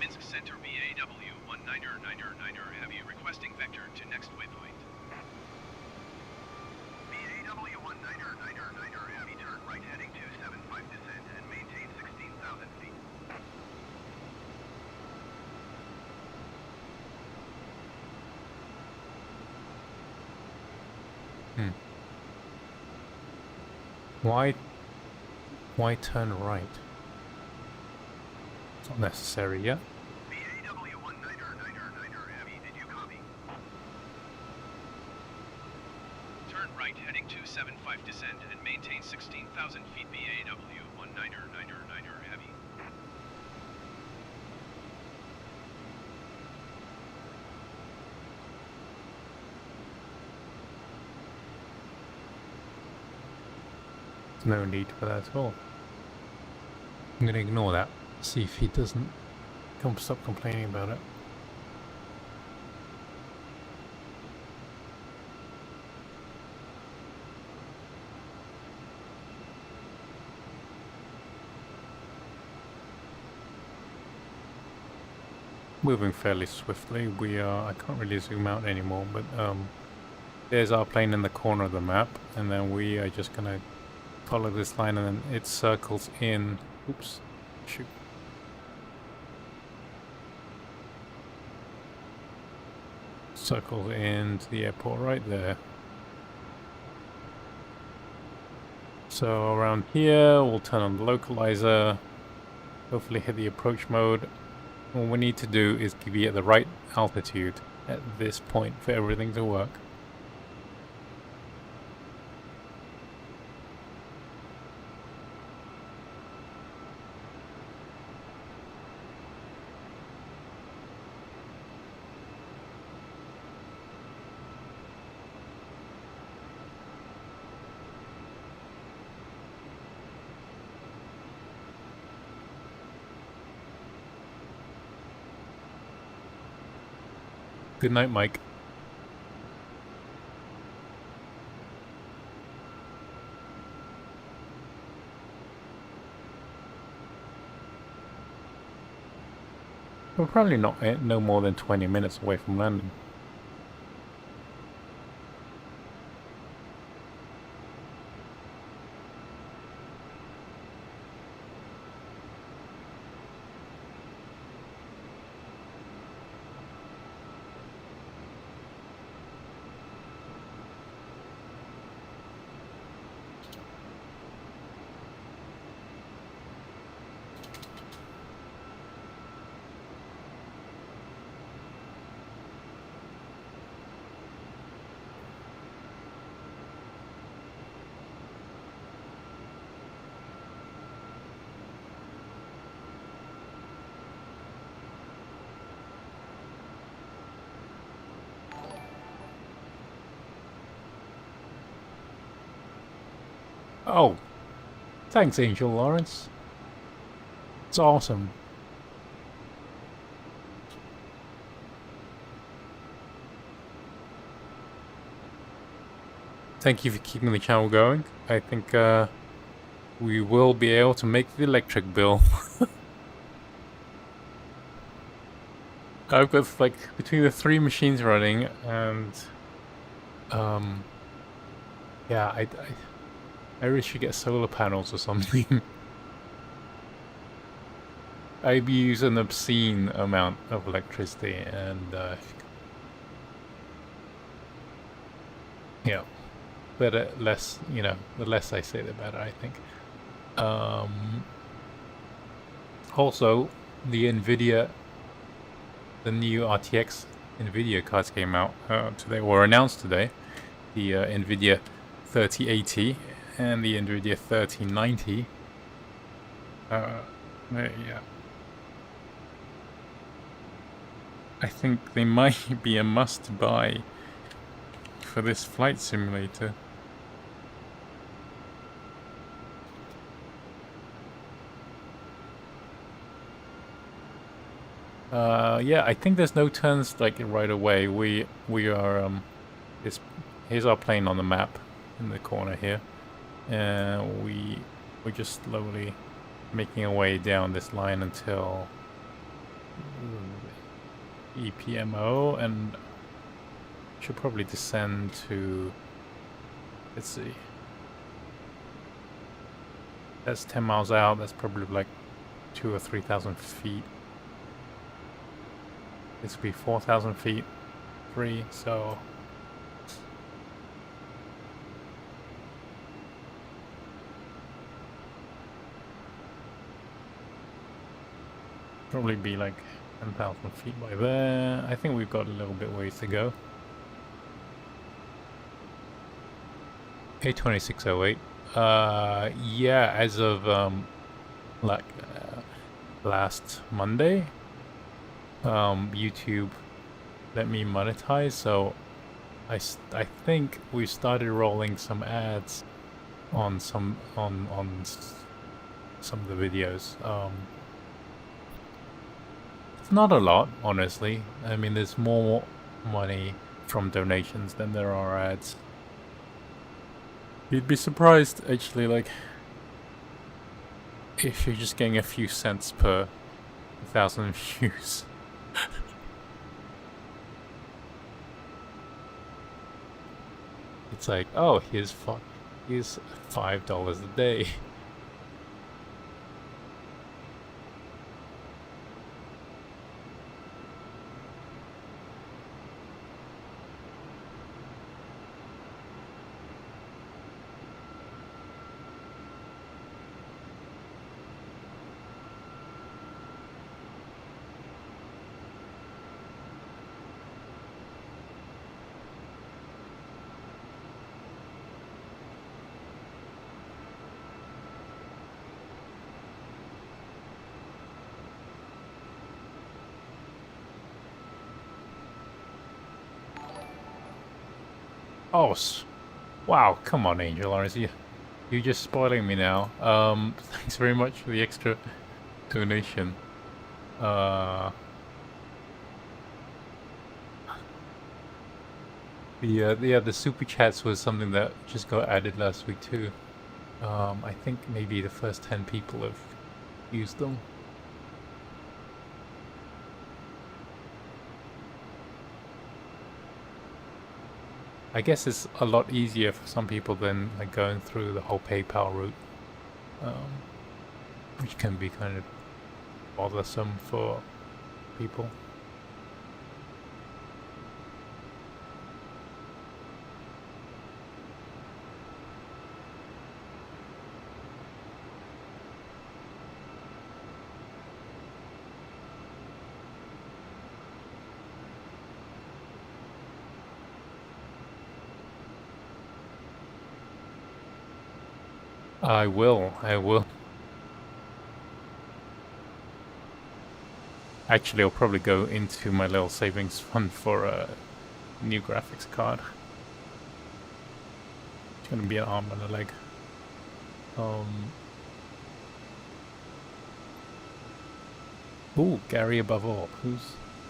Minsk Center BAW 199er Heavy requesting vector to next waypoint. BAW 199er Heavy turn right heading 275 descent and maintain 16,000 feet. Why turn right? It's not necessary yet. BAW 199er Heavy, did you copy? Turn right heading 275 descent and maintain 16,000 feet BAW 199er Heavy. No need for that at all. I'm going to ignore that. See if he doesn't stop complaining about it. Moving fairly swiftly. We are. I can't really zoom out anymore, but there's our plane in the corner of the map, and then we are just going to follow this line, and then it circles in. Oops, shoot. Circles into the airport right there. So around here, we'll turn on the localizer. Hopefully hit the approach mode. All we need to do is give it the right altitude at this point for everything to work. Good night, Mike. We're probably not no more than 20 minutes away from London. Oh, thanks, Angel Lawrence. It's awesome. Thank you for keeping the channel going. I think we will be able to make the electric bill. I've got like between the 3 machines running and yeah, I really should get solar panels or something. I use an obscene amount of electricity, and yeah, better, less, you know, the less I say, the better, I think. Also, the NVIDIA, the new RTX NVIDIA cards came out today, or announced today. The NVIDIA 3080 and the NVIDIA 3090. Yeah. I think they might be a must-buy for this flight simulator. Yeah, I think there's no turns like right away. We are here's our plane on the map in the corner here, and we're just slowly making our way down this line until EPMO, and should probably descend to, let's see, that's 10 miles out, that's probably like 2,000 or 3,000 feet. This would be 4,000 feet free, so probably be like 10,000 feet by there. I think we've got a little bit ways to go. A2608. Yeah, as of like last Monday, YouTube let me monetize, so I think we started rolling some ads on some of the videos. It's not a lot, honestly. I mean, there's more money from donations than there are ads. You'd be surprised, actually, like, if you're just getting a few cents per 1,000 views. It's like, oh, here's $5 a day. Oh, wow, come on, Angel Lawrence, you're just spoiling me now. Thanks very much for the extra donation. The super chats was something that just got added last week too. I think maybe the first 10 people have used them. I guess it's a lot easier for some people than like going through the whole PayPal route, which can be kind of bothersome for people. I will. Actually, I'll probably go into my little savings fund for a new graphics card. It's gonna be an arm and a leg. Ooh, Gary above all.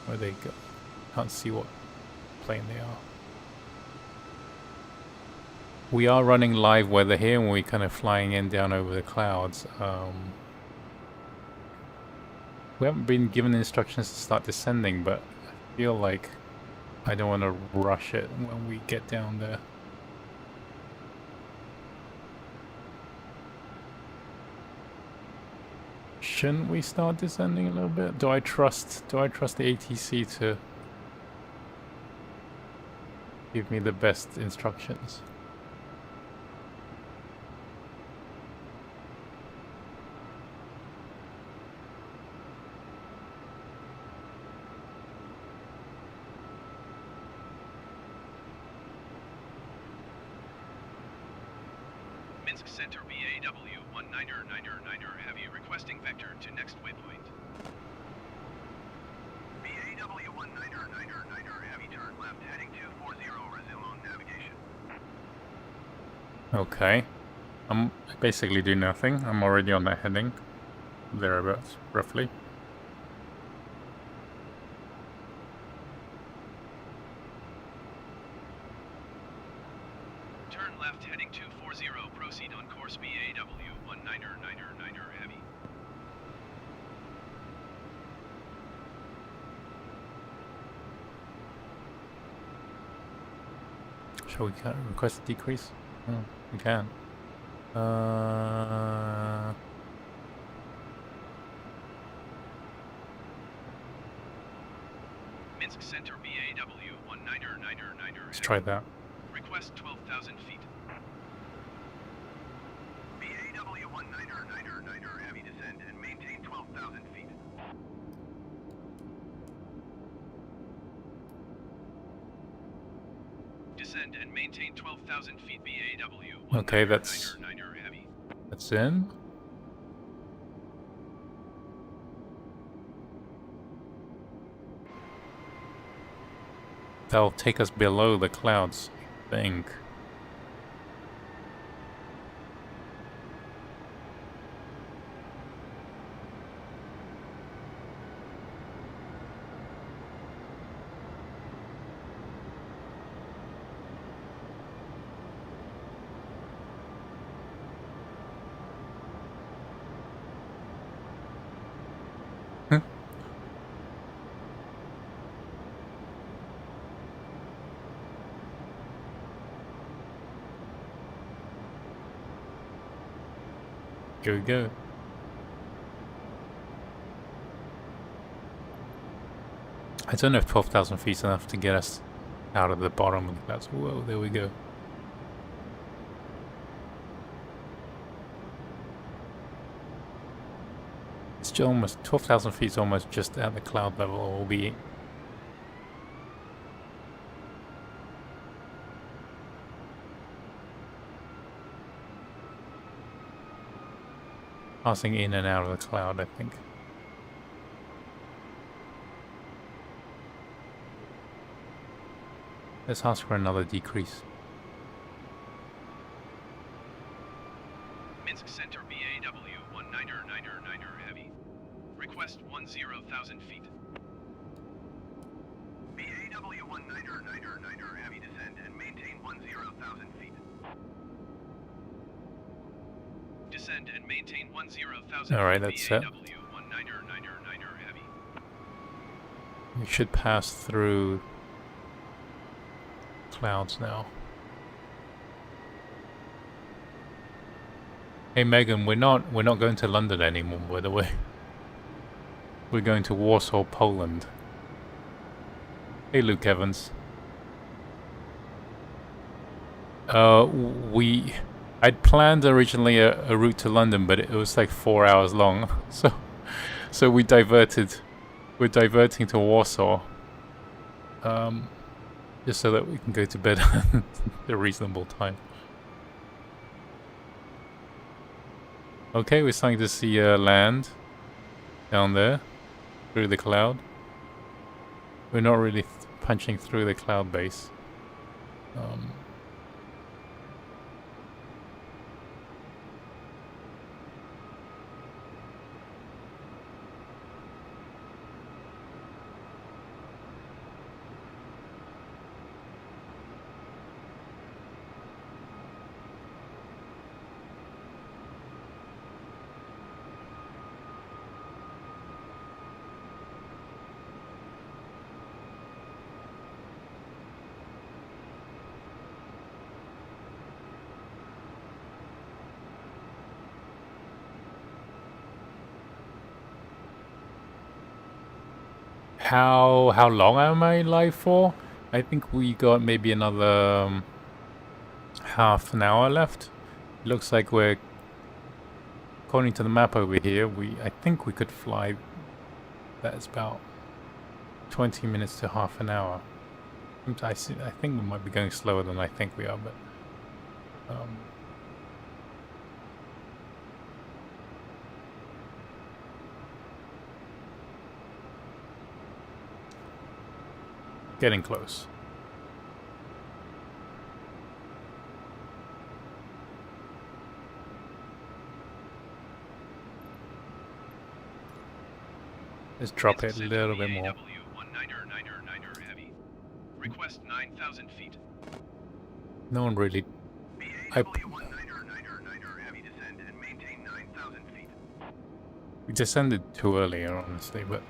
Where they go? Can't see what plane they are. We are running live weather here, and we're kind of flying in down over the clouds. We haven't been given instructions to start descending, but I feel like I don't want to rush it when we get down there. Shouldn't we start descending a little bit? Do I trust the ATC to give me the best instructions? Minsk Center BAW 199er Heavy requesting vector to next waypoint. BAW 199er Heavy turn left heading 240, resume on navigation. Okay. I basically do nothing. I'm already on that heading. Thereabouts, roughly. Turn left heading 240, proceed on course BAW 199er Heavy. Shall we request a decrease? Oh, we can. Minsk Center BAW 1999 Let's try that. Request 12,000 feet. BAW 1999 heavy descend and maintain 12,000 feet. Descend and maintain 12,000 feet BAW. Okay, that's heavy. That's in. That'll take us below the clouds, I think. Here we go. I don't know if 12,000 feet is enough to get us out of the bottom of the clouds. Whoa, there we go. It's still almost 12,000 feet is almost just at the cloud level, or will be. Passing in and out of the cloud, I think. Let's ask for another decrease. Minsk Center BAW 1999 heavy. Request 10,000 feet. BAW 1999 heavy descend and maintain 10,000 feet. Descend and maintain 10,000 All right, feet. that's set. BAW 1999 heavy. We should pass through clouds now. Hey Megan, we're not going to London anymore, by the way. We're going to Warsaw, Poland. Hey Luke Evans. I'd planned originally a route to London, but it was like 4 hours long. So we diverted. We're diverting to Warsaw. Just so that we can go to bed at a reasonable time. Okay, we're starting to see land down there through the cloud. We're not really punching through the cloud base. How long am I live for? I think we got maybe another half an hour left. It looks like we're, according to the map over here, I think we could fly. That's about 20 minutes to half an hour. I think we might be going slower than I think we are, but getting close. Let's drop it a little bit more. Heavy. Request 9,000 feet. No one really. BAW 1999 heavy descend and maintain 9,000 feet. We descended too early, honestly, but.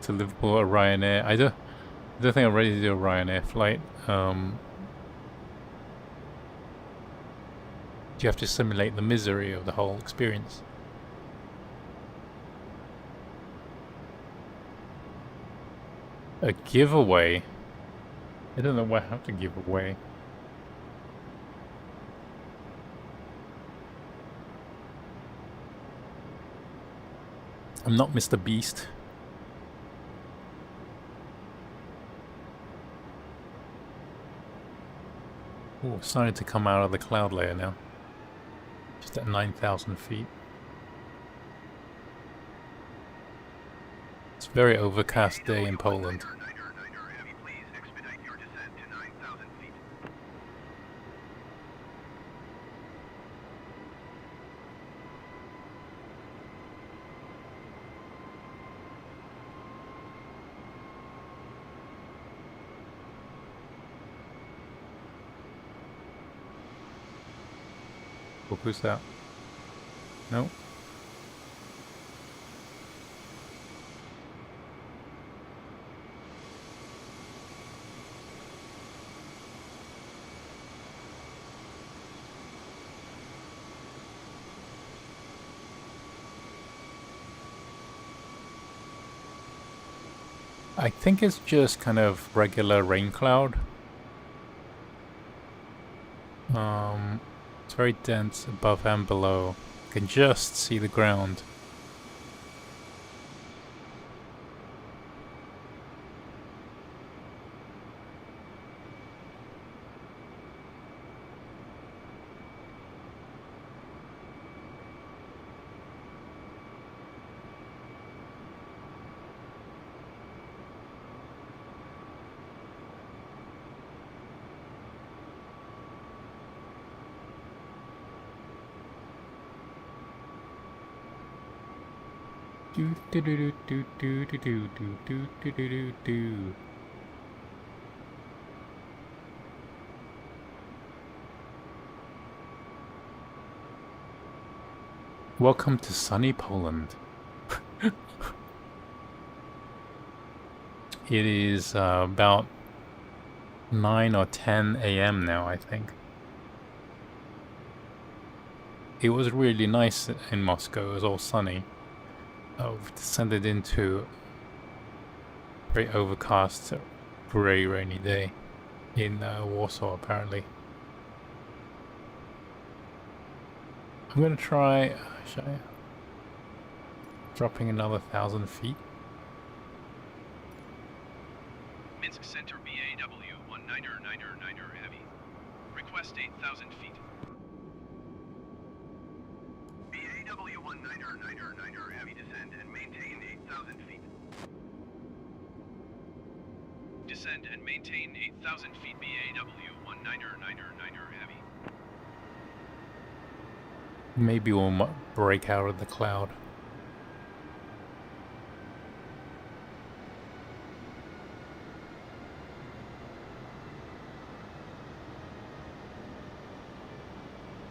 to Liverpool or Ryanair. I don't think I'm ready to do a Ryanair flight. You have to simulate the misery of the whole experience. A giveaway? I don't know what I have to give away. I'm not Mr. Beast. Oh, it's starting to come out of the cloud layer now. Just at 9,000 feet. It's a very overcast day in Poland. Who's that? No. I think it's just kind of regular rain cloud. It's very dense above and below. You can just see the ground. Do do do do do do do do do do do do do. Welcome to sunny Poland. It is about 9 or 10 a.m. now, I think. It was really nice in Moscow. It was all sunny. We've descended into a very overcast, very rainy day in Warsaw, apparently. I'm gonna try dropping another 1,000 feet. Minsk Center BAW 1999 Heavy. Request 8,000 feet. BAW 1999 Heavy descend and maintain 8,000 feet. Descend and maintain 8,000 feet BAW 1999 Heavy. Maybe we'll break out of the cloud.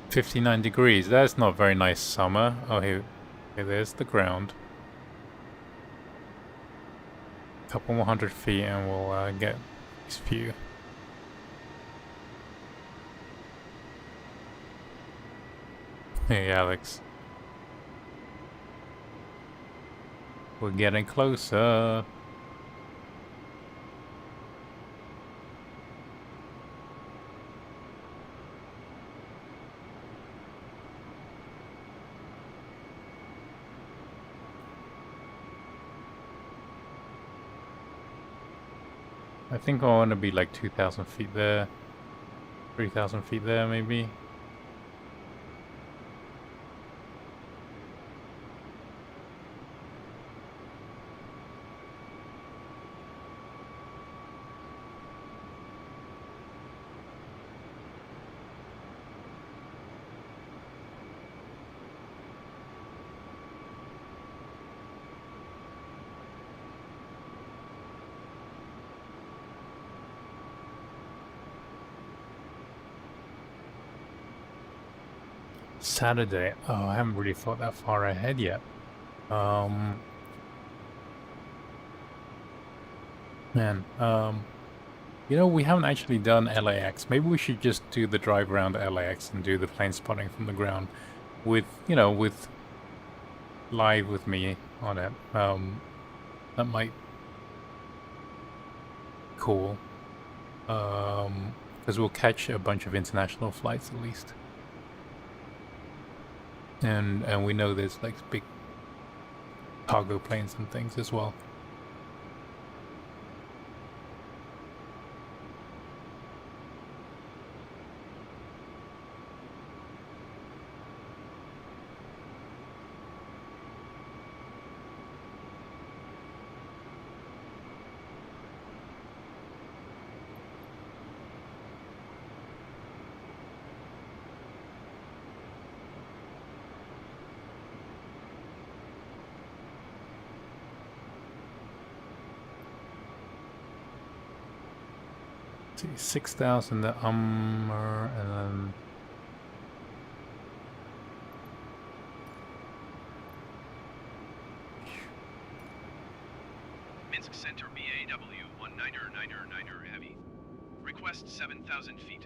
$59. That's not very nice summer. Oh, here there's the ground. A couple more 100 feet and we'll get this view. Hey, Alex. We're getting closer. I think I want to be like 2,000 feet there, 3,000 feet there maybe. Saturday. Oh, I haven't really thought that far ahead yet. Man, you know, we haven't actually done LAX. Maybe we should just do the drive around LAX and do the plane spotting from the ground with, you know, with live with me on it. That might be cool. Because we'll catch a bunch of international flights at least. And we know there's like big cargo planes and things as well. See, 6,000 the and then Minsk Center BAW 19er Heavy. Request 7,000 feet.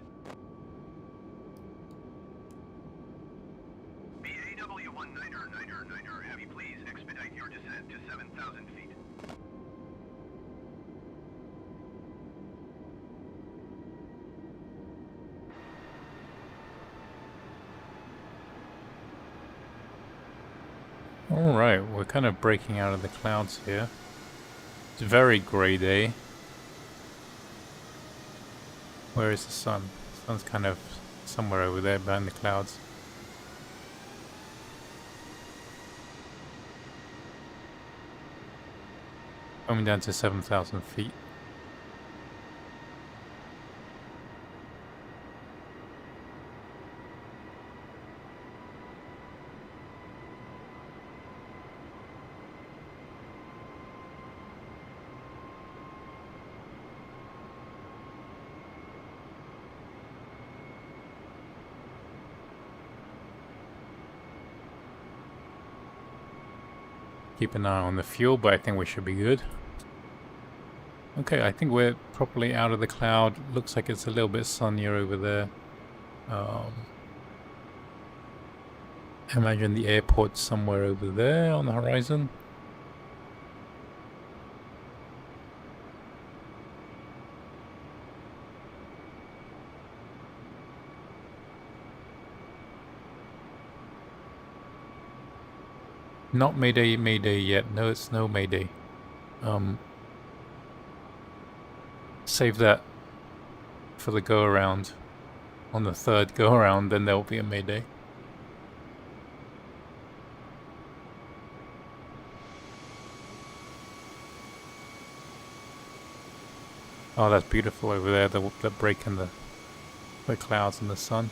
BAW 19er Heavy, please expedite your descent to 7,000 feet. Alright, we're kind of breaking out of the clouds here. It's a very grey day. Where is the sun? The sun's kind of somewhere over there behind the clouds. Coming down to 7,000 feet. Keep an eye on the fuel, but I think we should be good. Okay, I think we're properly out of the cloud. Looks like it's a little bit sunnier over there. Imagine the airport somewhere over there on the horizon. Not Mayday, Mayday yet. No, it's no Mayday. Save that for the go-around. On the third go-around, then there'll be a Mayday. Oh, that's beautiful over there, the break in the clouds and the sun.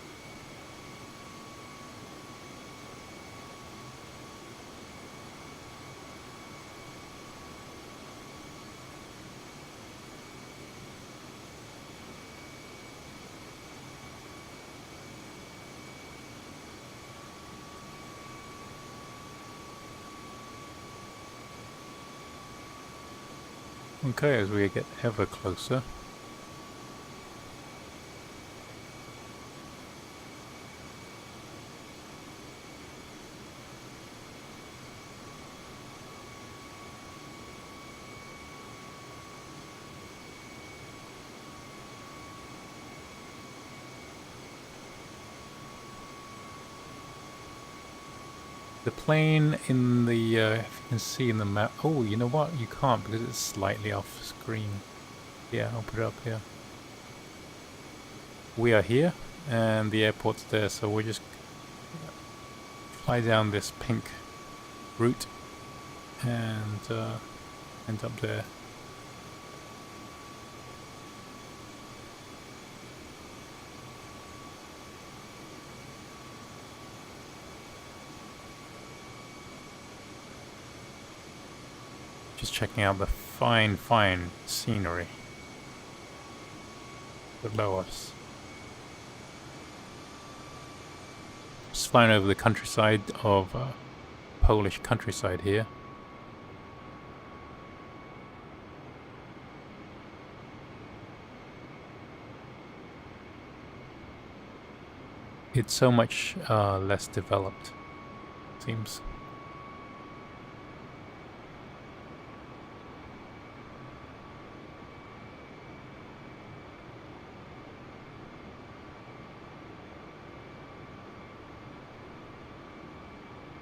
Okay, as we get ever closer. The plane in the, if you can see in the map, oh, you know what, you can't because it's slightly off screen. Yeah, I'll put it up here. We are here, and the airport's there, so we'll just fly down this pink route and end up there. Just checking out the fine, fine scenery below us. Just flying over the countryside of Polish countryside here. it's so much less developed, seems.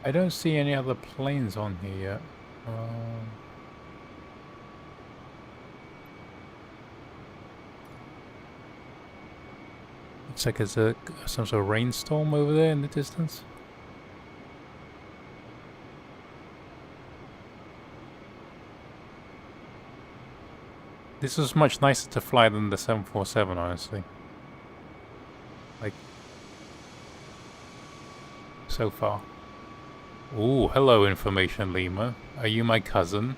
I don't see any other planes on here yet. Looks like there's some sort of rainstorm over there in the distance. This was much nicer to fly than the 747, honestly. Like, so far. Ooh, hello, Information Lima. Are you my cousin?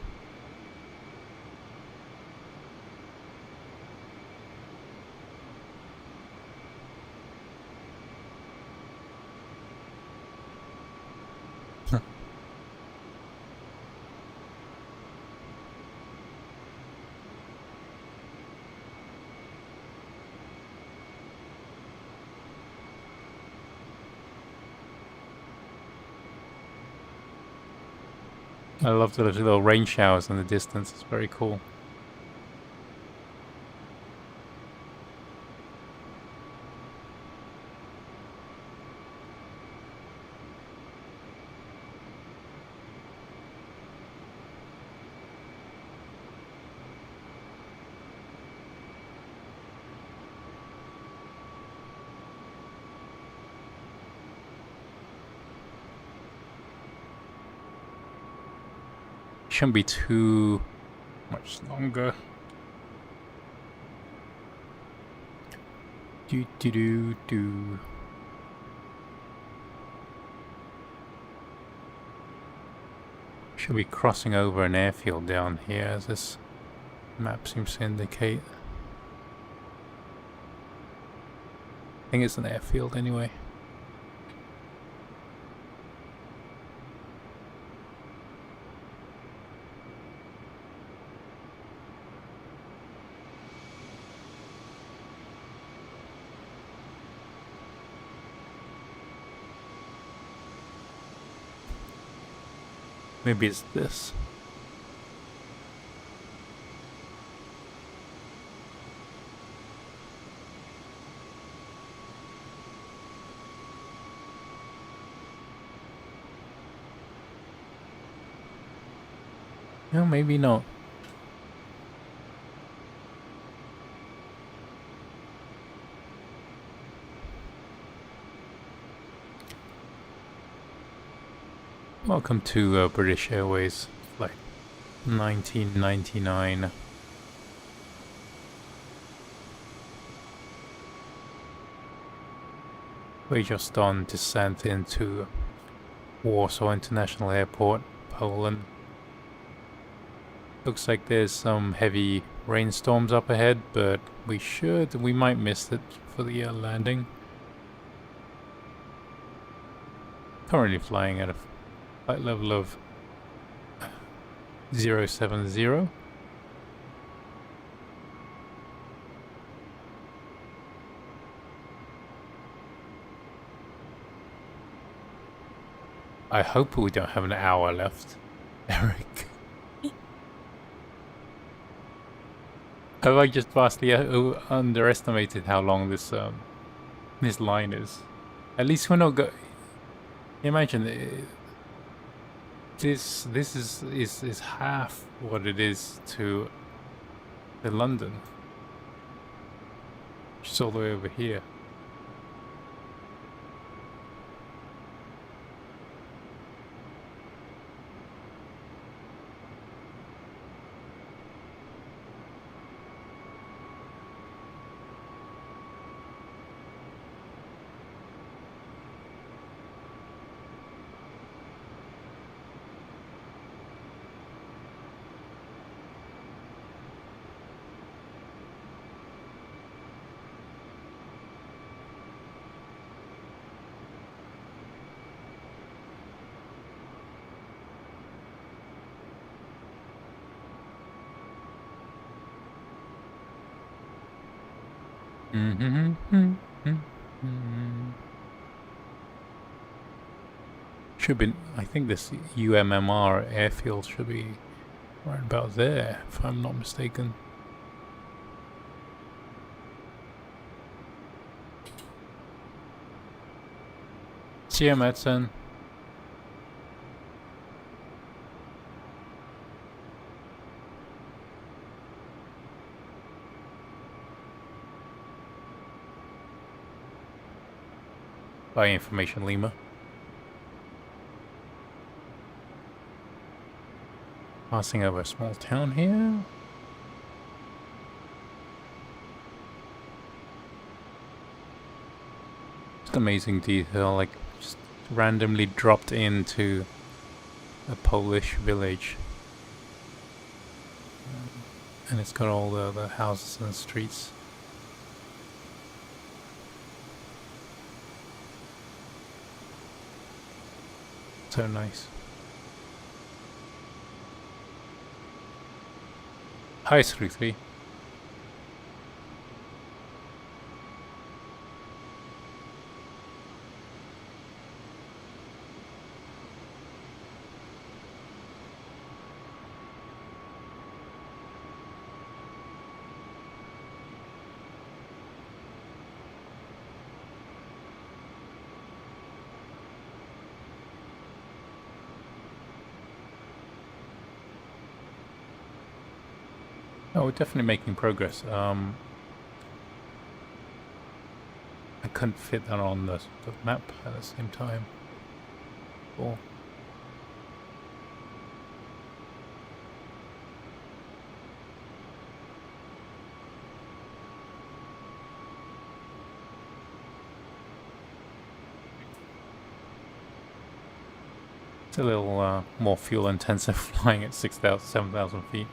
I love the little rain showers in the distance. It's very cool. Shouldn't be too much longer. Do. Should be crossing over an airfield down here, as this map seems to indicate. I think it's an airfield anyway. Maybe it's this. No, maybe not. Welcome to British Airways flight 1999. We're just on descent into Warsaw International Airport, Poland. Looks like there's some heavy rainstorms up ahead, but we might miss it for the landing. Currently flying at a flight level of 070. I hope we don't have an hour left, Eric. Have I just vastly underestimated how long this line is? At least we're not go. Imagine this is half what it is to London. Just all the way over here. should be, I think this UMMR airfield should be right about there, if I'm not mistaken. See you, Madsen. By information, Lima. Passing over a small town here. Just amazing detail, like just randomly dropped into a Polish village. And it's got all the houses and streets. So nice. Hi, 33. Oh, we're definitely making progress. I couldn't fit that on the map at the same time. Cool. It's a little more fuel intensive flying at 6,000, 7,000 feet.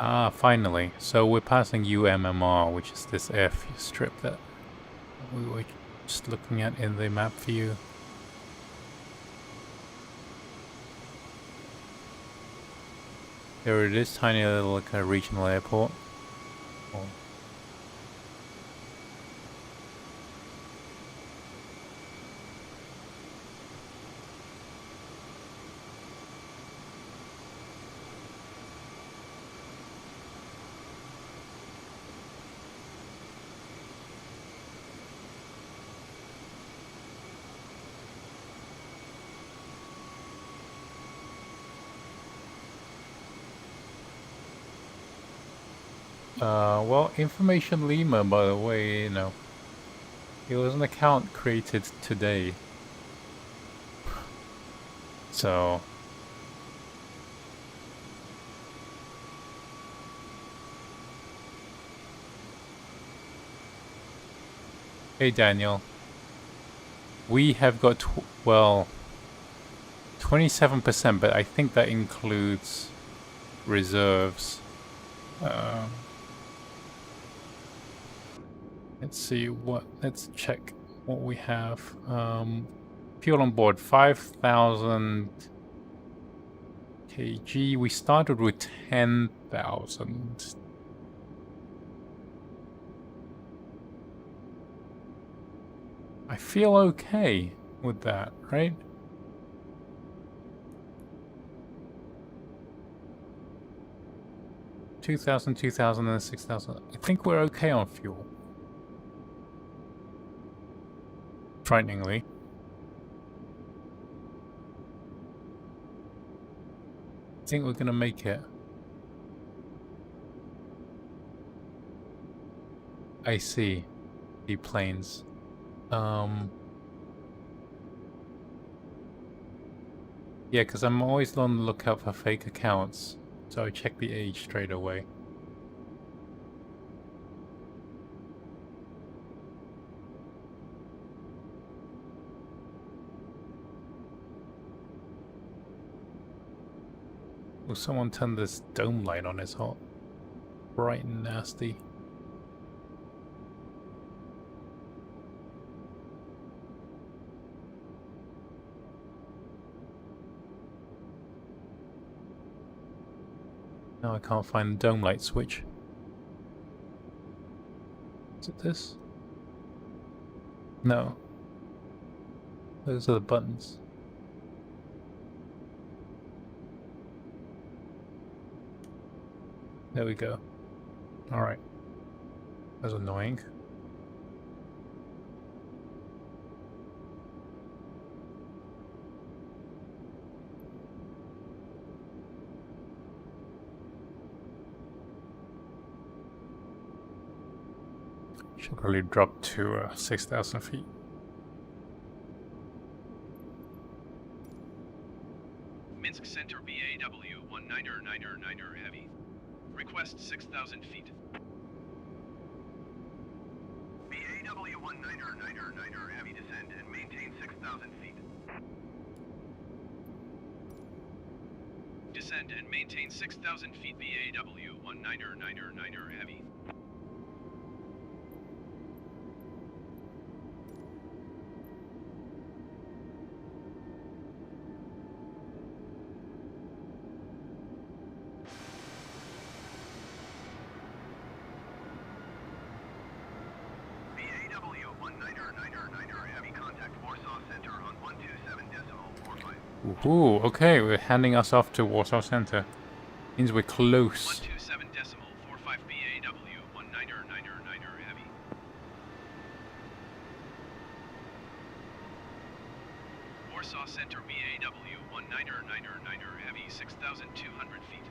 Ah, finally. So we're passing UMMR, which is this airstrip that we were just looking at in the map view. There it is, tiny little kind of regional airport. Oh. Well, Information Lima, by the way, it was an account created today. So... Hey, Daniel. We have got, 27%, but I think that includes reserves. Let's see let's check what we have. Fuel on board, 5,000 kg. We started with 10,000. I feel okay with that, right? $2,000, $2,000, and $6,000. I think we're okay on fuel. Frighteningly. I think we're gonna make it. I see. The planes. Yeah, because I'm always on the lookout for fake accounts, so I check the age straight away. Oh, someone turned this dome light on. It's hot. Bright and nasty. Now I can't find the dome light switch. Is it this? No. Those are the buttons. There we go. Alright. That's annoying. Should probably drop to 6,000 feet. Minsk Center BAW 1999 Heavy. Request 6,000 feet. BAW 1999 Heavy descend and maintain 6,000 feet. Descend and maintain 6,000 feet BAW 1999 Heavy. BAW 1999 Heavy contact Warsaw Center on 127.45. Ooh, okay, we're handing us off to Warsaw Center. Means we're close. 127.45 BAW 1999 Heavy. Warsaw Center BAW 1999 Heavy 6,200 feet.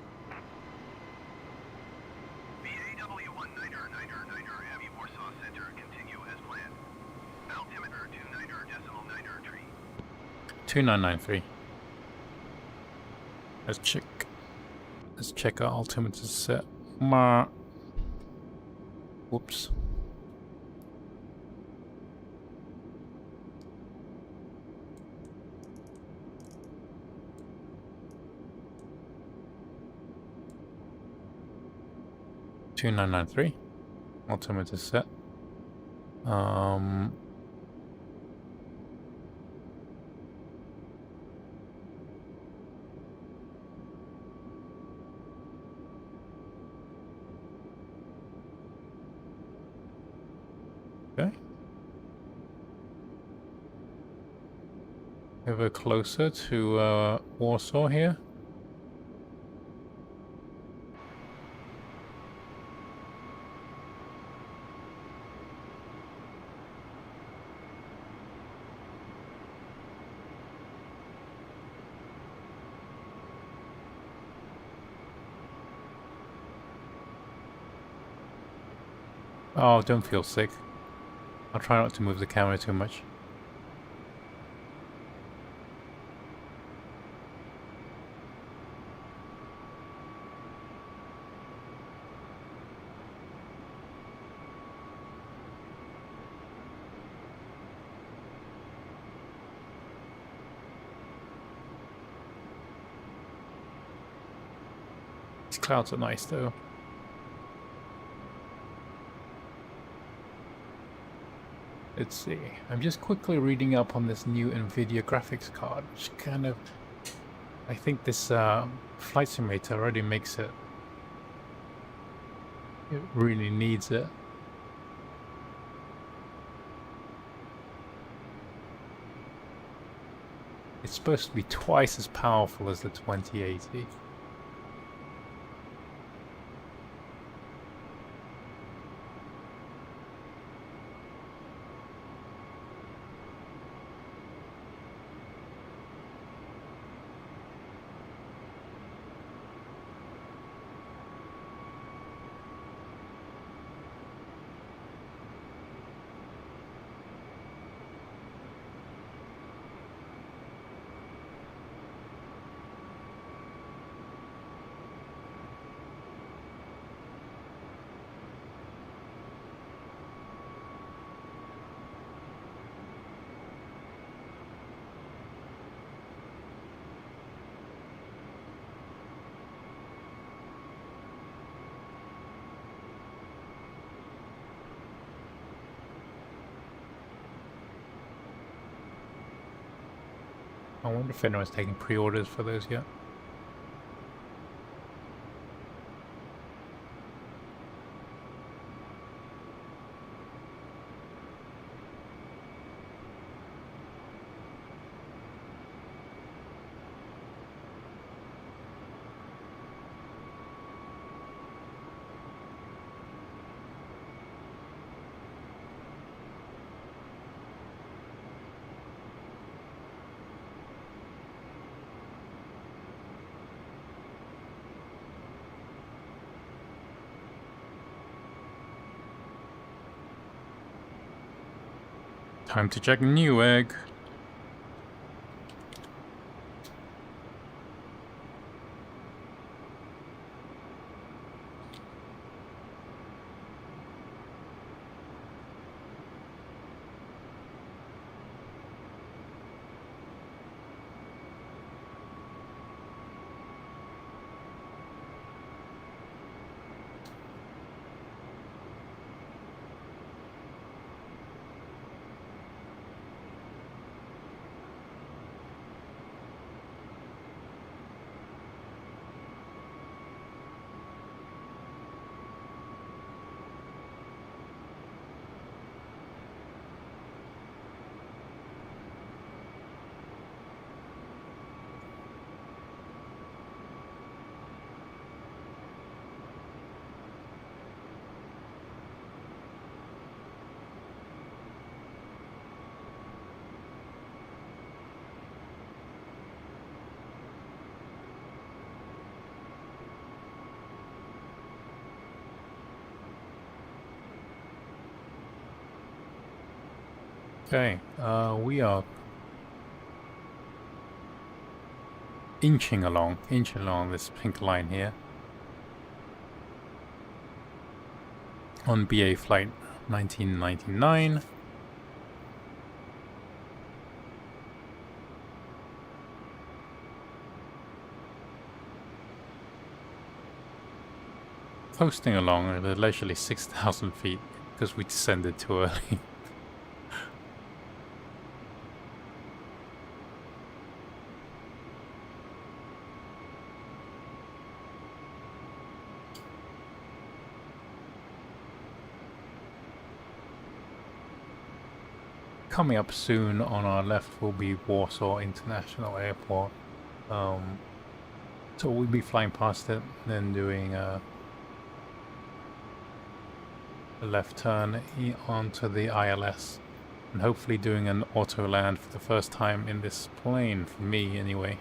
BAW 1999 Heavy Warsaw Center continue as planned. Altimeter 29.93. 2993. Let's check our altimeter set. Whoops. $2993. Altimeter set. Okay. Ever closer to Warsaw here. Oh, don't feel sick. I'll try not to move the camera too much. These clouds are nice though. Let's see. I'm just quickly reading up on this new NVIDIA graphics card, which kind of... I think this flight simulator already makes it. It really needs it. It's supposed to be twice as powerful as the 2080. I wonder if anyone's taking pre-orders for those yet. Time to check Newegg. Okay, we are inching along this pink line here on BA flight 1999. Coasting along at a leisurely 6,000 feet because we descended too early. Coming up soon on our left will be Warsaw International Airport. So we'll be flying past it, then doing a left turn onto the ILS, and hopefully doing an auto land for the first time in this plane, for me anyway.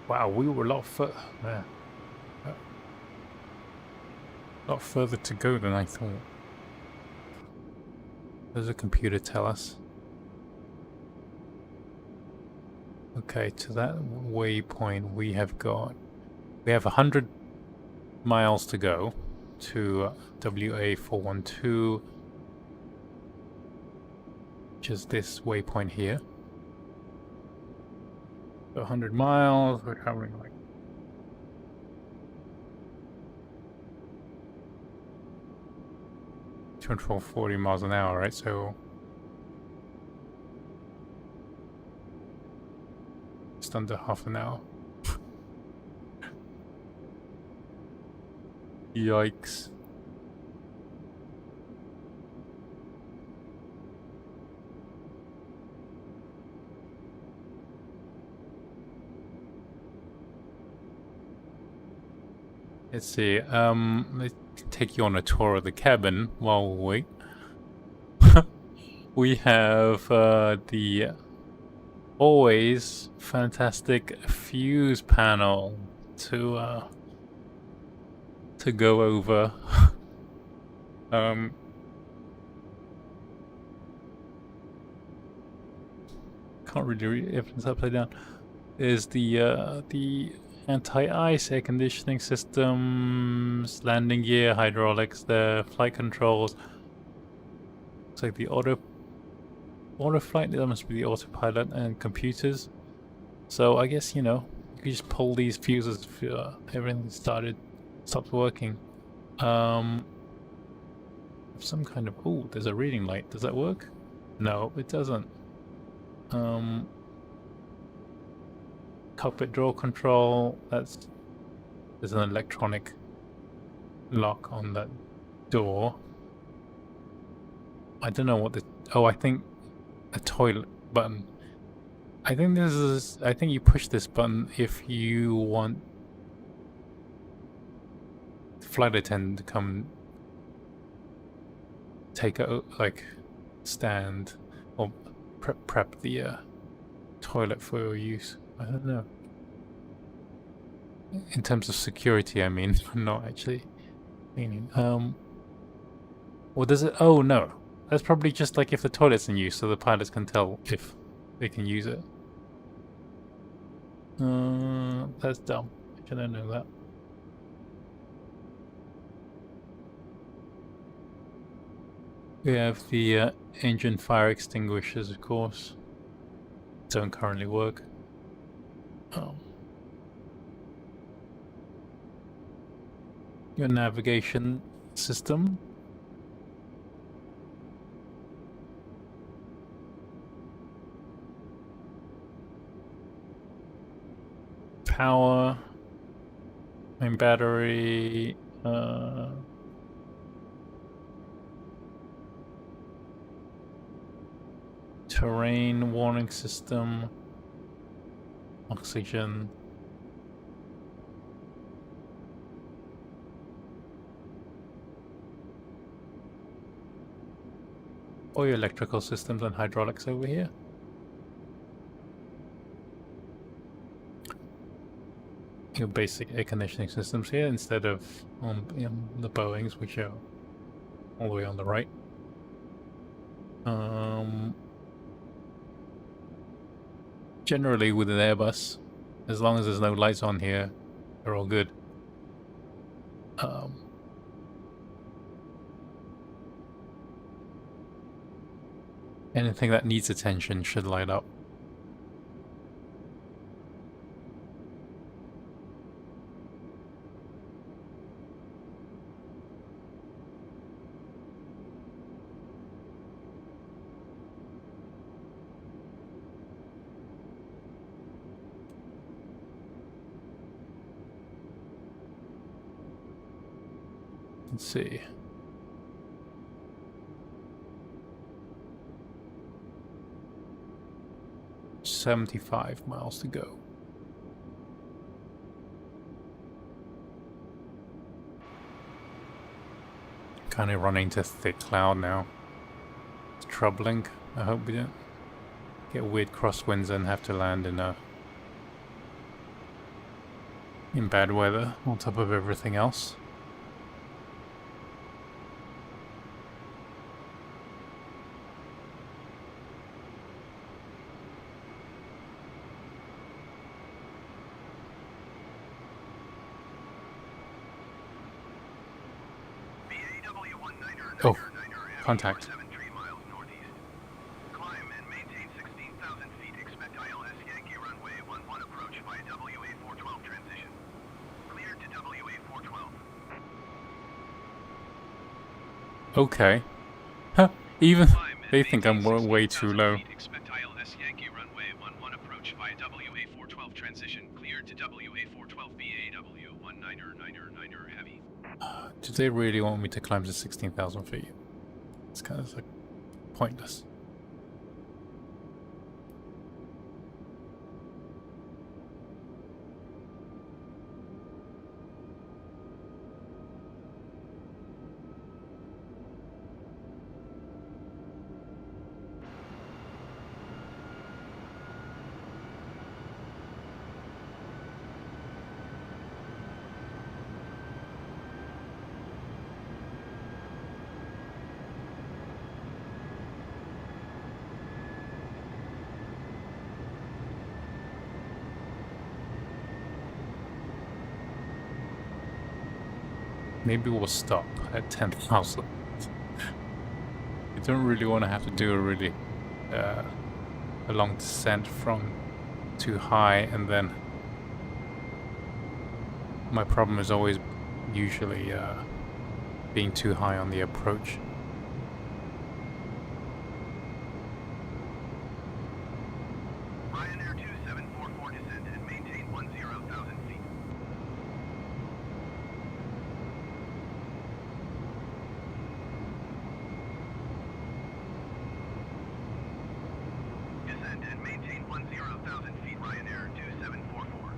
Wow, we were a lot further to go than I thought. Does the computer tell us? Okay, to that waypoint we have 100 miles to go to WA412, which is this waypoint here. 100 miles, we're covering like 240 miles an hour, right? So just under half an hour. Yikes. Let's see, let's take you on a tour of the cabin while we wait. We have the always fantastic fuse panel to go over. Can't really read if it's upside down. Is the anti-ice, air conditioning systems, landing gear, hydraulics, the flight controls. Looks like the auto flight, that must be the autopilot, and computers. So I guess, you know, you could just pull these fuses if everything stops working. Some kind of, oh, there's a reading light. Does that work? No, it doesn't. Cockpit door control, there's an electronic lock on that door. I don't know what I think a toilet button. I think you push this button if you want the flight attendant to come take a, stand or prep the toilet for your use. I don't know. In terms of security, I mean, not actually meaning. Or does it? Oh no, that's probably just like if the toilet's in use, so the pilots can tell if they can use it. That's dumb. I should have known that. We have the engine fire extinguishers, of course. Don't currently work. Your navigation system. Power. Main battery. Terrain warning system. Oxygen. All your electrical systems and hydraulics over here. Your basic air conditioning systems here instead of on the Boeings, which are all the way on the right. Generally with an Airbus, as long as there's no lights on here, they're all good. Anything that needs attention should light up. Let's see. $75 miles to go. Kind of running into thick cloud now. It's troubling. I hope we don't get weird crosswinds and have to land in bad weather on top of everything else. Oh, contact. Climb and maintain 16,000 feet. Expect ILS Yankee runway 11 approach via WA412 transition. Cleared to WA412. Okay. Huh. Even they think I'm way too low. Expect ILS Yankee runway 11 approach via WA412 transition. Cleared to WA412 BAW 19er heavy. Do they really want me to climb to 16,000 feet? It's kind of like pointless. Maybe we'll stop at 10,000. You don't really want to have to do a really a long descent from too high, and then my problem is always usually being too high on the approach. Ryanair 2744 descend and maintain 10,000 feet. Descend and maintain 10,000 feet, Ryanair 2744.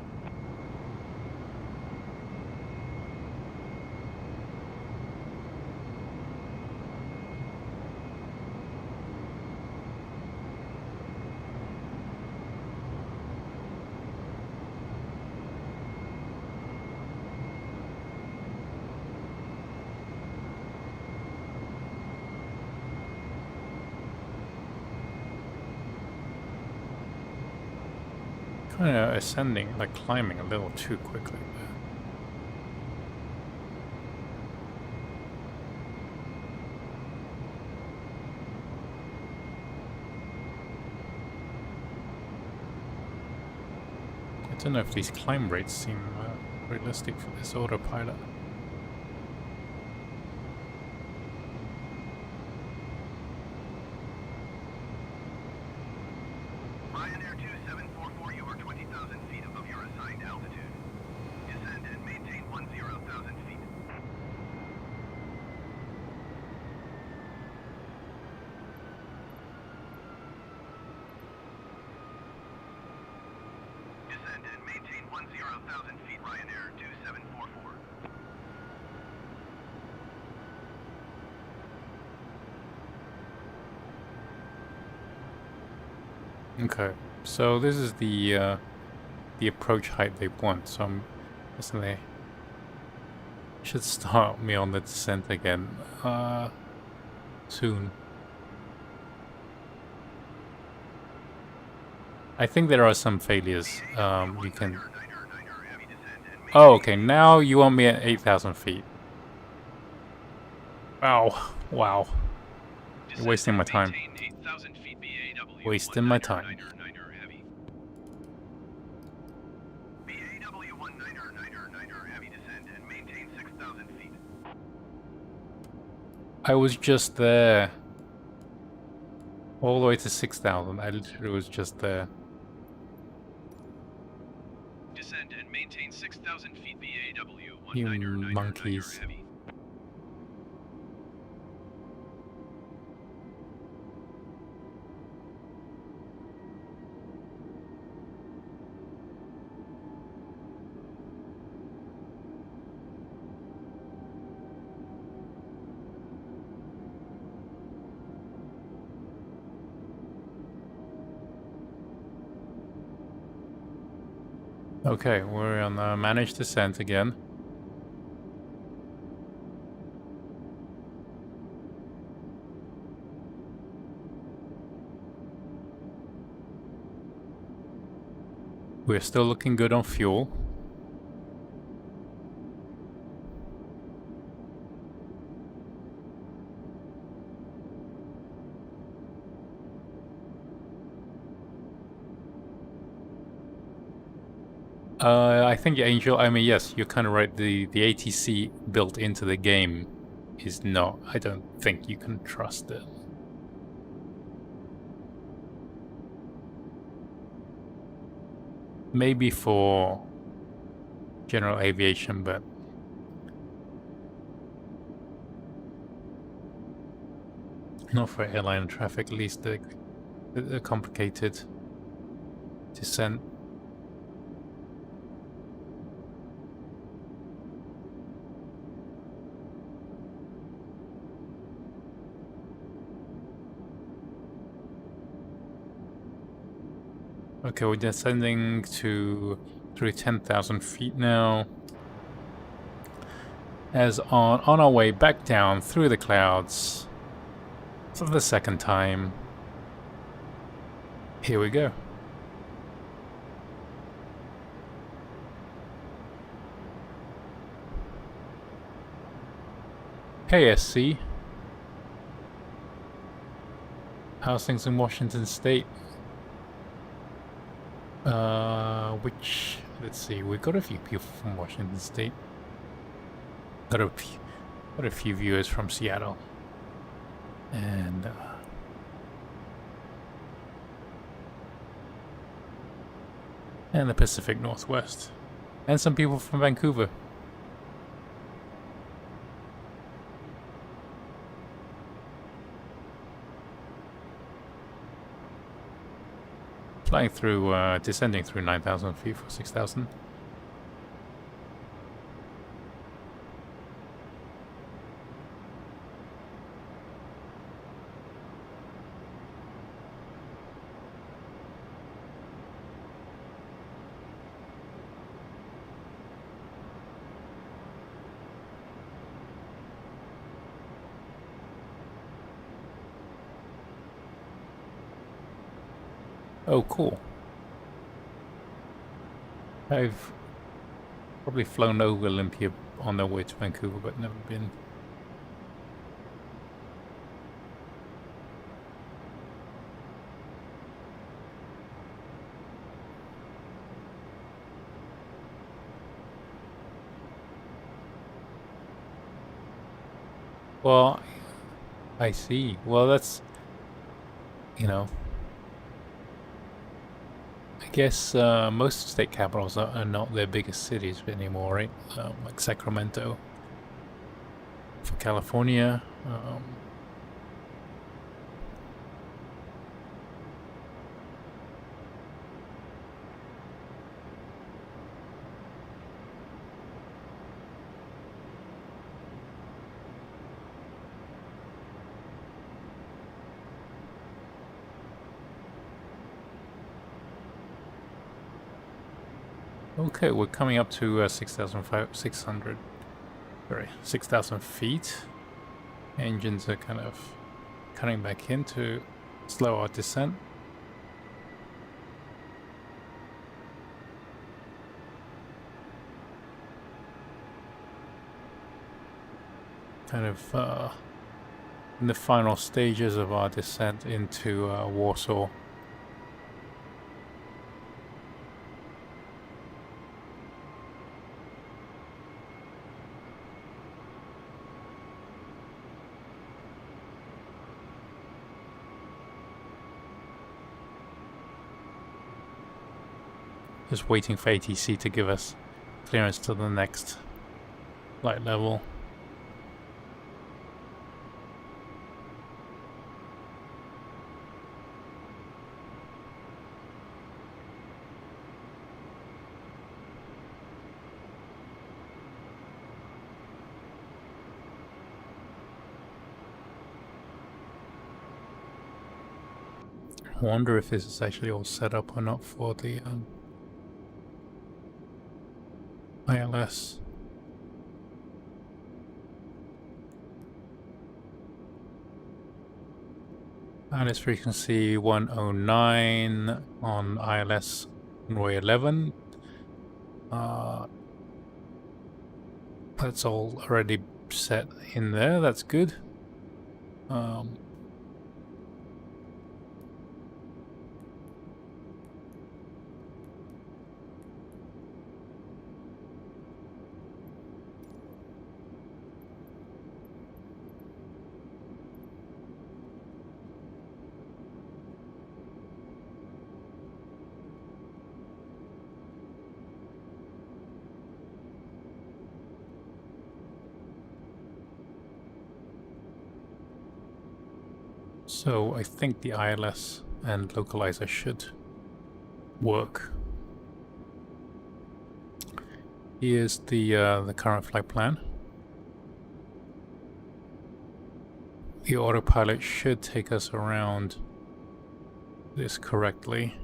Kind of ascending, like climbing a little too quickly. I don't know if these climb rates seem realistic for this autopilot. Ryanair 2744, you are 20,000 feet above your assigned altitude. Descend and maintain 10,000 feet. Descend and maintain 10,000 feet, Ryanair 2744. Okay, so this is the approach height they want. So I'm guessing they should start me on the descent again soon. I think there are some failures. You can. Oh, okay. Now you want me at 8,000 feet. Wow, wow. You're wasting my time. Wasting my time. BAW 19er heavy descend and maintain 6,000 feet. I was just there. All the way to 6,000. I literally was just there. Descend and maintain 6,000 feet BAW You 19er monkeys. heavy. Okay, we're on managed descent again. We're still looking good on fuel. I think Angel, I mean, yes, you're kind of right. The ATC built into the game is not, I don't think you can trust it. Maybe for general aviation, but not for airline traffic, at least the complicated descent. Okay, we're descending through 10,000 feet now. As on our way back down through the clouds for the second time. Here we go. KSC. How's things in Washington State? Let's see, we got a few people from Washington State. Got a few viewers from Seattle. And the Pacific Northwest. And some people from Vancouver. Flying through, descending through 9,000 feet for 6,000. Oh, cool. I've probably flown over Olympia on their way to Vancouver, but never been. Well, I see. Well, that's, you know, I guess most state capitals are not their biggest cities anymore, right? Like Sacramento for California. Okay, we're coming up to 6,600. Sorry, 6,000 feet. Engines are kind of cutting back in to slow our descent. Kind of in the final stages of our descent into Warsaw. Just waiting for ATC to give us clearance to the next flight level. I wonder if this is actually all set up or not for the ILS. ILS frequency 109 on ILS runway 11. That's all already set in there, that's good. So I think the ILS and localizer should work. Here's the current flight plan. The autopilot should take us around this correctly,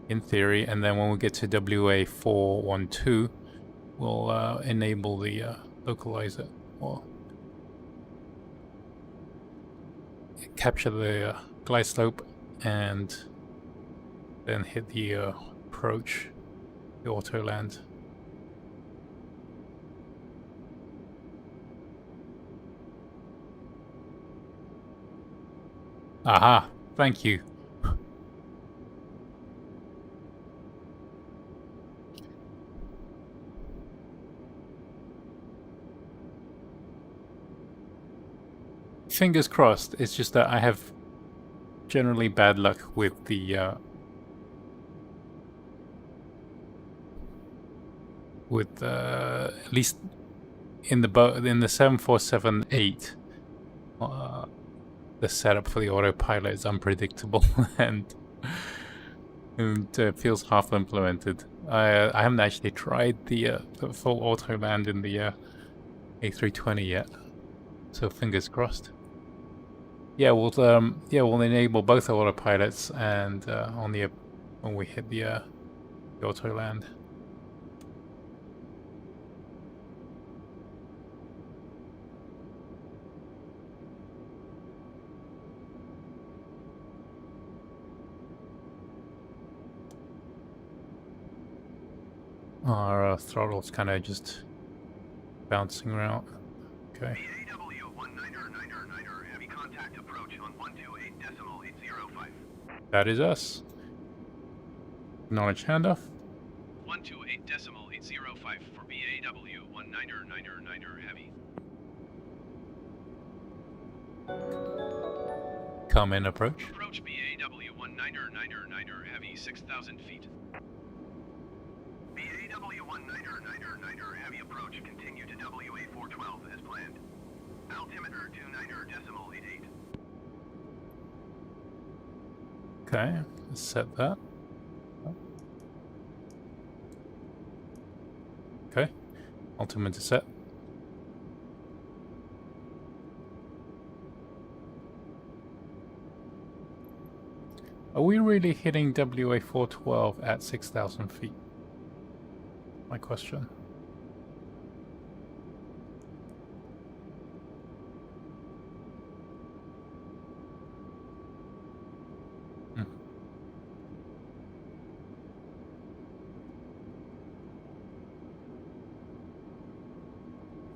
in theory, and then when we get to WA412, we'll enable the localizer, or capture the glide slope and then hit the approach, the auto land. Aha, thank you. Fingers crossed. It's just that I have generally bad luck with the at least in the 747-8, the setup for the autopilot is unpredictable and feels half implemented. I haven't actually tried the full auto land in the A320 yet, so fingers crossed. Yeah, we'll enable both autopilots and when we hit the auto land. Our throttle's kind of just bouncing around. Okay. BAW 199er, heavy contact approach on 128.805. That is us. Acknowledge handoff. 128.805 for BAW 199er heavy. Come in approach. Approach BAW 199er heavy 6,000 feet. BAW 199er heavy approach, continue to WA 412 as planned. Altimeter 29.88. Okay, let's set that. Okay, altimeter set. Are we really hitting WA 412 at 6,000 feet? My question.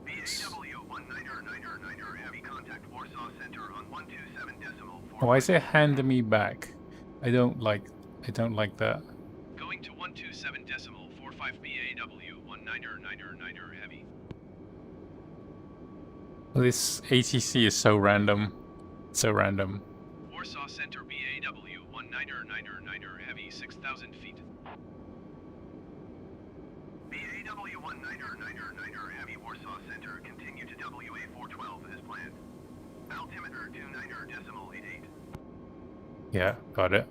BAW 199er heavy contact Warsaw Center on 127.4. Why is it handing me back? I don't like that. Going to 127.45 BAW 199er heavy. This ATC is so random. So random. Warsaw Center BAW 199er heavy 6,000 feet. BAW 199er heavy Warsaw Center, continue to WA 412 as planned. Altimeter 29.88. Yeah, got it.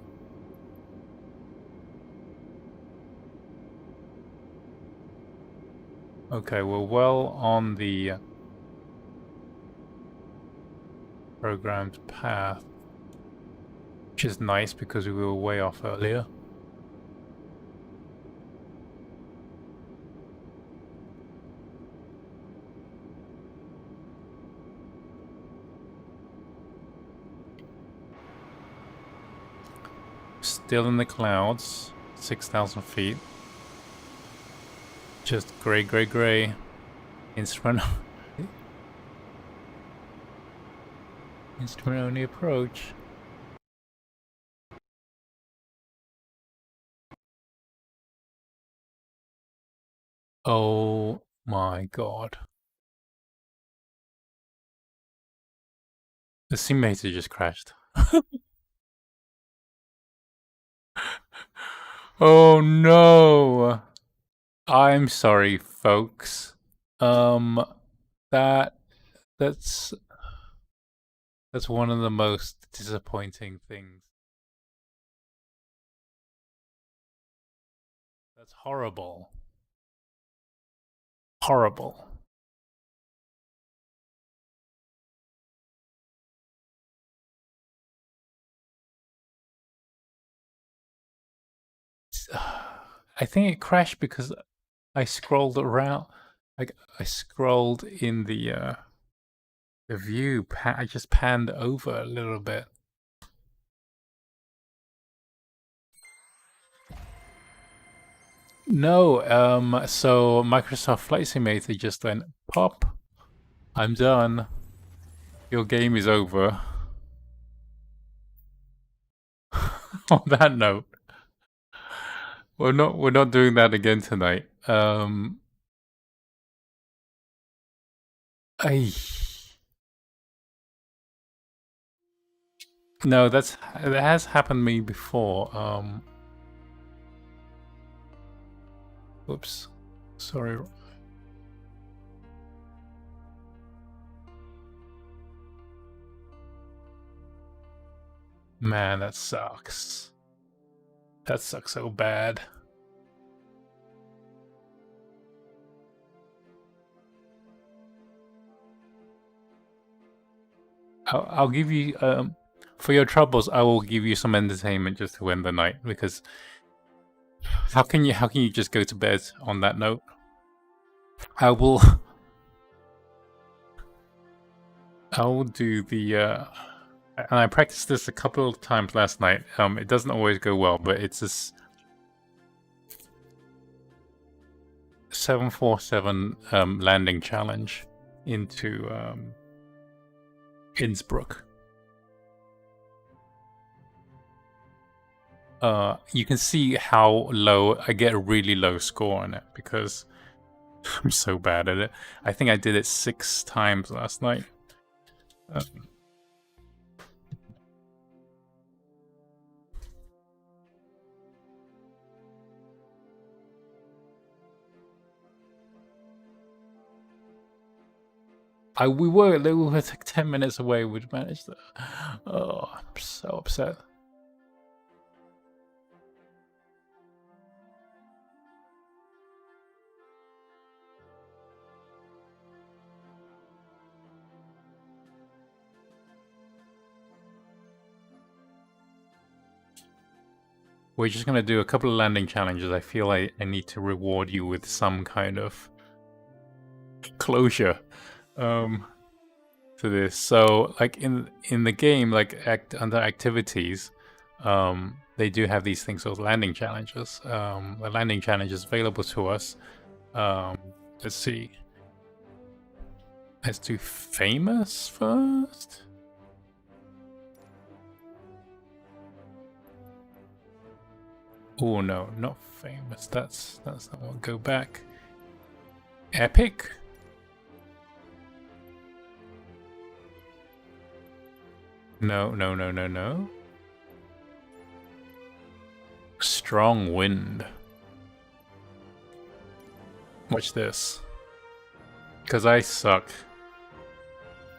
Okay, we're well on the programmed path, which is nice because we were way off earlier. Still in the clouds, 6,000 feet. Just grey, grey, grey. Instrument only approach. Oh my god. The simulator just crashed. Oh no! I'm sorry, folks. That's one of the most disappointing things. That's horrible. Horrible. I think it crashed because I scrolled around. Like I scrolled in the view. I just panned over a little bit. No, so Microsoft Flight Simulator just went pop. I'm done. Your game is over. On that note, we're not doing that again tonight. I No, that has happened to me before. Whoops, sorry. Man, that sucks. That sucks so bad. I'll give you for your troubles. I will give you some entertainment just to end the night, because how can you just go to bed on that note? I will do the and I practiced this a couple of times last night. It doesn't always go well, but it's this 747 landing challenge into Innsbruck. You can see how low I get a really low score on it because I'm so bad at it. I think I did it 6 times last night. We were like 10 minutes away. We'd managed that. Oh, I'm so upset. We're just gonna do a couple of landing challenges. I feel I need to reward you with some kind of closure to this. So like in the game, like under activities, they do have these things called landing challenges. The landing challenge is available to us. Let's see. Let's do famous first. Oh no, not famous. That's not what. Go back. Epic. No. Strong wind. Watch this. Because I suck.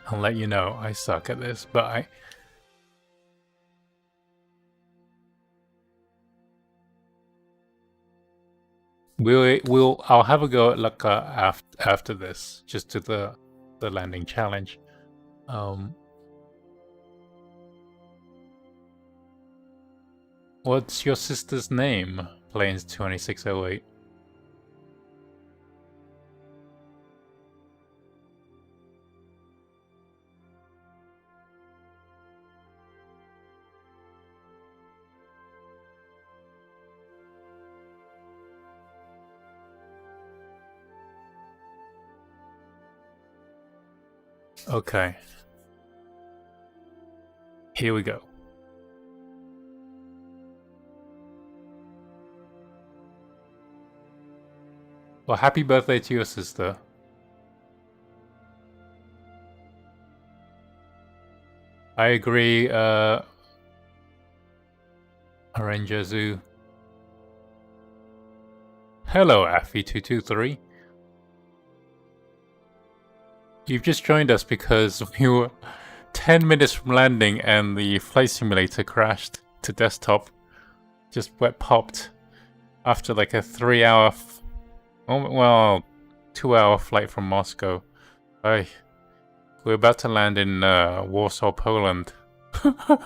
I'll let you know I suck at this, but I'll have a go at Lucca after this, just to the landing challenge. What's your sister's name? Planes 2608. Okay. Here we go. Well, happy birthday to your sister. I agree, Ranger Zoo. Hello, Affy223. You've just joined us because we were 10 minutes from landing and the flight simulator crashed to desktop. Just wet popped after like a 3-hour, 2-hour flight from Moscow. We're about to land in Warsaw, Poland. And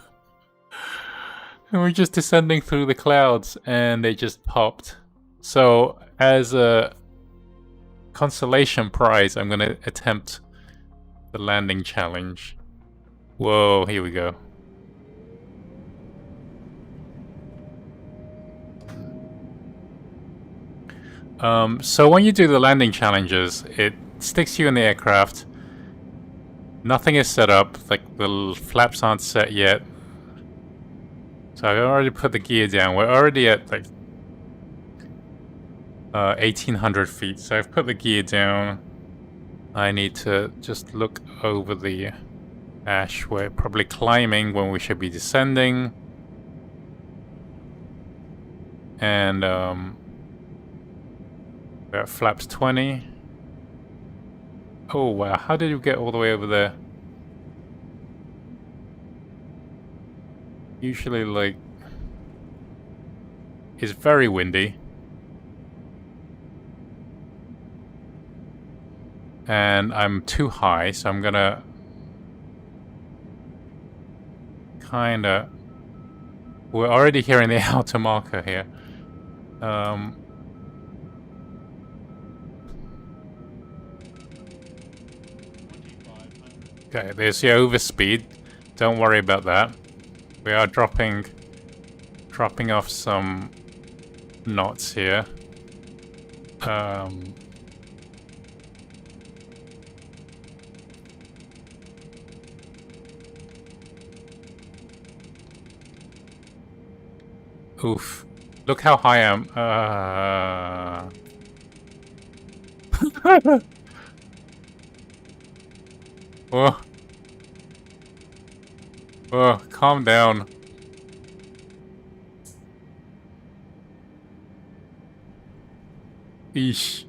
we're just descending through the clouds and they just popped. So as a consolation prize, I'm going to attempt the landing challenge. Whoa, here we go. So when you do the landing challenges, it sticks you in the aircraft. Nothing is set up, like the flaps aren't set yet. So I already put the gear down. We're already at like 1800 feet. So I've put the gear down. I need to just look over the ash. We're probably climbing when we should be descending. And we're at flaps 20. Oh wow, how did you get all the way over there? Usually, like, it's very windy. And I'm too high, so I'm gonna kinda... We're already here in the outer marker here. Okay, there's the overspeed. Don't worry about that. We are dropping off some knots here. Oof. Look how high I am. Oh. Oh, calm down. Eesh.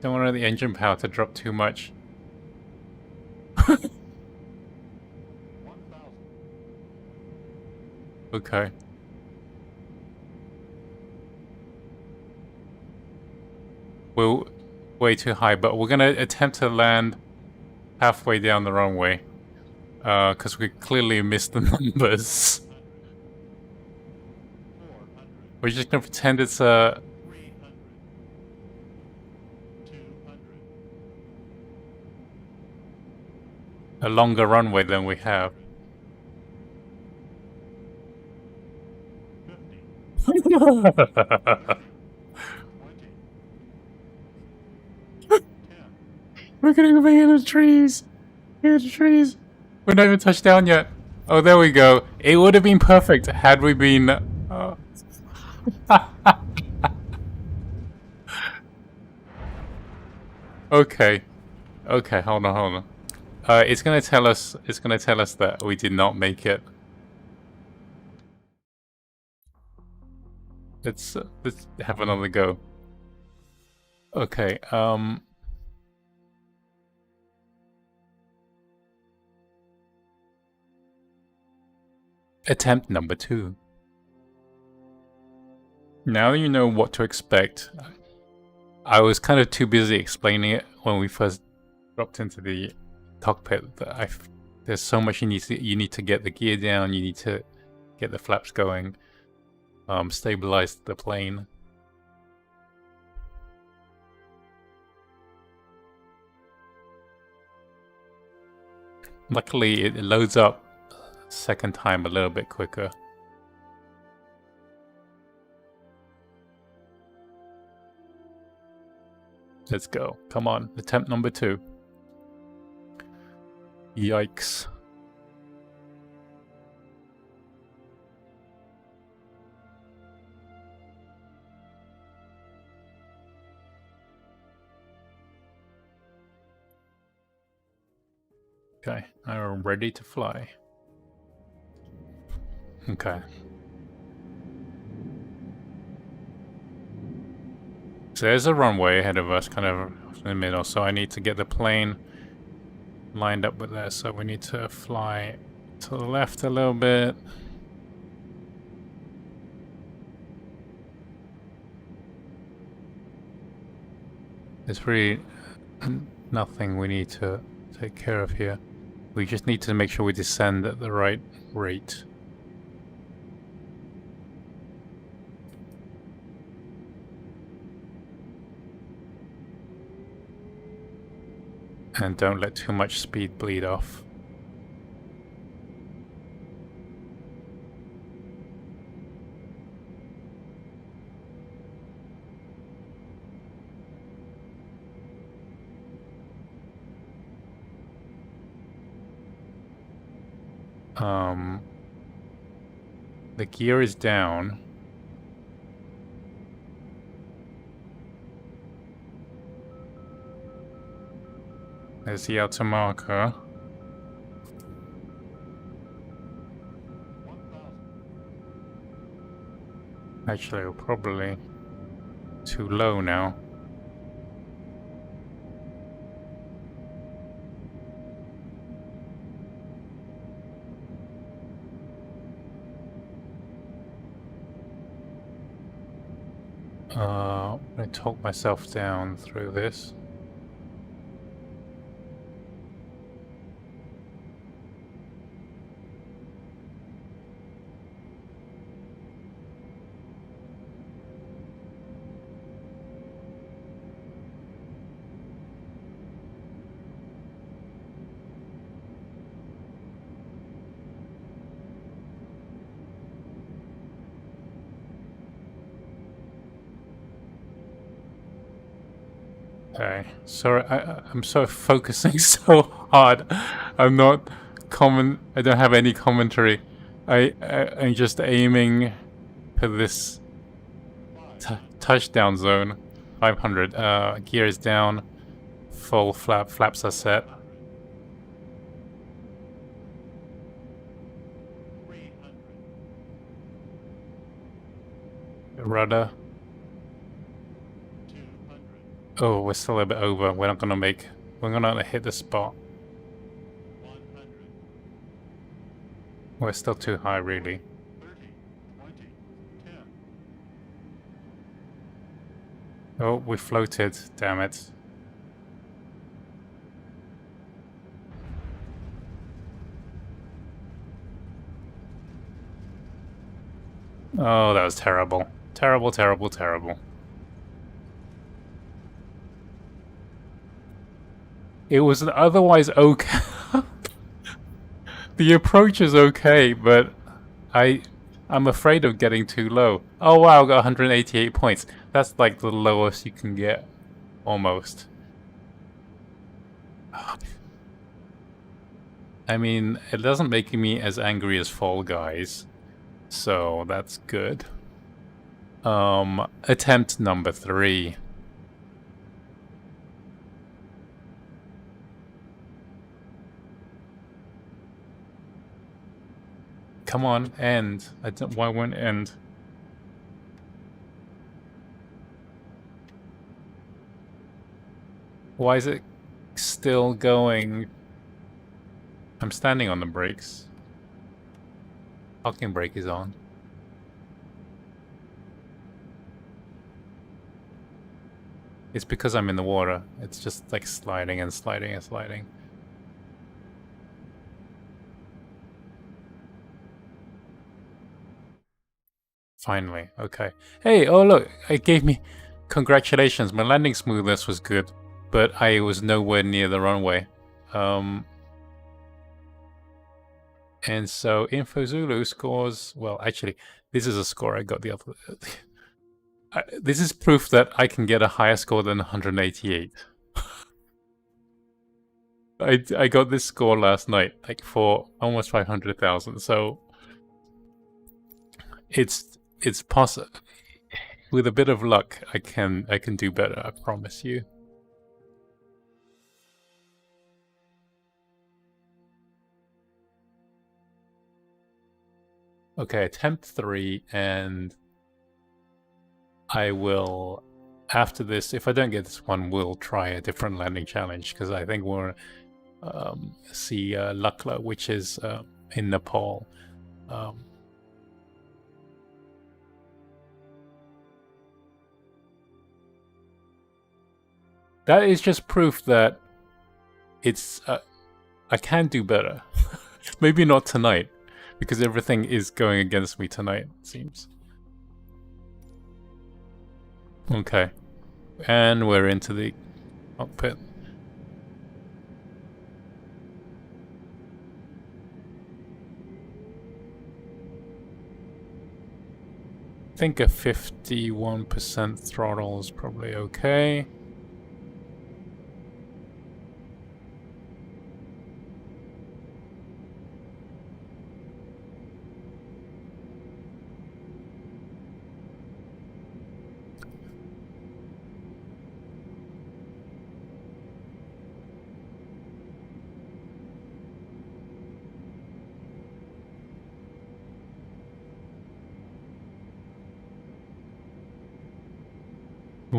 Don't want the engine power to drop too much. Okay. We're way too high, but we're gonna attempt to land halfway down the runway. Because we clearly missed the numbers. We're just gonna pretend it's a longer runway than we have. We're gonna go in the trees. In the trees. We're not even touched down yet. Oh, there we go. It would have been perfect had we been... Okay. Okay, hold on. It's gonna tell us that we did not make it. Let's have another go. Okay, attempt number 2. Now you know what to expect. I was kind of too busy explaining it when we first dropped into the cockpit that there's so much you need to get the gear down, you need to get the flaps going, stabilize the plane. Luckily, it loads up second time a little bit quicker. Let's go. Come on. Attempt number 2. Yikes. Okay, I'm ready to fly. Okay. So there's a runway ahead of us, kind of in the middle, so I need to get the plane lined up with that, so we need to fly to the left a little bit. There's really nothing we need to take care of here. We just need to make sure we descend at the right rate. And don't let too much speed bleed off. the gear is down. There's the outer marker. Actually, we're probably too low now. I'm gonna talk myself down through this. Okay, sorry, I'm so focusing so hard. I'm not I don't have any commentary. I'm just aiming for this touchdown zone. 500. Gear is down. Full flaps are set. Rudder. Oh, we're still a bit over. We're gonna hit the spot. We're still too high, really. Oh, we floated. Damn it. Oh, that was terrible. Terrible, terrible, terrible. It was otherwise okay. The approach is okay, but I'm afraid of getting too low. Oh wow, I got 188 points. That's like the lowest you can get, almost. I mean, it doesn't make me as angry as Fall Guys, so that's good. Attempt number 3. Come on, end. Why won't end? Why is it still going? I'm standing on the brakes. Parking brake is on. It's because I'm in the water. It's just like sliding and sliding and sliding. Finally, okay. Hey, oh look, it gave me... Congratulations, my landing smoothness was good, but I was nowhere near the runway. And so Info Zulu scores... Well, actually, this is a score I got the other... this is proof that I can get a higher score than 188. I got this score last night, like for almost 500,000, so... It's possible. With a bit of luck, I can do better, I promise you. Okay, attempt 3, and I will, after this, if I don't get this one, we'll try a different landing challenge, because I think we'll see Lukla, which is in Nepal. That is just proof that it's I can do better. Maybe not tonight, because everything is going against me tonight, it seems. Okay, and we're into the cockpit. I think a 51% throttle is probably okay.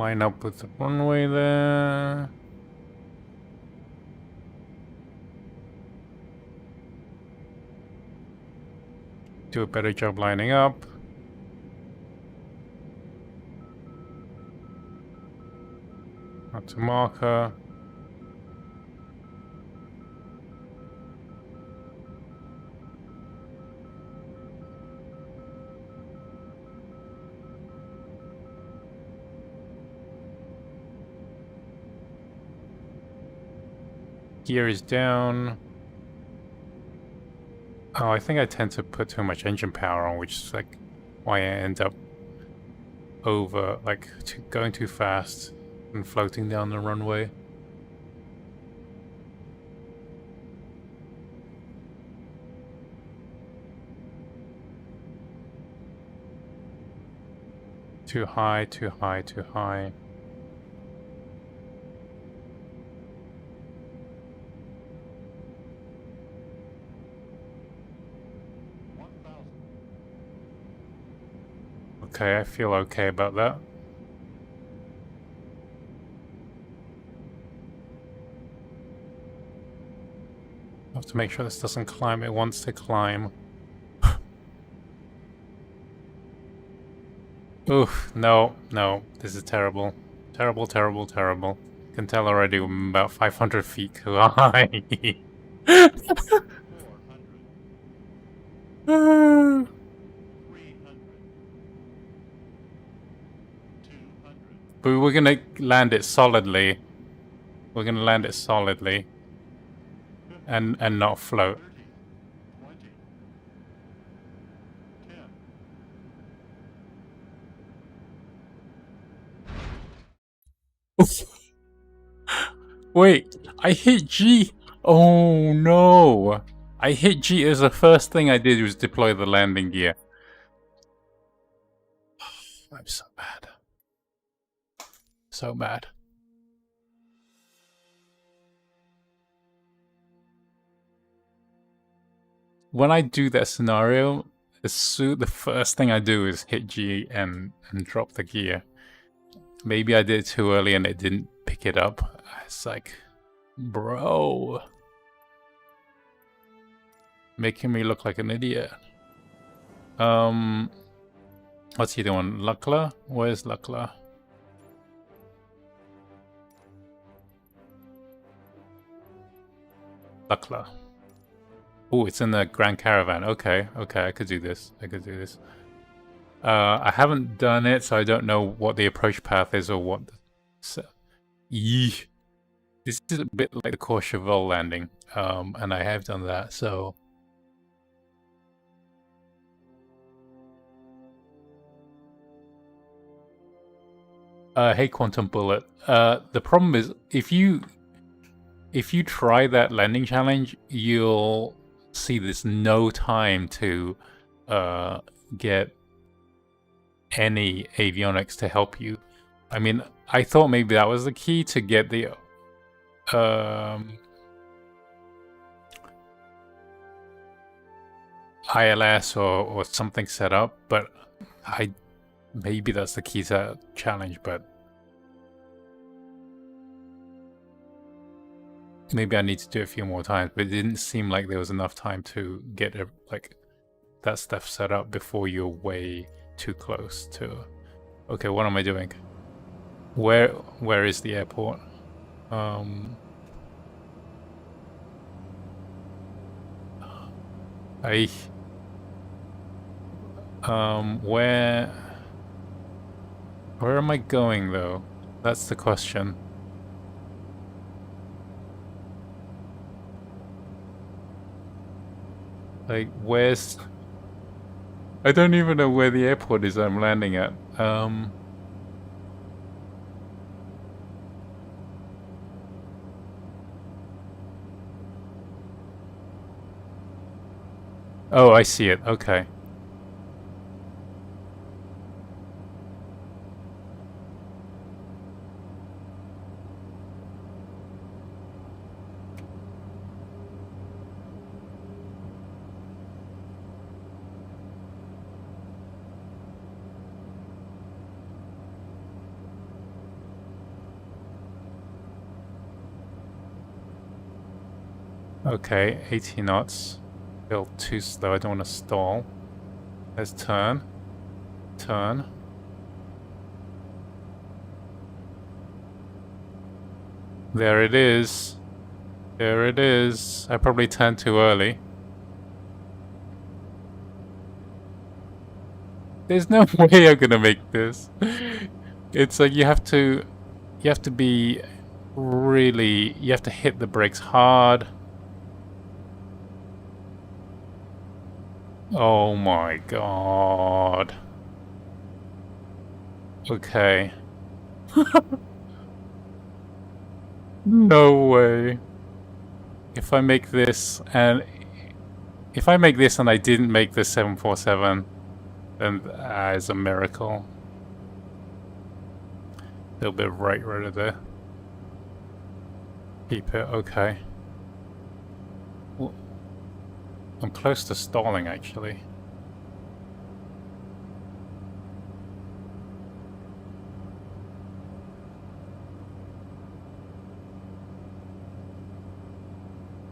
line up with the runway there. Do a better job lining up. Up to marker. Gear is down. Oh, I think I tend to put too much engine power on, which is like why I end up over, like, going too fast and floating down the runway. Too high, too high, too high. Okay, I feel okay about that. I have to make sure this doesn't climb. It wants to climb. Oof, no, no, this is terrible. Terrible, terrible, terrible. Can tell already I'm about 500 feet too high. 400, 300, 200. But we're gonna land it solidly. We're gonna land it solidly. And not float. 30, 20, 10. Wait, I hit G. Oh no. I hit G as the first thing I did was deploy the landing gear. I'm so bad. So bad. When I do that scenario, the first thing I do is hit G and drop the gear. Maybe I did it too early and it didn't pick it up. It's like, bro. Making me look like an idiot. What's he doing? Lukla? Where's Lukla? Lukla. Oh, it's in the Grand Caravan. Okay, okay, I could do this. I could do this. I haven't done it, so I don't know what the approach path is or what. This is a bit like the Courchevel landing, and I have done that, so. Hey, Quantum Bullet. The problem is if you try that landing challenge, you'll see there's no time to get any avionics to help you. I mean, I thought maybe that was the key to get the ILS or something set up, but maybe that's the key to that challenge, but maybe I need to do it a few more times. But it didn't seem like there was enough time to get like that stuff set up before you're way too close to. Okay, what am I doing? Where is the airport? Where am I going though? That's the question. Like, where's... I don't even know where the airport is I'm landing at. Oh, I see it. Okay. Okay, 80 knots. Still too slow, I don't want to stall. Let's turn. Turn. There it is. There it is. I probably turned too early. There's no way I'm gonna make this. It's like you have to be really, you have to hit the brakes hard. Oh my god. Okay. No way. If I make this and I didn't make this 747, then that is a miracle. A little bit right of there. Keep it, okay. Well, I'm close to stalling actually.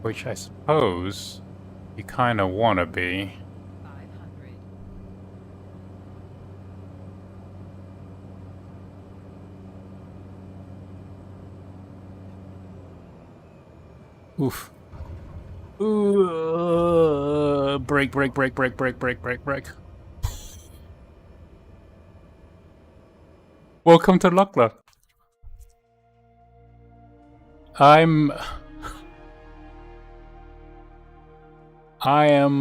Which I suppose you kind of want to be. 500. Oof. Ooh, brake. Welcome to Luckla. I am,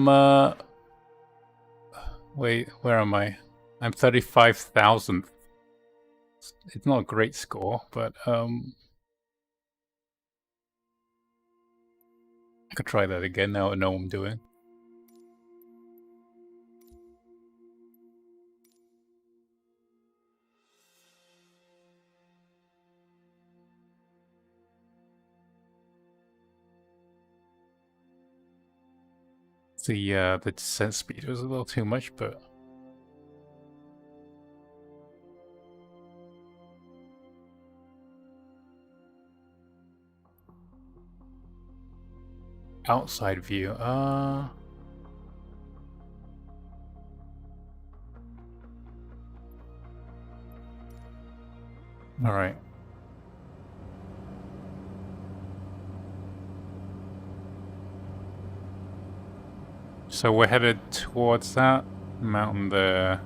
wait, where am I? I'm 35,000th. It's not a great score, but, I could try that again now I know what I'm doing. The descent speed was a little too much, but outside view. All right. So we're headed towards that mountain there.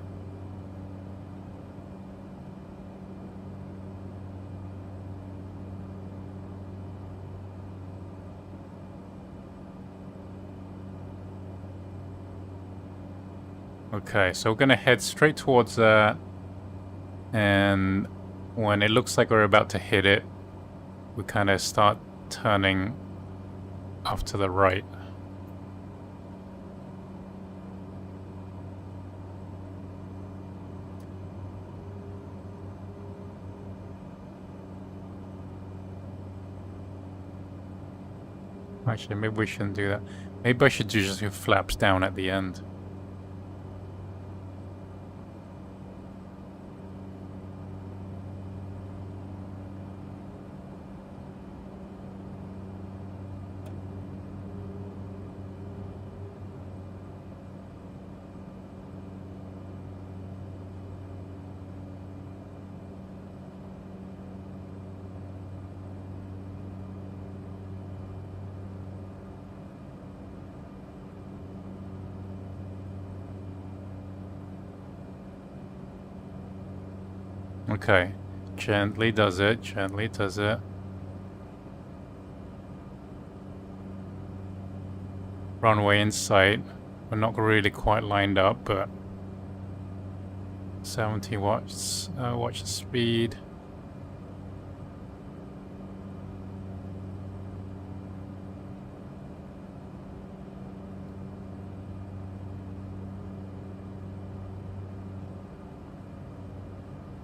Okay, so we're gonna head straight towards that, and when it looks like we're about to hit it, we kind of start turning off to the right. Actually, maybe we shouldn't do that. Maybe I should do just do flaps down at the end. Okay, gently does it, gently does it. Runway in sight. We're not really quite lined up, but 70 watts. Watch the speed.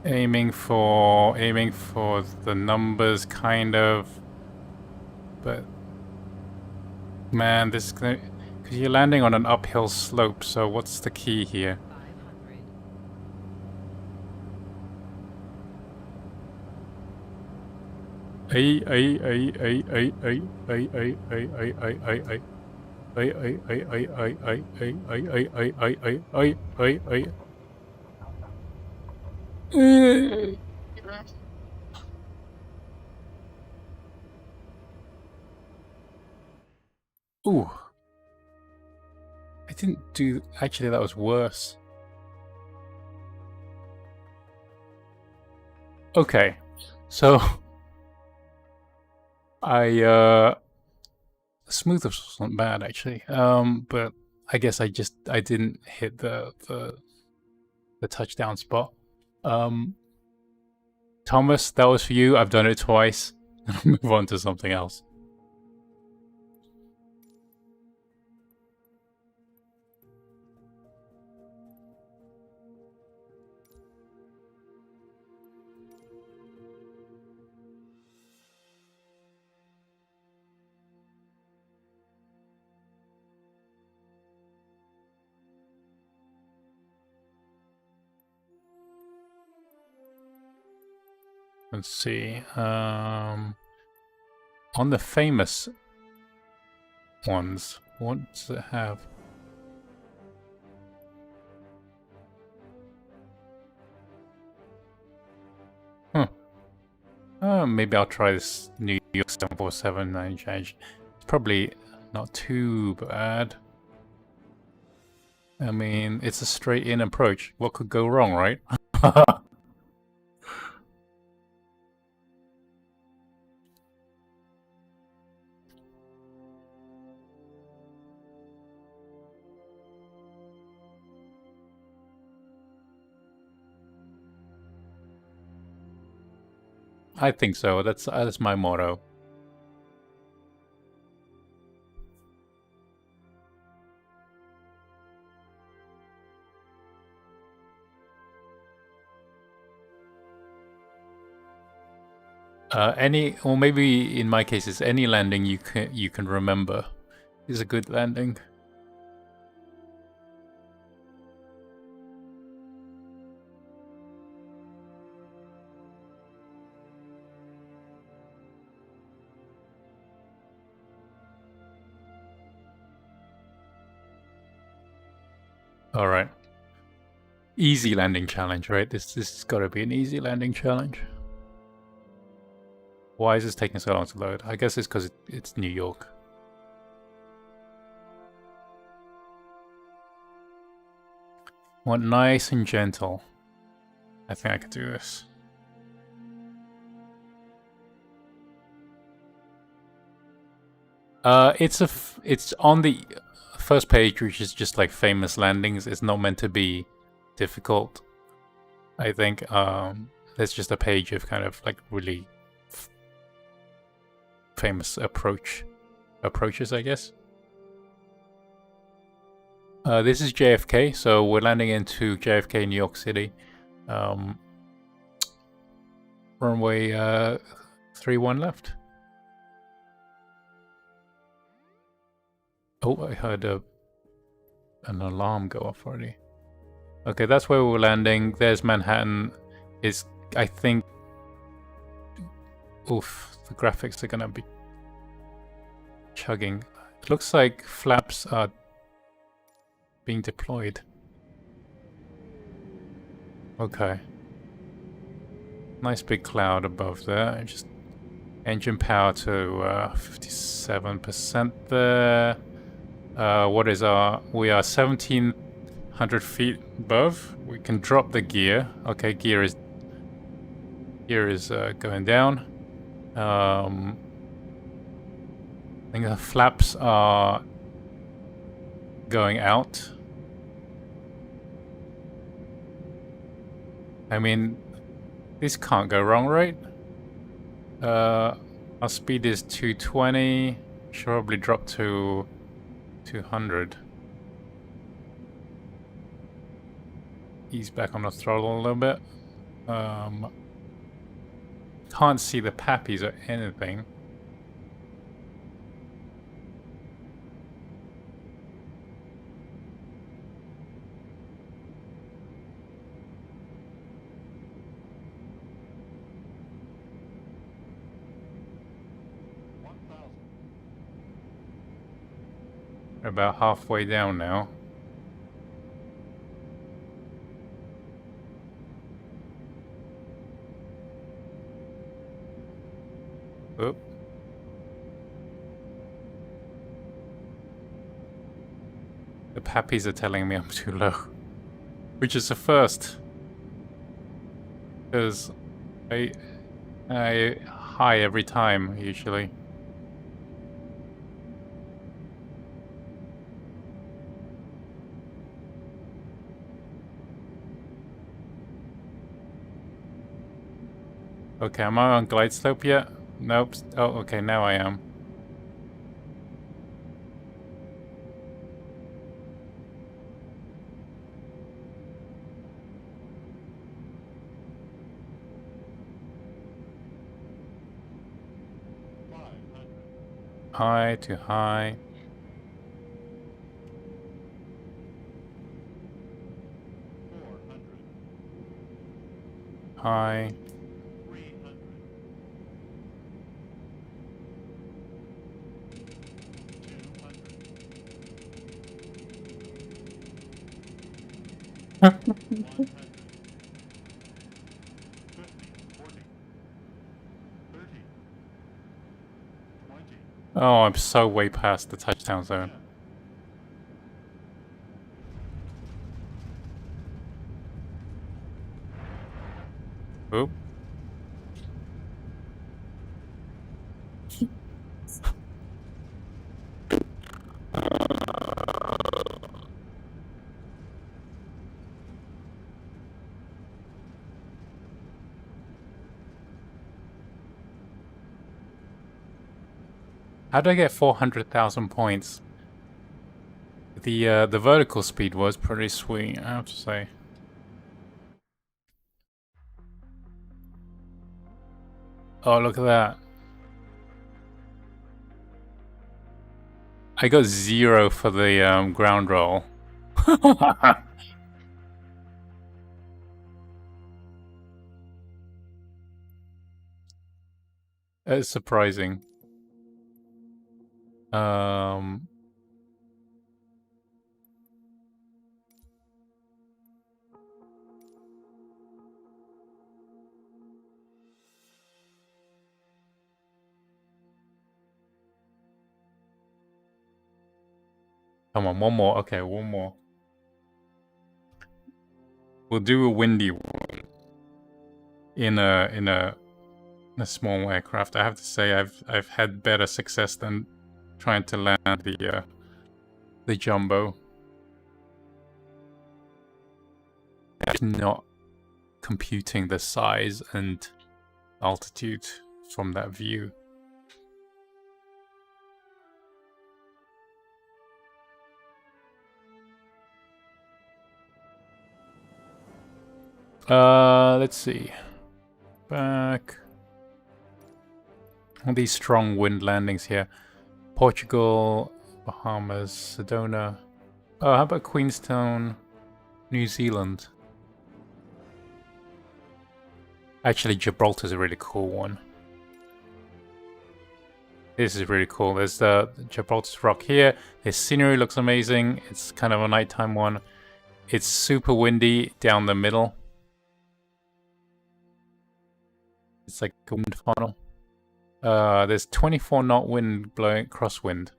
Aiming for the numbers, kind of. But man, this is gonna, because you're landing on an uphill slope. So what's the key here? 500. Ooh. I didn't do... Actually, that was worse. Okay. So... Smooth wasn't bad, actually. But I guess I didn't hit the touchdown spot. Thomas, that was for you. I've done it twice. I'll move on to something else. Let's see. On the famous ones, what does it have? Huh. Maybe I'll try this New York 747 change. It's probably not too bad. I mean, it's a straight-in approach. What could go wrong, right? I think so. That's my motto. Or maybe in my case, it's any landing you can remember is a good landing. All right. Easy landing challenge, right? This has got to be an easy landing challenge. Why is this taking so long to load? I guess it's because it's New York. Want nice and gentle. I think I could do this. It's on the first page, which is just like famous landings. It's not meant to be difficult. I think there's just a page of kind of like really famous approaches, I guess. This is JFK, so we're landing into JFK, New York City. Runway 31 left. Oh, I heard an alarm go off already. Okay, that's where we're landing. There's Manhattan. I think... Oof, the graphics are gonna be chugging. It looks like flaps are being deployed. Okay. Nice big cloud above there. Just engine power to 57% there. What is our... We are 1,700 feet above. We can drop the gear. Okay, gear is going down. I think the flaps are going out. I mean, this can't go wrong, right? Our speed is 220. Should probably drop to 200. Ease back on the throttle a little bit. Can't see the pappies or anything. About halfway down now. Oop. The pappies are telling me I'm too low. Which is a first. Because I high every time, usually. Okay, am I on glide slope yet? Nope. Oh, okay, now I am. High to high. 400. High. 300. 200. 100. 50. 40. 30. 20. Oh, I'm so way past the touchdown zone. 10. Oop. How did I get 400,000 points? The vertical speed was pretty sweet, I have to say. Oh, look at that. I got 0 for the ground roll. It's surprising. Come on, one more. Okay, one more. We'll do a windy one in a small aircraft. I have to say I've had better success than trying to land the jumbo. It's not computing the size and altitude from that view. Let's see. Back. All these strong wind landings here. Portugal, Bahamas, Sedona. Oh, how about Queenstown, New Zealand? Actually, Gibraltar's a really cool one. This is really cool. There's the Gibraltar's rock here. This scenery looks amazing. It's kind of a nighttime one. It's super windy down the middle. It's like a wind funnel. There's 24 knot wind blowing crosswind.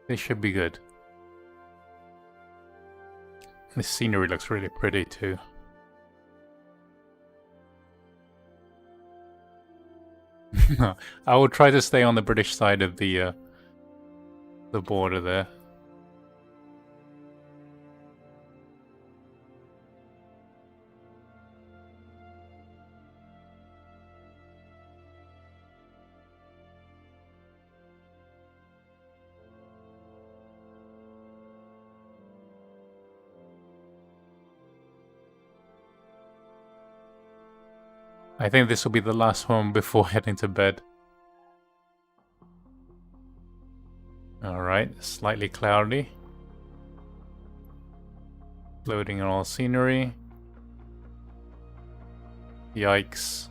This should be good. This scenery looks really pretty too. I will try to stay on the British side of the border there. I think this will be the last one before heading to bed. Alright, slightly cloudy. Loading all scenery. Yikes.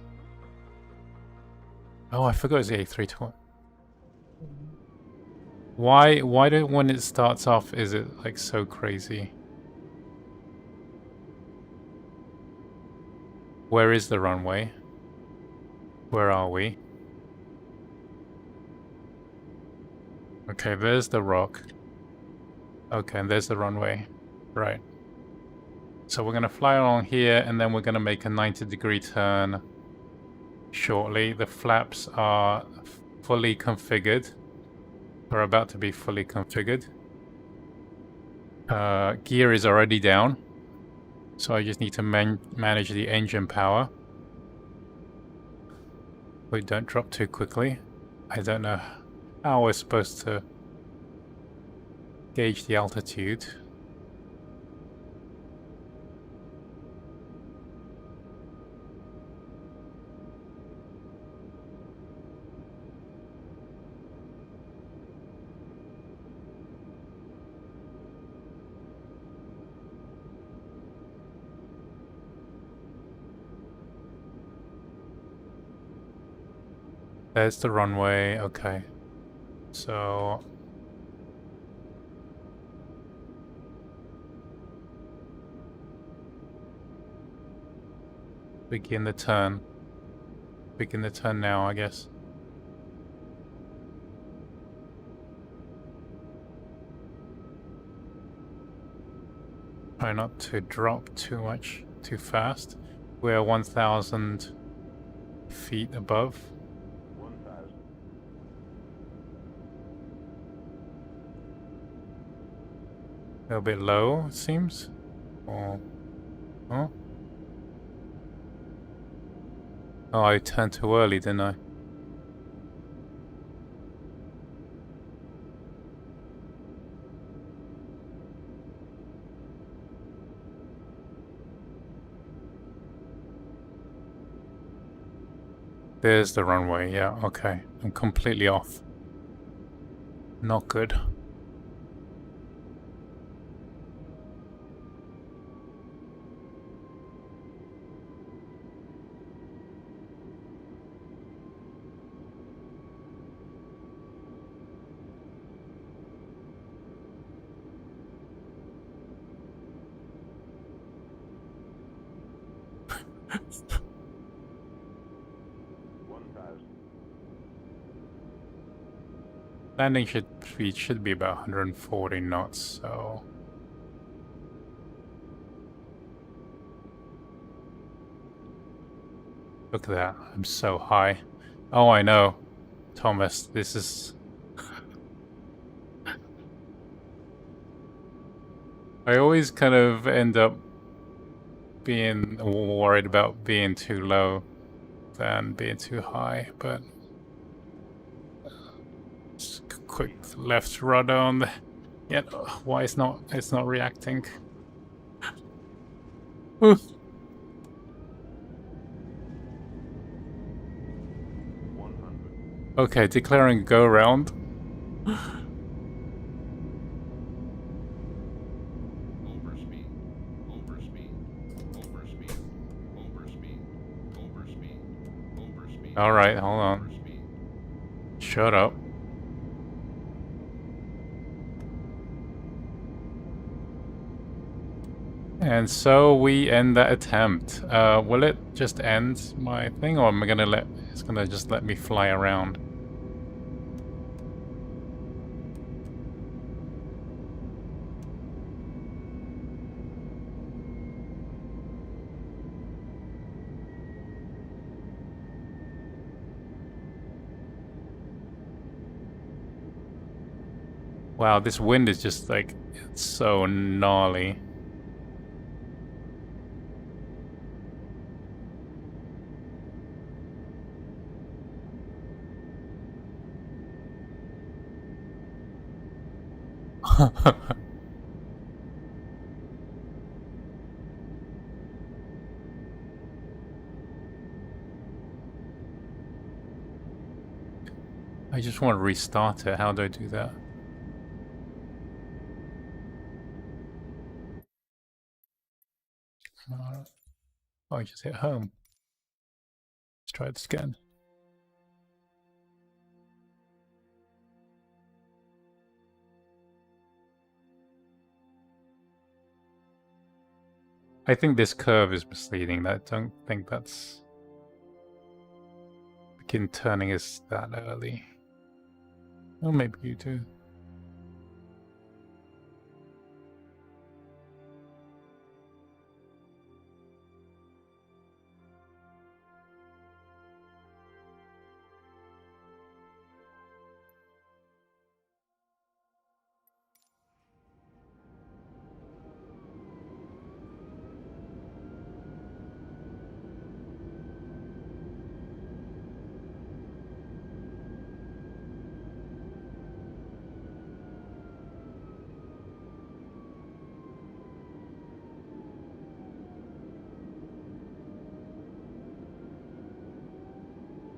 Oh, I forgot it's the A320. Why do when it starts off is it like so crazy? Where is the runway? Where are we? Okay, there's the rock. Okay, and there's the runway. Right. So we're gonna fly along here and then we're gonna make a 90-degree turn shortly. The flaps are fully configured. We're about to be fully configured. Gear is already down. So I just need to manage the engine power. We don't drop too quickly. I don't know how we're supposed to gauge the altitude. There's the runway, okay. So... begin the turn. Begin the turn now, I guess. Try not to drop too much, too fast. We're 1,000 feet above. 1,000. A little bit low, it seems. Or... oh? Oh, I turned too early, didn't I? There's the runway, yeah, okay. I'm completely off. Not good. Landing speed should be about 140 knots, so... look at that, I'm so high. Oh, I know. Thomas, this is... I always kind of end up being worried about being too low than being too high, but... just a quick left rudder on the... yeah, why it's not reacting. Ooh. 100. Okay, declaring go round. Overspeed. Overspeed. Overspeed. Overspeed. Overspeed. Overspeed. Alright, hold on. Overspeed. Shut up. And so we end that attempt. Will it just end my thing, or am I gonna it's gonna just let me fly around? Wow, this wind is just like, it's so gnarly. I just want to restart it. How do I do that? Oh, I just hit home. Let's try this again. I think this curve is misleading. I don't think that's... Begin turning is that early. Or maybe you do.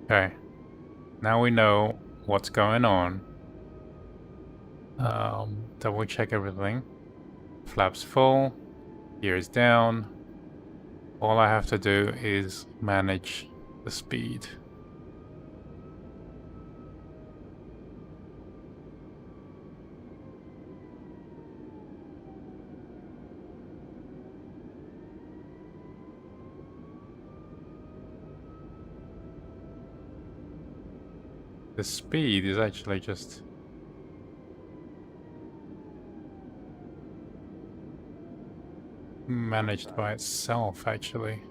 Okay, now we know what's going on. Double check everything. Flaps full, gears down. All I have to do is manage the speed. The speed is actually just managed by itself, actually.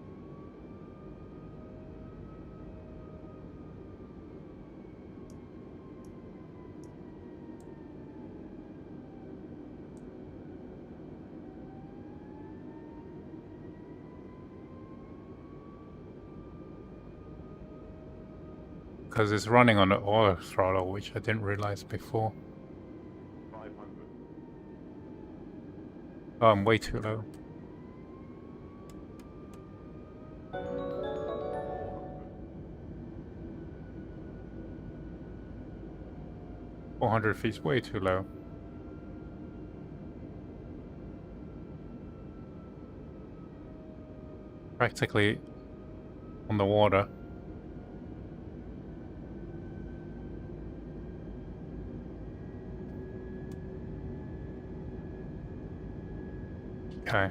Because it's running on the auto throttle, which I didn't realize before. 500. Oh, I'm way too low. 400 feet's way too low. Practically on the water. Okay.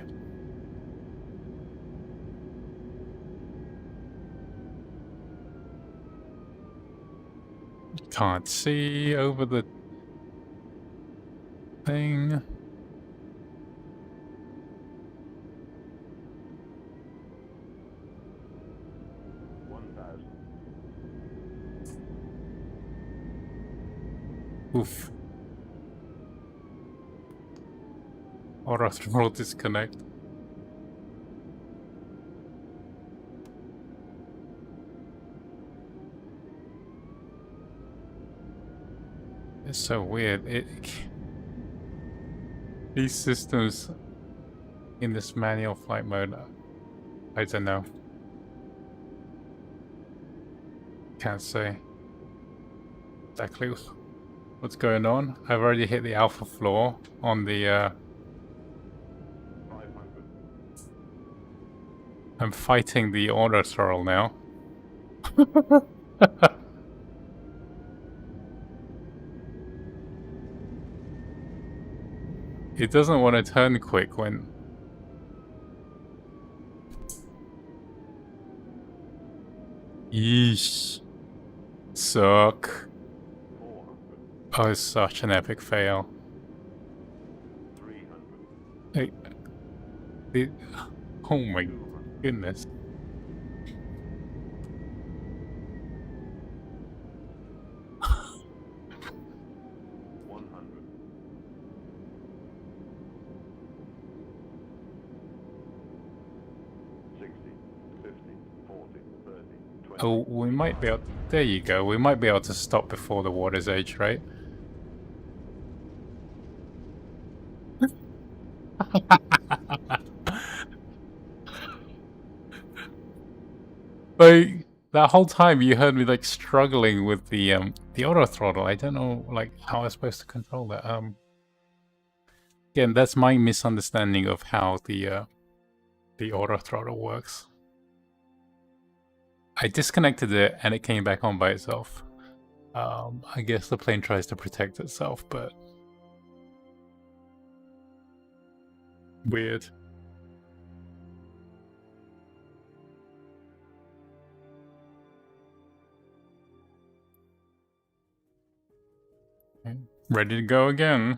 Can't see over the thing. Oof. Auto throttle disconnect. It's so weird. These systems in this manual flight mode, I don't know. Can't say exactly what's going on. I've already hit the alpha floor on the 500. I'm fighting the auto throttle now. It doesn't want to turn quick when... Yeesh. Suck. 400. Oh, it's such an epic fail. 300. Oh my 200. goodness. Oh, we might be able... There you go. We might be able to stop before the water's edge, right? that whole time you heard me like struggling with the auto throttle. I don't know like how I'm supposed to control that. Again, that's my misunderstanding of how the auto throttle works. I disconnected it and it came back on by itself. I guess the plane tries to protect itself, but weird. Okay. Ready to go again.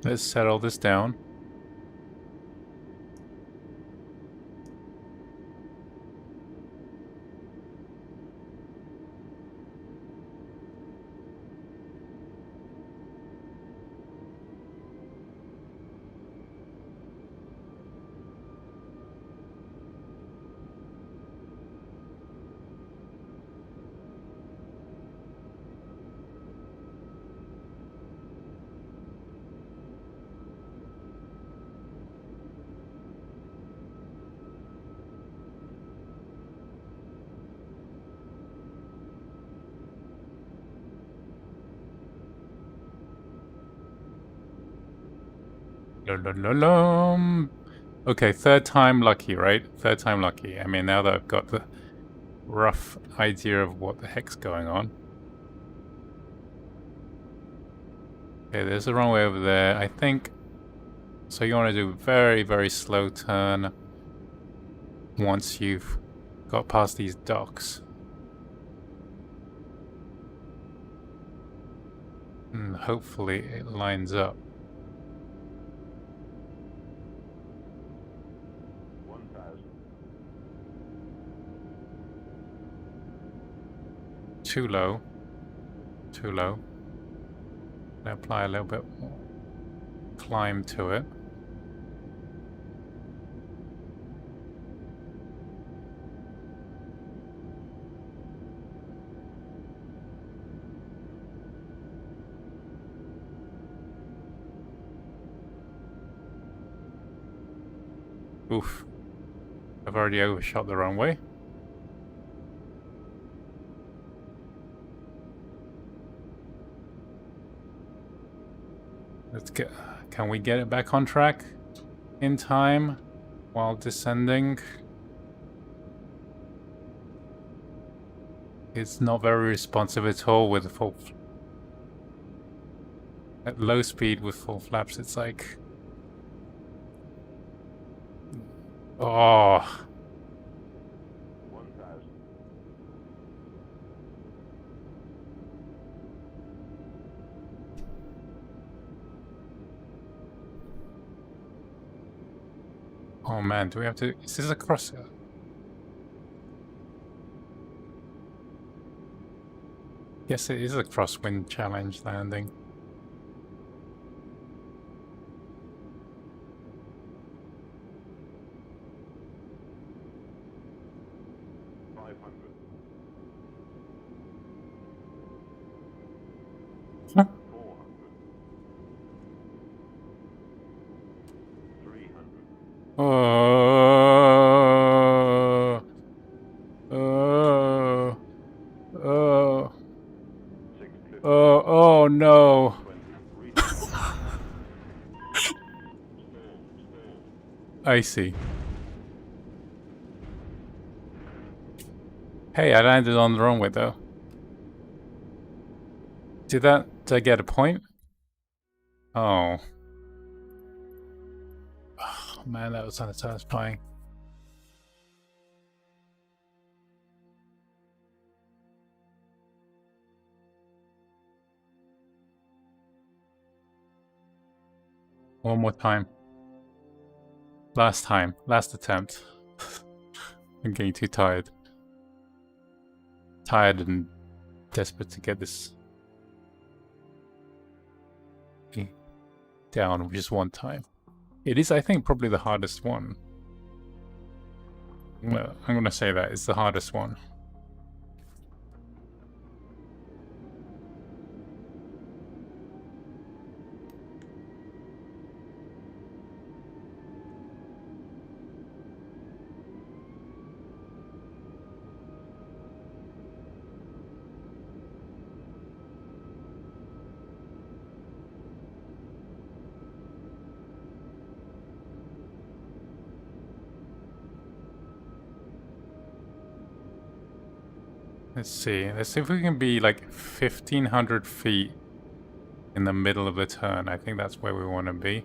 Let's settle this down. Okay, third time lucky, right? Third time lucky. I mean, now that I've got the rough idea of what the heck's going on. Okay, there's a runway over there, I think. So you want to do a very, very slow turn once you've got past these docks. And hopefully it lines up. 1,000. Too low. Too low. Apply a little bit more climb to it. Oof. I've already overshot the runway. Let's get... Can we get it back on track in time while descending? It's not very responsive at all with the full... At low speed with full flaps, it's like... Oh... 1,000. Oh man, do we have to... Is this a crosshair? Yes, it is a crosswind challenge landing. Huh? 400. 300. Oh no. 23. I see. Hey, I landed on the runway though. Did I get a point? Oh. Oh man, that was unsatisfying. One more time. Last time. Last attempt. I'm getting too tired. Tired and desperate to get this. down just one time. It is, I think, probably the hardest one. I'm gonna say that it's the hardest one. Let's see if we can be like 1,500 feet in the middle of the turn. I think that's where we want to be.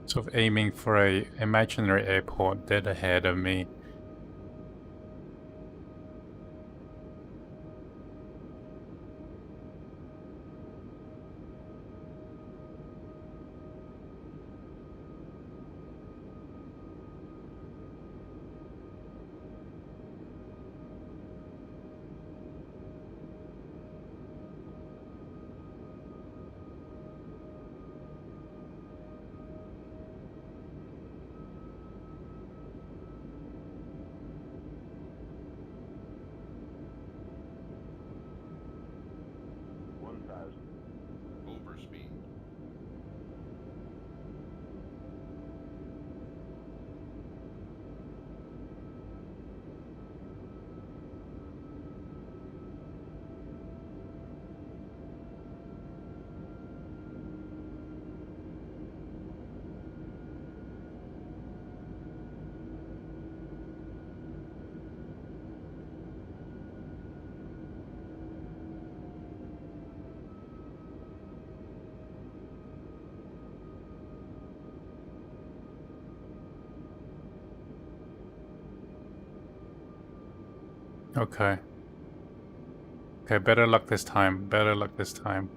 Sort of aiming for a imaginary airport dead ahead of me. Overspeed. Okay. Okay, better luck this time. Better luck this time.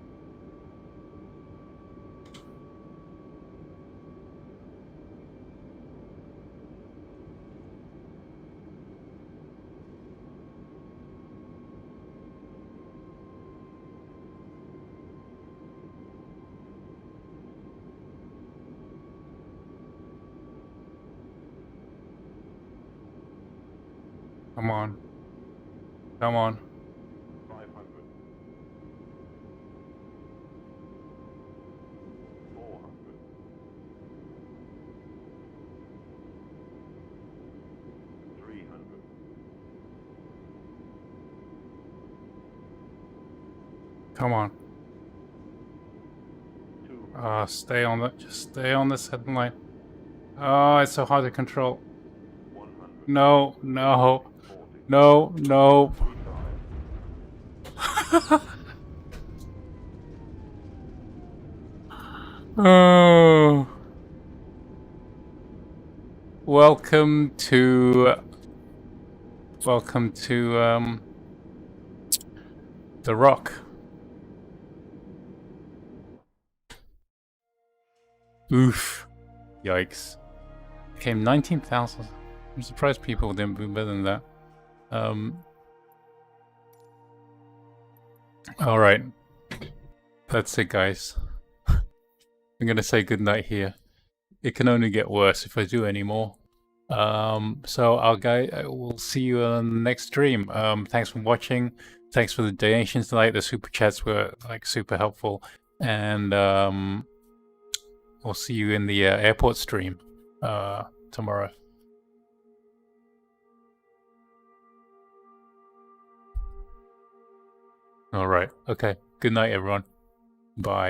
Come on. Come on. 500. 400. 300. Come on. 200. Stay on the, just stay on this headline. Oh, it's so hard to control. 100. No, no, 40. no, no. 35. Oh. Welcome to The Rock. Oof. Yikes. Came 19,000. I'm surprised people didn't do better than that. Alright. That's it, guys. I'm gonna say goodnight here. It can only get worse if I do any more. So we'll see you on the next stream. Thanks for watching. Thanks for the donations tonight. The super chats were like super helpful. And we'll see you in the airport stream tomorrow. All right. Okay. Good night, everyone. Bye.